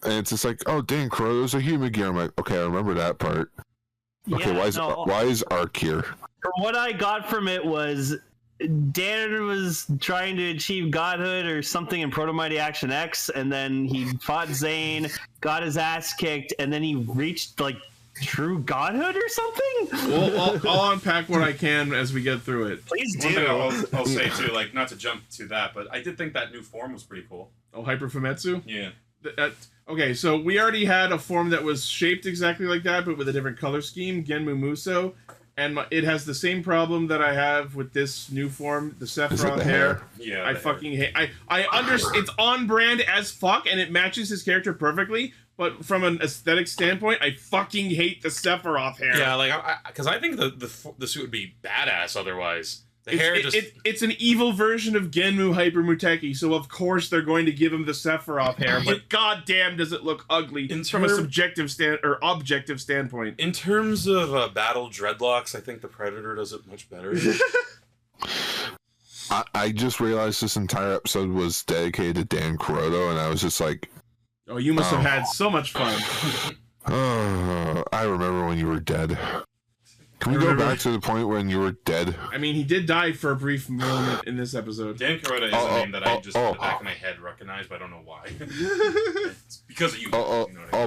and it's just like, oh, Dan Kuroto's a human gear. I'm like, okay, I remember that part. Okay, Yeah, why is Ark here? What I got from it was Dan was trying to achieve godhood or something in Proto Mighty Action X, and then he fought Zane, got his ass kicked, and then he reached like true godhood or something. Well, I'll unpack what I can as we get through it. Please One thing do. I'll say too, like, not to jump to that, but I did think that new form was pretty cool. Oh, Hyper Fumetsu? Yeah. Okay, so we already had a form that was shaped exactly like that, but with a different color scheme, Genmu Muso, and it has the same problem that I have with this new form, the Sephiroth hair. Yeah. I fucking hate. I understand it's on brand as fuck, and it matches his character perfectly. But from an aesthetic standpoint, I fucking hate the Sephiroth hair. Yeah, like, because I think the suit would be badass otherwise. The hair just... It's an evil version of Genmu Hyper Muteki, so of course they're going to give him the Sephiroth hair, but goddamn does it look ugly from a objective standpoint. In terms of battle dreadlocks, I think the Predator does it much better. I just realized this entire episode was dedicated to Dan Kuroto, and I was just like... Oh, you must have had so much fun. I remember when you were dead. Can we go back to the point when you were dead? I mean, he did die for a brief moment in this episode. Dan Kuroto is a name that I just in the back of my head recognize, but I don't know why. It's because of you.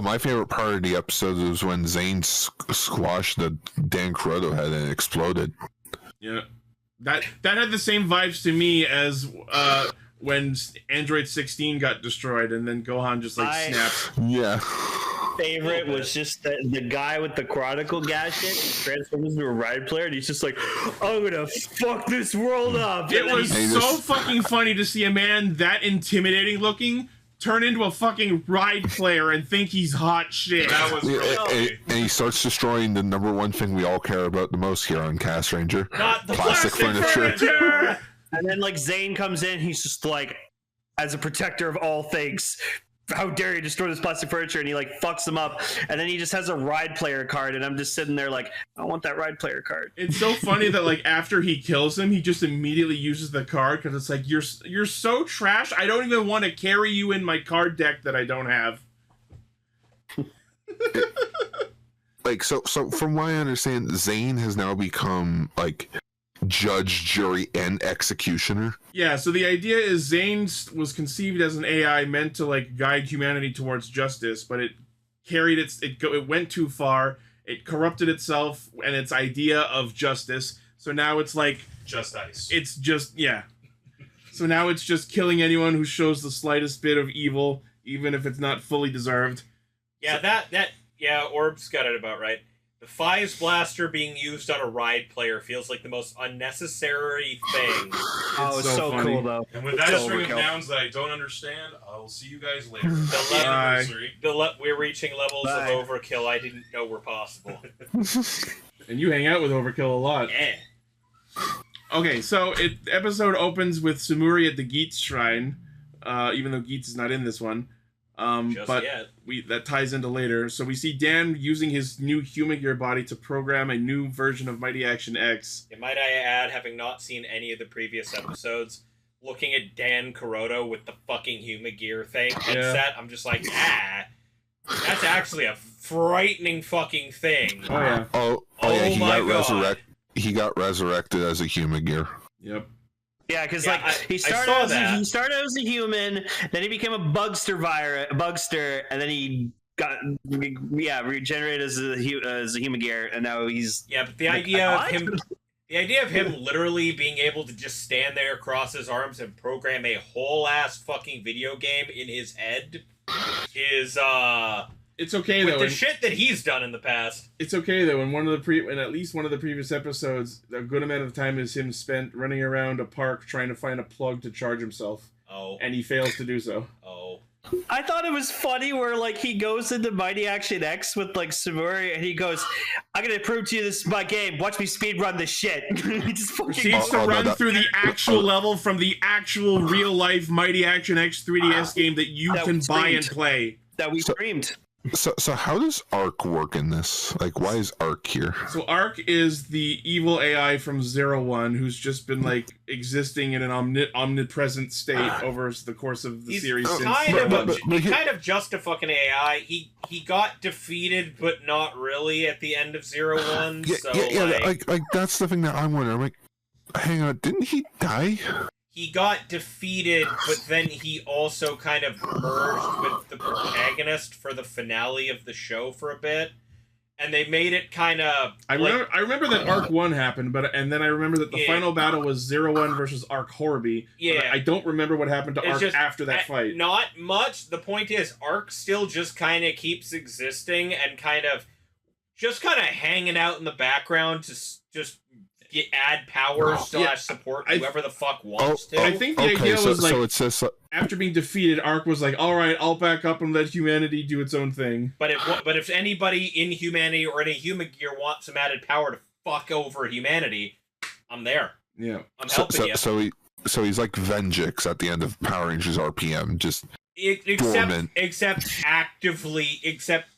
My favorite part of the episode was when Zane squashed the Dan Kuroto head and it exploded. Yeah. That had the same vibes to me as when Android 16 got destroyed and then Gohan just snapped. Yeah. Favorite was just the guy with the chronicle gadget. He transforms into a ride player, and he's just like, "I'm gonna fuck this world up." It was so fucking funny to see a man that intimidating looking turn into a fucking ride player and think he's hot shit. That was and he starts destroying the number one thing we all care about the most here on Castranger. Not the plastic furniture. And then Zane comes in, he's just like, as a protector of all things, how dare you destroy this plastic furniture, and he fucks them up, and then he just has a ride player card, and I'm just sitting there I want that ride player card. It's so funny that after he kills him, he just immediately uses the card because it's you're so trash, I don't even want to carry you in my card deck that I don't have. So from what I understand, Zane has now become judge, jury, and executioner. Yeah, so the idea is Zane was conceived as an AI meant to guide humanity towards justice, but it carried it went too far. It corrupted itself and its idea of justice. So now it's just ice. It's just So now it's just killing anyone who shows the slightest bit of evil, even if it's not fully deserved. Yeah, Orb's got it about right. The Fives Blaster being used on a ride player feels like the most unnecessary thing. It's so cool, though. And with that string of nouns that I don't understand, I'll see you guys later. We're reaching levels of overkill I didn't know were possible. And you hang out with overkill a lot. Yeah. Okay, so episode opens with Sumuri at the Geats Shrine, even though Geats is not in this one. But that ties into later. So we see Dan using his new Humagear body to program a new version of Mighty Action X. And might I add, having not seen any of the previous episodes, looking at Dan Kuroto with the fucking Humagear headset, I'm just like, that's actually a frightening fucking thing. Oh yeah. Oh yeah. He got resurrected as a Humagear. Yep. Yeah, because he started as a human, then he became a bugster, and then he got regenerated as a Humagear, and now he's But the idea of him literally being able to just stand there, cross his arms, and program a whole ass fucking video game in his head is It's okay with though. The shit that he's done in the past. It's okay though. In at least one of the previous episodes, a good amount of time is him spent running around a park trying to find a plug to charge himself. Oh. And he fails to do so. Oh. I thought it was funny where he goes into Mighty Action X with Sumuri, and he goes, "I'm gonna prove to you this is my game. Watch me speedrun this shit." He just proceeds to run through the actual level from the actual real life Mighty Action X 3DS game that you can buy and play. That we streamed. So how does Arc work in this? Why is Arc here? So Arc is the evil AI from 01 who's just been existing in an omnipresent state over the course of the series. He's kind of just a fucking AI. He got defeated, but not really at the end of 01. That's the thing that I'm wondering. Hang on, didn't he die? He got defeated, but then he also kind of merged with the protagonist for the finale of the show for a bit, and they made it kind of. I remember that Arc 1 happened, and then I remember that the final battle was 01 versus Arc Horby. Yeah, I don't remember what happened to Arc after that fight. Not much. The point is, Arc still just kind of keeps existing and kind of hanging out in the background to just. Add powers / support whoever the fuck wants to. I think the idea was so it's just, after being defeated, Arc was like, "All right, I'll back up and let humanity do its own thing." But if anybody in humanity or any Humagear wants some added power to fuck over humanity, I'm there. Yeah. I'm helping you. So he's like Venjix at the end of Power Rangers RPM, just dormant. Except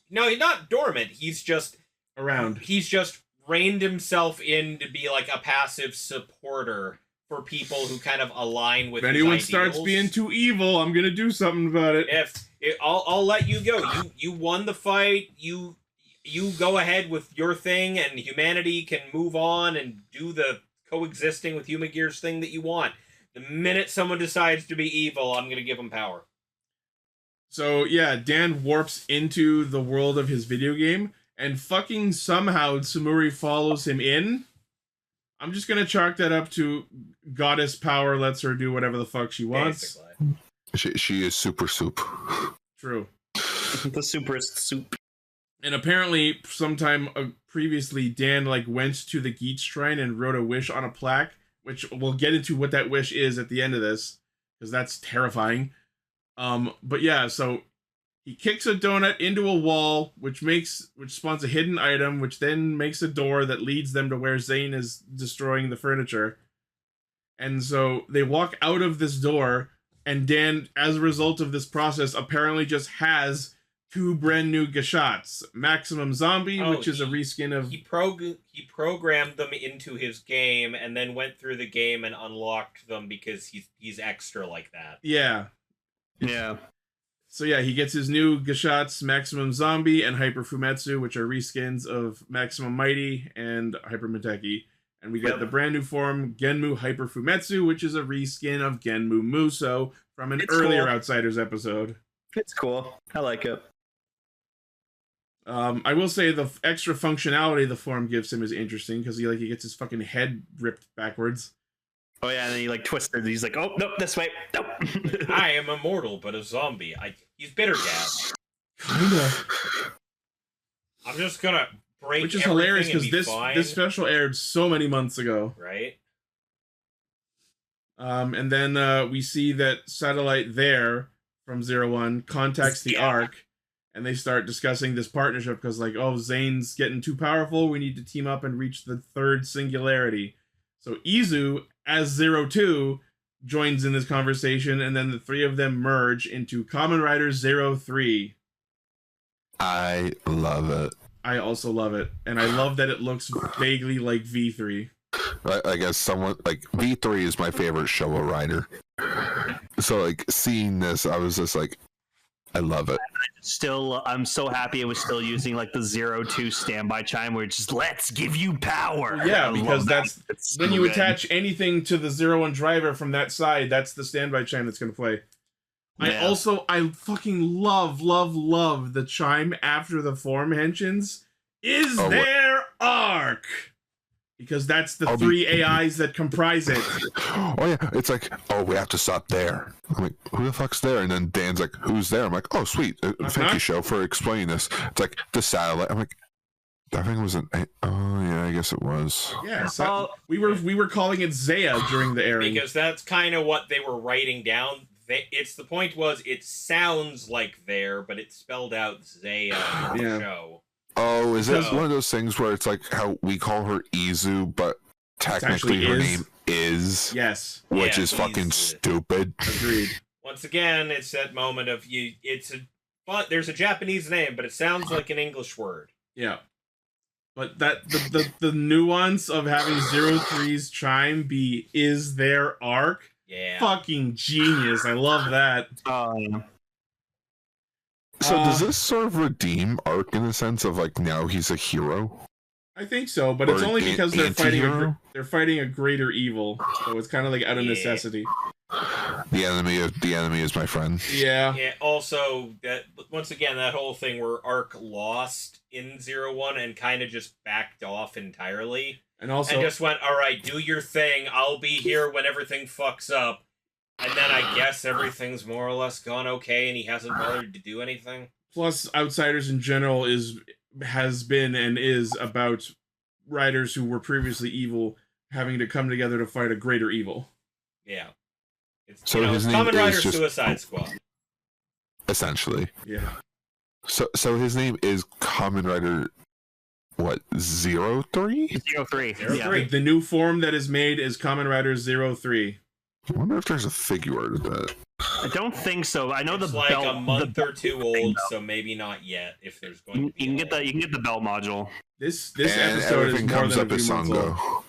no, he's not dormant. He's just around. He's just reined himself in to be like a passive supporter for people who kind of align with. If anyone starts being too evil, I'm gonna do something about it. I'll let you go. You won the fight. You go ahead with your thing, and humanity can move on and do the coexisting with Human Gears thing that you want. The minute someone decides to be evil, I'm gonna give them power. So yeah, Dan warps into the world of his video game, and fucking somehow Tsumuri follows him in. I'm just gonna chalk that up to goddess power lets her do whatever the fuck she wants. She is super soup. True. The superest soup. And apparently, sometime previously, Dan went to the Geet Shrine and wrote a wish on a plaque, which we'll get into what that wish is at the end of this, because that's terrifying. But yeah, so he kicks a donut into a wall, which spawns a hidden item, which then makes a door that leads them to where Zane is destroying the furniture. And so they walk out of this door, and Dan, as a result of this process, apparently just has 2 brand new Gashots. Maximum Zombie, which is a reskin of... He programmed them into his game, and then went through the game and unlocked them because he's extra like that. Yeah. Yeah. So yeah, he gets his new Gashots, Maximum Zombie, and Hyper Fumetsu, which are reskins of Maximum Mighty and Hyper Miteki. And we get the brand new form, Genmu Hyper Fumetsu, which is a reskin of Genmu Muso from an earlier Outsiders episode. It's cool. I like it. I will say the extra functionality the form gives him is interesting, because he gets his fucking head ripped backwards. Oh yeah, and then he twisted. He's like, oh nope, this way. Nope. I am immortal, but a zombie. He's bitter, Gavv. Kinda. I'm just gonna break. Which is hilarious because this special aired so many months ago. Right. And then we see that Satellite there from 01 contacts the Ark, and they start discussing this partnership because Zane's getting too powerful. We need to team up and reach the 3rd singularity. So Izu, as 02, joins in this conversation, and then the 3 of them merge into Kamen Rider 03. I love it. I also love it, and I love that it looks vaguely like V3. I guess someone V3 is my favorite Showa rider. So seeing this, I was just I love it. I'm so happy it was still using the 02 standby chime where it's just let's give you power. Yeah, because that's when you attach anything to the 01 driver from that side, that's the standby chime that's going to play. Yeah. I fucking love the chime after the form henshins is their arc. Because that's the 3 AIs that comprise it. Oh yeah, it's we have to stop there. I'm like, who the fuck's there? And then Dan's like, who's there? I'm like, oh sweet, thank you, show, for explaining this. It's the satellite. I'm like, that thing wasn't. Oh yeah, I guess it was. Yeah, we were calling it Zaya during the airing because that's kind of what they were writing down. The point was it sounds like there, but it's spelled out Zaya in the show. Oh, is it one of those things where it's how we call her Izu, but technically her name is? Yes. Which is fucking stupid. Agreed. Once again, it's that moment of there's a Japanese name, but it sounds like an English word. Yeah. But the nuance of having 03's chime is their arc. Yeah. Fucking genius. I love that. So does this sort of redeem Ark in the sense of now he's a hero? I think so, but it's only because they're fighting a greater evil, so it's kind of out of necessity. The enemy is my friend. Yeah. Yeah. Also, that once again, that whole thing where Ark lost in 01 and kind of just backed off entirely, and just went, "All right, do your thing. I'll be here when everything fucks up." And then I guess everything's more or less gone okay, and he hasn't bothered to do anything. Plus, Outsiders in general has been and is about riders who were previously evil having to come together to fight a greater evil. Yeah. It's his name Kamen Rider is just Suicide Squad. Essentially. Yeah. So his name is Kamen Rider what, 03? 03. Yeah. The new form that is made is Kamen Rider 03. I wonder if there's a figure art of that. I don't think so. I know it's the like belt, a month or two old, though. so maybe not yet. If there's going to be, you can get the belt module. This and episode everything is more comes than up a as few months old. Sango.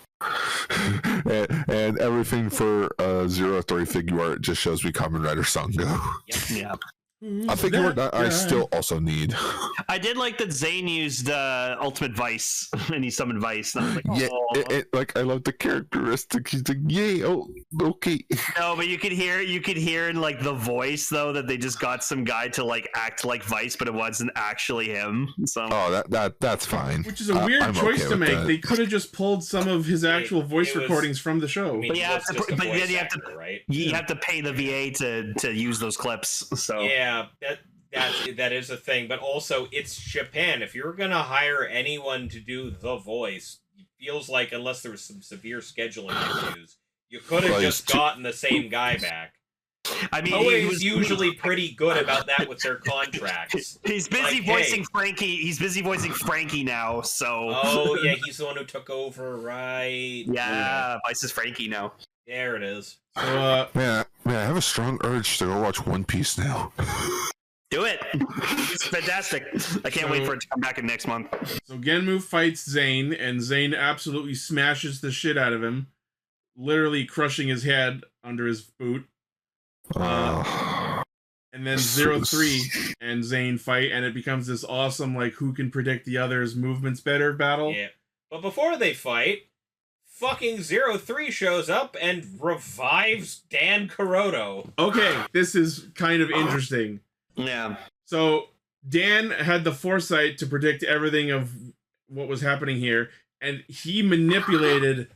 and everything for 03 figure art just shows me Kamen Rider Sango. Yep. Yeah. A figure art that I still also need. I did like that Zane used Ultimate Vice and he summoned Vice. And I was like, oh. Yeah, like I love the characteristics. He's like, yay, oh, okay. No, but you could hear in like the voice though that they just got some guy to like act like Vice, but it wasn't actually him. So that's fine. Which is a weird choice okay to make. that. They could have just pulled some of his actual voice recordings from the show. I mean, but you have to, but then you have to, right? you have to pay the VA to use those clips. So Yeah, that is a thing, but also it's Japan. If you're gonna hire anyone to do the voice, it feels like unless there was some severe scheduling issues, you could have just gotten the same guy back. I mean, Toei is usually pretty good about that with their contracts. He's busy voicing Frankie. He's busy voicing Frankie now. So. Oh yeah, he's the one who took over, right? Yeah, Vice is Frankie now. There it is. Man, I have a strong urge to go watch One Piece now. Do it. It's fantastic. I can't wait for it to come back in next month. So Genmu fights Zane, and Zane absolutely smashes the shit out of him, literally crushing his head under his boot. And then 03 and Zane fight, and it becomes this awesome, like, who can predict the other's movements better battle. Yeah. But before they fight, fucking 03 shows up and revives Dan Kuroto. Okay, this is kind of interesting. Yeah. So Dan had the foresight to predict everything of what was happening here, and he manipulated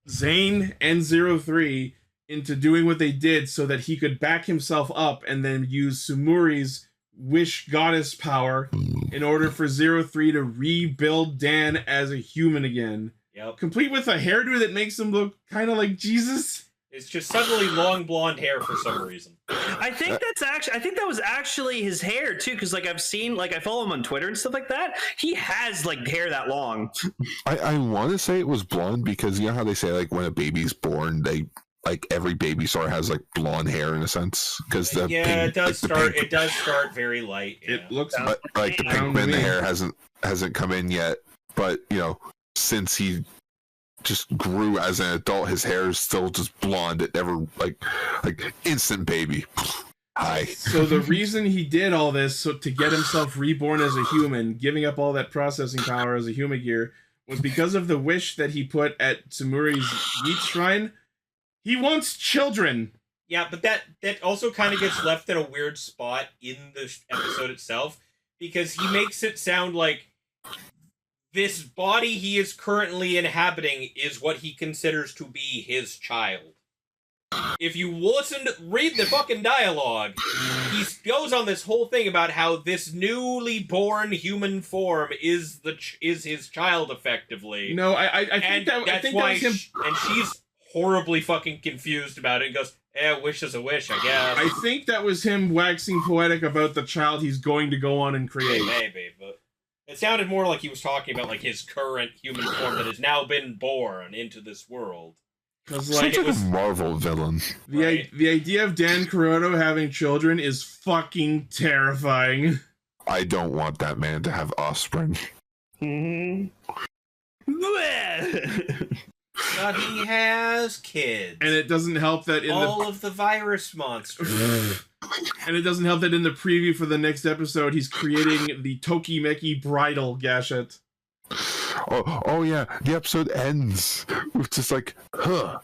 Zane and 03 into doing what they did so that he could back himself up and then use Sumuri's wish goddess power in order for 03 to rebuild Dan as a human again. Yep. Complete with a hairdo that makes him look kind of like Jesus. It's just suddenly long blonde hair for some reason. I think that was actually his hair too, because like I've seen, like I follow him on Twitter and stuff like that. He has like hair that long. I want to say it was blonde because you know how they say like when a baby's born, they like every baby sort of has like blonde hair in a sense because it does start very light. Yeah. It looks like the Pinkman, the hair hasn't come in yet, but you know since he just grew as an adult, his hair is still just blonde. It never like instant baby. Hi. So the reason he did all this, so to get himself reborn as a human, giving up all that processing power as a human gear, was because of the wish that he put at Sumuri's Yeet Shrine. He wants children. Yeah, but that also kind of gets left in a weird spot in the episode itself, because he makes it sound like this body he is currently inhabiting is what he considers to be his child. If you read the fucking dialogue, he goes on this whole thing about how this newly born human form is his child, effectively. No, I think that's that why was him. and she's horribly fucking confused about it and goes, "A wish is a wish, I guess." I think that was him waxing poetic about the child he's going to go on and create. Maybe, but it sounded more like he was talking about like his current human form that has now been born into this world. Because like it was a Marvel villain. The idea of Dan Kuroto having children is fucking terrifying. I don't want that man to have offspring. But he has kids. And it doesn't help that in all of the virus monsters. And it doesn't help that in the preview for the next episode, he's creating the Tokimeki bridal gashet. Oh yeah, the episode ends with just like,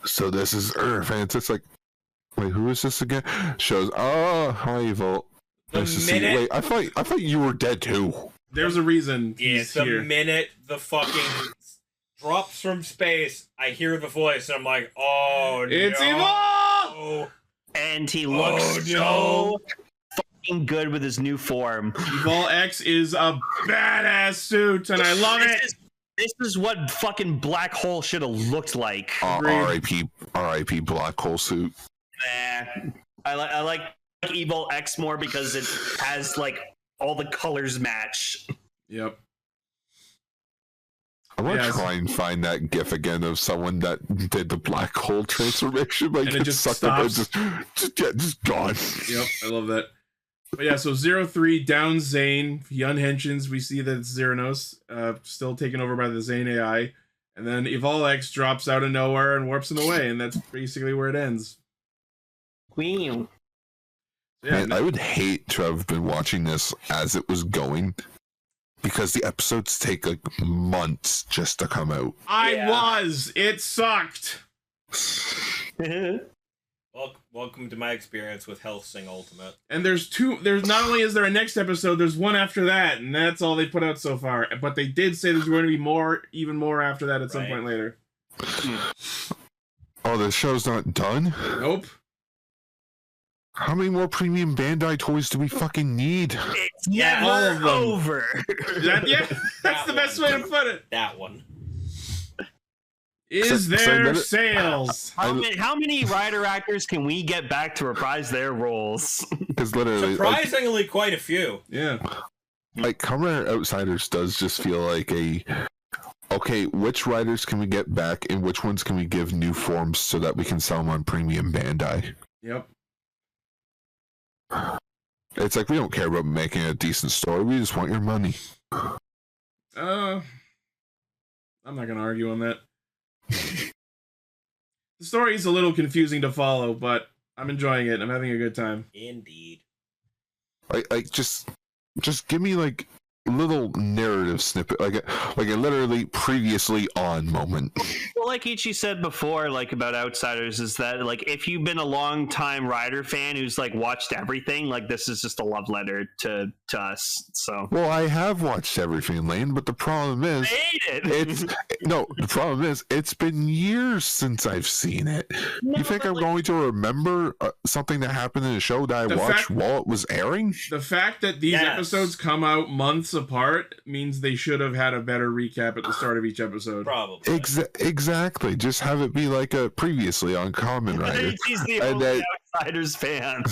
so this is Earth, and it's just like, wait, who is this again? Shows, hi, Volt. Nice to see you. Wait, I thought you were dead too. There's a reason. Yeah, the minute the fucking drops from space, I hear the voice, and I'm like, oh no. It's Evil! And he looks so fucking good with his new form. Evil X is a badass suit, and I love it. This is what fucking Black Hole should have looked like. R.I.P. Black Hole suit. Nah, I like Evil X more because it has like all the colors match. Yep. I want to try and find that GIF again of someone that did the black hole transformation, like and it just sucked up, stops. just gone. Yep, I love that. But yeah, so 03 down Zane. He unhensions. We see that it's Xeranos, still taken over by the Zane AI. And then Evol X drops out of nowhere and warps him away, and that's basically where it ends. Wow. Yeah, Man, I would hate to have been watching this as it was going, because the episodes take like months just to come out. It sucked. Welcome to my experience with Hellsing Ultimate. And there's not only is there a next episode, there's one after that, and that's all they put out so far. But they did say there's going to be even more after that at some point later. Oh, the show's not done? Nope. How many more premium Bandai toys do we fucking need? It's never over. That's the best way to put it. That one. Is there sales? How many writer actors can we get back to reprise their roles? Because literally, surprisingly, quite a few. Yeah. Like Kamen Rider Outsiders does just feel like okay, which writers can we get back and which ones can we give new forms so that we can sell them on premium Bandai? Yep. It's like we don't care about making a decent story. We just want your money. I'm not gonna argue on that. The story is a little confusing to follow, but I'm enjoying it. I'm having a good time. Indeed. Like just give me like a little narrative snippet, like a literally previously on moment. Well, like Ichi said before, like about Outsiders, is that like if you've been a long time Rider fan who's like watched everything, like this is just a love letter to us. So well, I have watched everything, Lane, but the problem is the problem is it's been years since I've seen it. No, you think I'm going to remember something that happened in a show that I watched while it was airing? The fact that these episodes come out months apart means they should have had a better recap at the start of each episode. Probably. Exactly. Just have it be like a previously on Kamen Rider. He's the only Outsiders fan.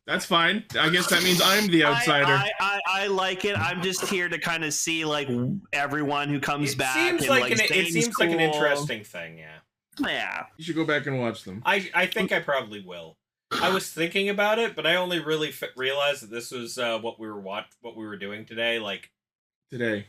That's fine. I guess that means I'm the outsider. I like it. I'm just here to kind of see like everyone who comes back. Seems like it seems like an interesting thing. Yeah. Yeah. You should go back and watch them. I think I probably will. I was thinking about it, but I only really realized that this was what we were doing today. Like today.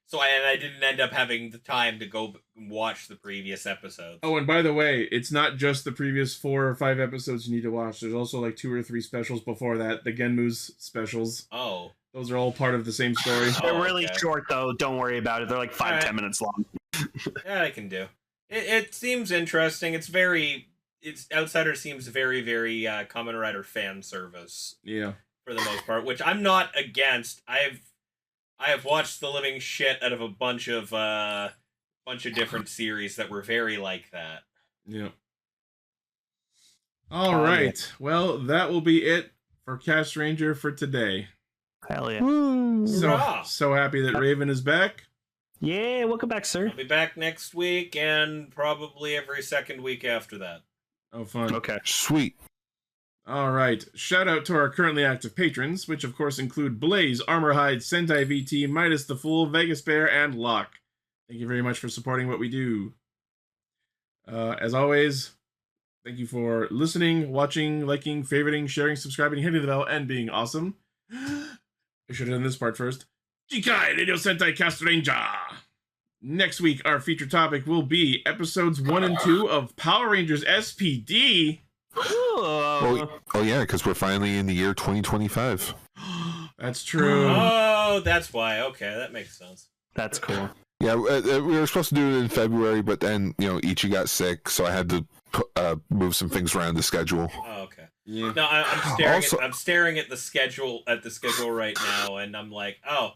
So I didn't end up having the time to go watch the previous episodes. Oh, and by the way, it's not just the previous 4 or 5 episodes you need to watch. There's also like 2 or 3 specials before that. The Genmu's specials. Oh. Those are all part of the same story. They're really short, though. Don't worry about it. They're like 5-10 minutes long. Yeah, I can do. It seems interesting. Outsider seems very, very Kamen Rider fan service. Yeah. For the most part, which I'm not against. I have watched the living shit out of a bunch of different series that were very like that. Yeah. All right. Well, that will be it for Castranger for today. Hell yeah. So happy that Raven is back. Yeah, welcome back, sir. I'll be back next week and probably every second week after that. Oh, fun. Okay. Sweet. All right. Shout out to our currently active patrons, which of course include Blaze, Armorhide, Sentai VT, Midas the Fool, Vegas Bear, and Locke. Thank you very much for supporting what we do. As always, thank you for listening, watching, liking, favoriting, sharing, subscribing, hitting the bell, and being awesome. I should have done this part first. Jikai Radio Sentai Castranger! Next week, our feature topic will be episodes 1 and 2 of Power Rangers SPD. Oh yeah, because we're finally in the year 2025. That's true. Oh, that's why. Okay, that makes sense. That's cool. Yeah, we were supposed to do it in February, but then Ichi got sick, so I had to move some things around the schedule. Oh, okay. Yeah. No, I'm staring at the schedule right now, and I'm like, oh,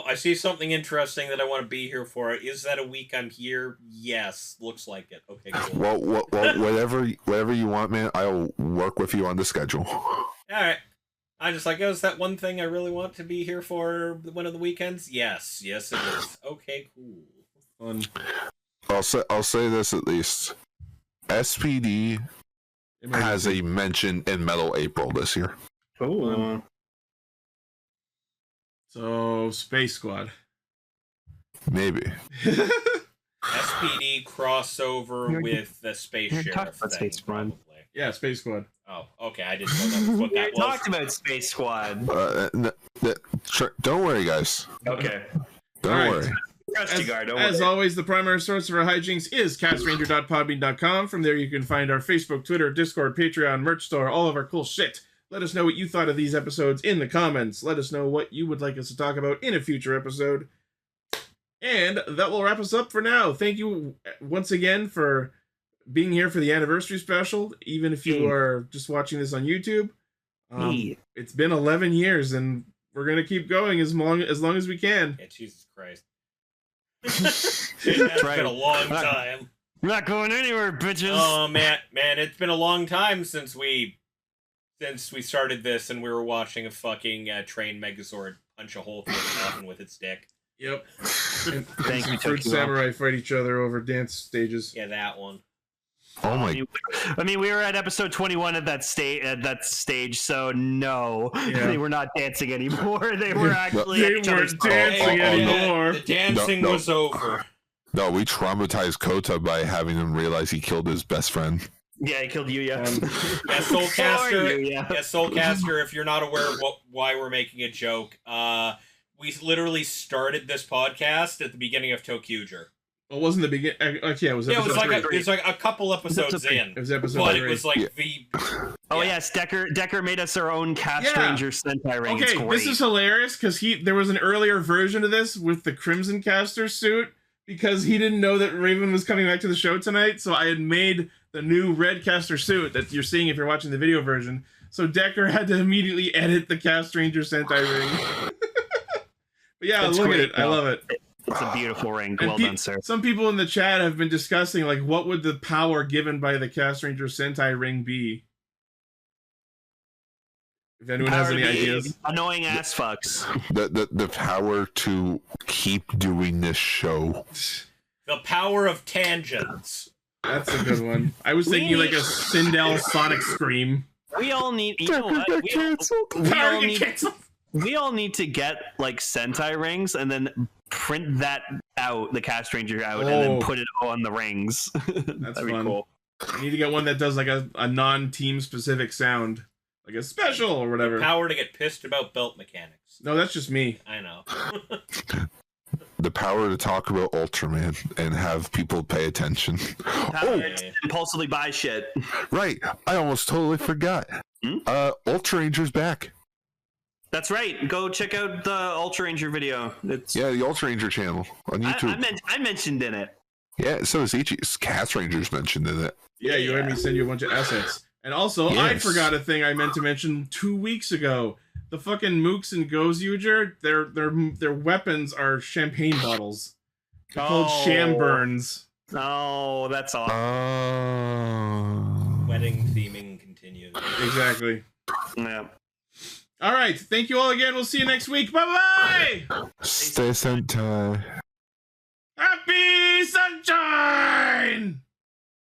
I see something interesting that I want to be here for. Is that a week I'm here? Yes, looks like it. Okay, cool. Well, whatever you want, man. I'll work with you on the schedule. All right. I'm just like, is that one thing I really want to be here for one of the weekends? Yes, it is. Okay, cool. Fun. I'll say this at least. SPD has a mention in Metal April this year. Cool. So, Space Squad. Maybe. SPD crossover with the Space Sheriff thing, probably. Yeah, Space Squad. Oh, okay. I didn't know that was what that was. Talked about Space Squad. Don't worry, guys. Okay. Don't worry. As always, the primary source of our hijinks is castranger.podbean.com. From there, you can find our Facebook, Twitter, Discord, Patreon, merch store, all of our cool shit. Let us know what you thought of these episodes in the comments. Let us know what you would like us to talk about in a future episode. And that will wrap us up for now. Thank you once again for being here for the anniversary special, even if you are just watching this on YouTube. It's been 11 years, and we're going to keep going as long as we can. Yeah, Jesus Christ. It's been a long time. We're not going anywhere, bitches. Oh, man, it's been a long time since we started this, and we were watching a fucking train Megazord punch a hole through the coffin with its dick. Yep. Thank you, Fruit Samurai fight each other over dance stages. Yeah, that one. Oh my! I mean, we were at episode 21 at that stage, so no, they were not dancing anymore. They were actually weren't dancing anymore. The dancing was over. No, we traumatized Kota by having him realize he killed his best friend. Yeah, he killed Yuya. Yeah, Soulcaster. If you're not aware of why we're making a joke, we literally started this podcast at the beginning of Tokusatsu. Well, it wasn't the beginning. Yeah, it was. Yeah, it was like a couple episodes in. It was episode 3. But it was like the. Oh yes, Decker made us our own Castranger Sentai ring. Okay, this is hilarious because there was an earlier version of this with the Crimson Caster suit because he didn't know that Raven was coming back to the show tonight. So I had made the new red Caster suit that you're seeing if you're watching the video version. So Decker had to immediately edit the Castranger Sentai ring. But yeah, look at it. I love it. It's a beautiful ring. Well done, sir. Some people in the chat have been discussing, like, what would the power given by the Castranger Sentai ring be? If anyone has any ideas. Annoying ass fucks. The power to keep doing this show. The power of tangents. That's a good one. I was thinking like a Sindel Sonic Scream. We all need... You know what? We all need to get, like, Sentai rings and then print that out, the Castranger out, and then put it on the rings. That's fun. Cool. You need to get one that does, like, a non-team specific sound. Like a special or whatever. The power to get pissed about belt mechanics. No, that's just me. I know. The power to talk about Ultraman and have people pay attention. To impulsively buy shit. Right. I almost totally forgot. Ultra Ranger's back. That's right. Go check out the Ultra Ranger video. The Ultra Ranger channel on YouTube. I mentioned in it. Yeah, so is Ichi's. Castrangers mentioned in it. Yeah, you had me send you a bunch of assets. And also, I forgot a thing I meant to mention 2 weeks ago. The fucking Mooks and Gozyuger, their weapons are champagne bottles. They're called sham burns. Oh, that's awesome. Wedding theming continues. Exactly. Yeah. All right. Thank you all again. We'll see you next week. Bye-bye! Stay Sentai.